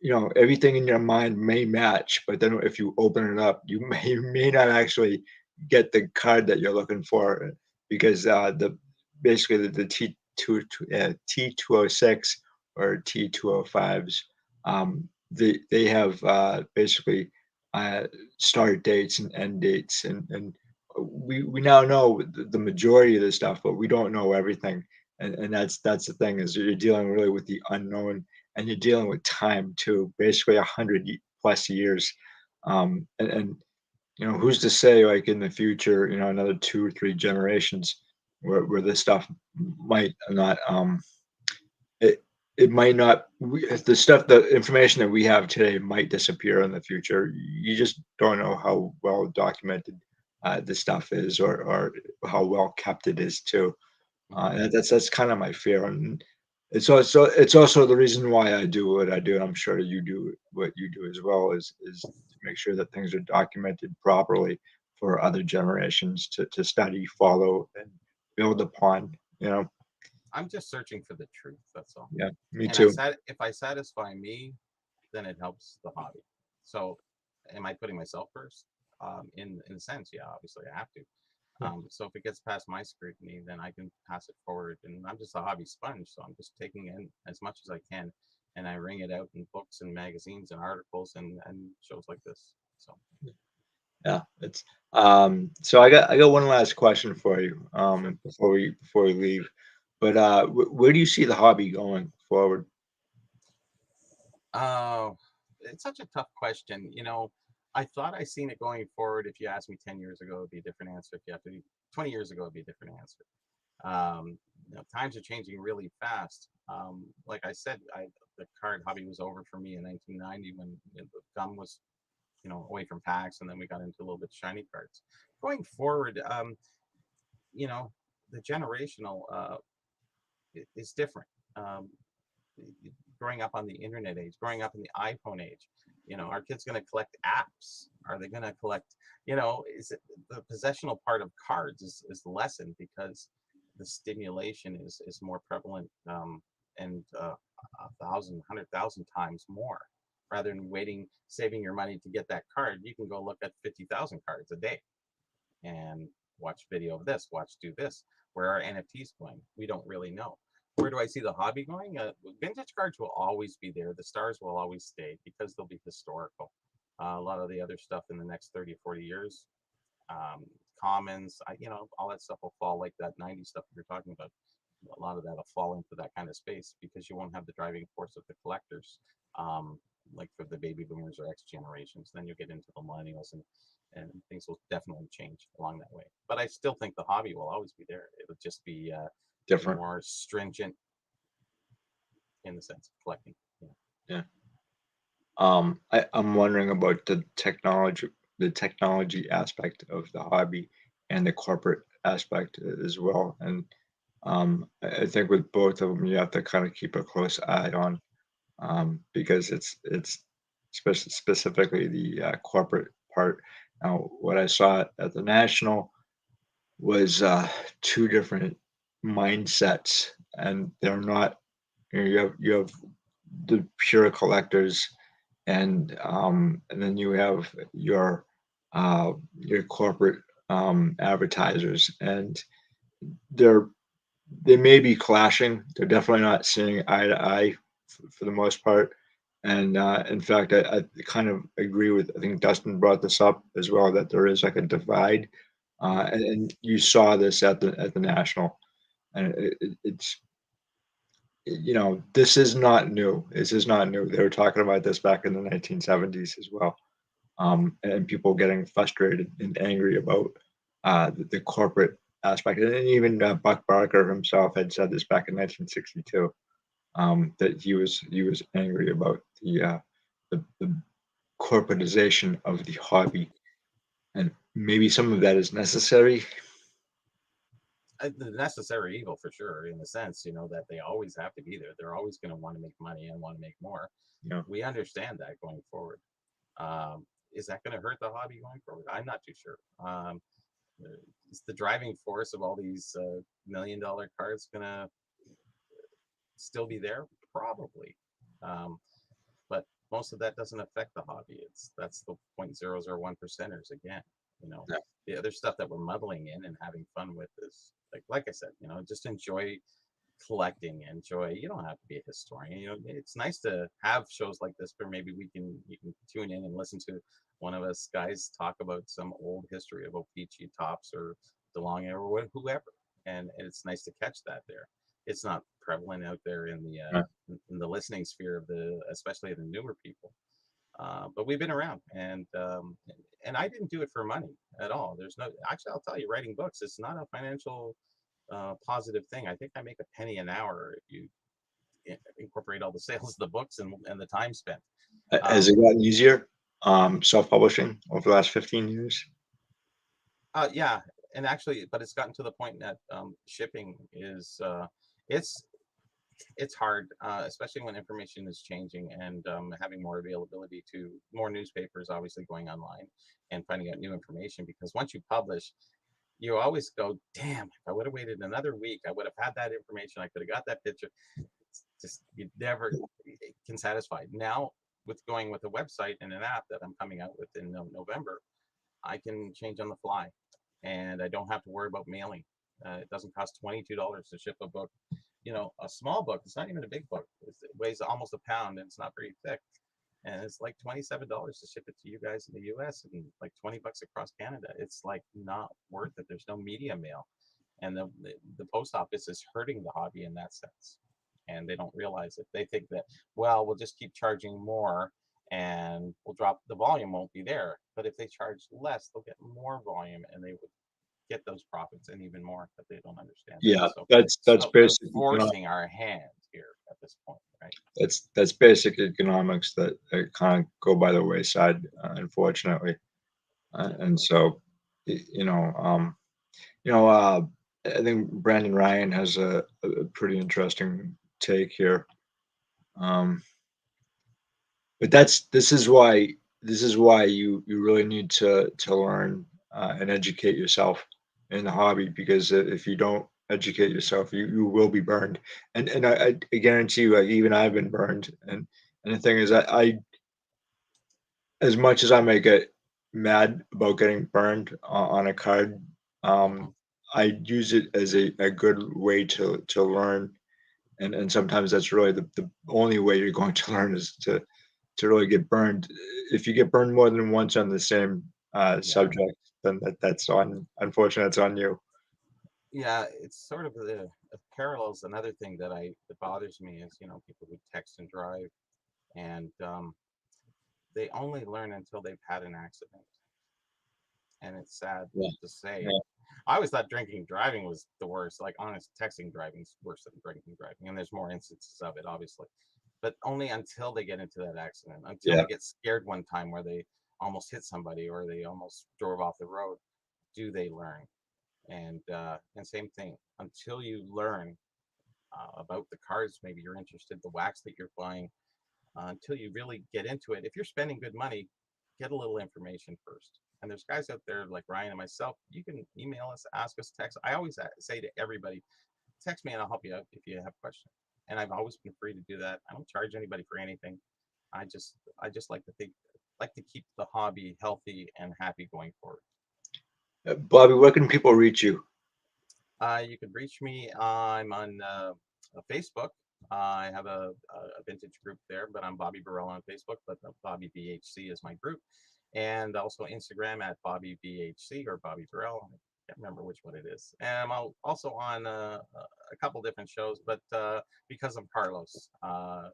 S1: you know, everything in your mind may match, but then if you open it up, you may not actually get the card that you're looking for because the basically the T206 or T205s, they have basically uh, start dates and end dates, and we now know the majority of this stuff, but we don't know everything, and that's the thing is you're dealing really with the unknown and you're dealing with time too, basically 100 plus years. And you know, who's to say like in the future, you know, another 2 or 3 generations where this stuff might not it it might not the stuff the information that we have today might disappear in the future. You just don't know how well documented this stuff is or how well kept it is too.
S2: Mhm.
S1: And that's kind of my fear, and it's also the reason why I do what I do, and I'm sure you do what you do as well, is to make sure that things are documented properly for other generations to study, follow, and build upon. You know,
S2: I'm just searching for the truth. That's all.
S1: yeah, me
S2: And
S1: too.
S2: if I satisfy me, then it helps the hobby. So, am I putting myself first? In a sense, yeah, obviously I have to.
S1: Yeah,
S2: So if it gets past my scrutiny, then I can pass it forward. And I'm just a hobby sponge, so I'm just taking in as much as I can, and I wring it out in books and magazines and articles and shows like this. So,
S1: yeah. It's so I got one last question for you
S2: sure.
S1: before we leave, but where do you see the hobby going forward?
S2: Oh, it's such a tough question. I thought I seen it going forward. If you asked me 10 years ago, it'd be a different answer. If you have to 20 years ago, it'd be a different answer. Times are changing really fast. Like I said, the card hobby was over for me in 1990 when the gum was, away from packs, and then we got into a little bit shiny cards. Going forward, you know, the generational is different. Um, Growing up on the internet age, growing up in the iPhone age, our kids going to collect apps? Are they going to collect, is it the possessional part of cards is lessened because the stimulation is more prevalent, and 100,000 times more, rather than waiting, saving your money to get that card. You can go look at 50,000 cards a day and watch video of this, watch do this. Where are NFTs going? We don't really know. Where do I see the hobby going? Vintage cards will always be there. The stars will always stay because they'll be historical. A lot of the other stuff in the next 30 or 40 years, um, commons, all that stuff will fall, like that 90s stuff you're talking about. A lot of that will fall into that kind of space because you won't have the driving force of the collectors, um, like for the baby boomers or X generations. Then you'll get into the millennials, and things will definitely change along that way. But I still think the hobby will always be there. It would just be
S1: Different.
S2: more stringent in the sense of collecting. Yeah.
S1: Yeah. I'm wondering about the technology aspect of the hobby and the corporate aspect as well. And I think with both of them, you have to kind of keep a close eye on because it's specifically the corporate part. Now, what I saw at the national was two different mindsets, and they're not. You have the pure collectors and then you have your corporate advertisers, and they're they may be clashing. They're definitely not seeing eye to eye for the most part. And in fact, I kind of agree with. I think Dustin brought this up as well that there is like a divide,
S2: Hmm.
S1: and you saw this at the national, and it's this is not new. This is not new. They were talking about this back in the 1970s as well, and people getting frustrated and angry about the corporate aspect. And even Buck Barker himself had said this back in 1962, that he was angry about the corporatization of the hobby, and maybe some of that is necessary.
S2: The necessary evil for sure, in the sense, that they always have to be there. They're always going to want to make money and want to make more.
S1: You know,
S2: We understand that going forward. Is that going to hurt the hobby going forward? I'm not too sure. Uh, is the driving force of all these $1 million cards going to still be there? Probably. Um, most of that doesn't affect the hobby. That's the 0.001 percenters again. You know,
S1: Yeah.
S2: the other stuff that we're muddling in and having fun with is like I said, just enjoy collecting, enjoy. You don't have to be a historian. It's nice to have shows like this where maybe you can tune in and listen to one of us guys talk about some old history of O-Pee-Chee Topps or DeLong or whoever, and it's nice to catch that there. It's not prevalent out there
S1: Right.
S2: in the listening sphere of especially the newer people. But we've been around, and I didn't do it for money at all. There's no actually. I'll tell you, writing books is not a financial positive thing. I think I make a penny an hour if you incorporate all the sales of the books and the time spent.
S1: Has
S2: Um,
S1: it gotten easier, self-publishing over the last 15 years?
S2: yeah, and actually, but it's gotten to the point that shipping is it's it's hard, especially when information is changing and having more availability to more newspapers, obviously going online and finding out new information. Because once you publish, you always go, damn, if I would have waited another week, I would have had that information. I could have got that picture. It's just you never can satisfy. Now, with going with a website and an app that I'm coming out with in November, I can change on the fly, and I don't have to worry about mailing. It doesn't cost $22 to ship a book. A small book. It's not even a big book. It weighs almost a pound, and it's not very thick. And it's like $27 to ship it to you guys in the U.S. and like $20 across Canada. It's like not worth it. There's no media mail, and the post office is hurting the hobby in that sense, and they don't realize it. They think that, well, we'll just keep charging more and we'll drop the volume won't be there. But if they charge less, they'll get more volume and they would get those profits and even more. But they don't understand that.
S1: Yeah,
S2: So
S1: that's
S2: it's
S1: that's
S2: about we're
S1: basic
S2: forcing our hand here at this point, right?
S1: that's basic economics that kind of go by the wayside, unfortunately.
S2: Yeah.
S1: And so, you know, you know, uh, I think Brandon Ryan has a pretty interesting take here. Um, but this is why you really need to learn and educate yourself in the hobby, because if you don't educate yourself, you will be burned. And I guarantee you, even I've been burned. And the thing is, I as much as I may get mad about getting burned on a card,
S2: Hmm.
S1: I use it as a good way to learn. And sometimes that's really the only way you're going to learn is to really get burned. If you get burned more than once on the same
S2: Yeah.
S1: subject, then that's on, unfortunately, that's on you.
S2: Yeah, it's sort of the parallels. Another thing that bothers me is people who text and drive, and they only learn until they've had an accident, and it's sad
S1: Yeah,
S2: to say.
S1: yeah,
S2: I always thought drinking and driving was the worst. Like honest, texting driving is worse than drinking and driving, and there's more instances of it, obviously. But only until they get into that accident, until
S1: yeah,
S2: they get scared one time where they almost hit somebody or they almost drove off the road, do they learn. And same thing, until you learn about the cards, maybe you're interested, the wax that you're buying, until you really get into it. If you're spending good money, get a little information first. And there's guys out there like Ryan and myself. You can email us, ask us, text. I always say to everybody, text me and I'll help you out if you have questions. And I've always been free to do that. I don't charge anybody for anything. I just like to keep the hobby healthy and happy going forward.
S1: Bobby, where can people reach you?
S2: You can reach me. I'm on Facebook. I have a vintage group there, but I'm Bobby Burrell on Facebook. But Bobby BHC is my group, and also Instagram at Bobby BHC or Bobby Burrell. I can't remember which one it is. And I'm also on a couple different shows, but because I'm Carlos, I'm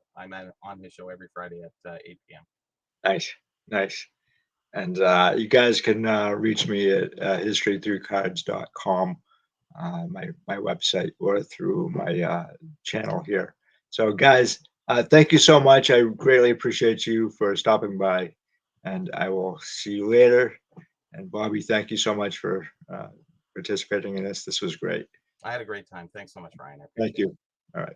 S2: on his show every Friday at 8 p.m.
S1: Nice, nice. And you guys can reach me at historythroughcards.com, my website, or through my channel here. So, guys, thank you so much. I greatly appreciate you for stopping by, and I will see you later. And Bobby, thank you so much for participating in this. This was great.
S2: I had a great time. Thanks so much, Ryan. I
S1: Thank
S2: appreciate it.
S1: you. All right.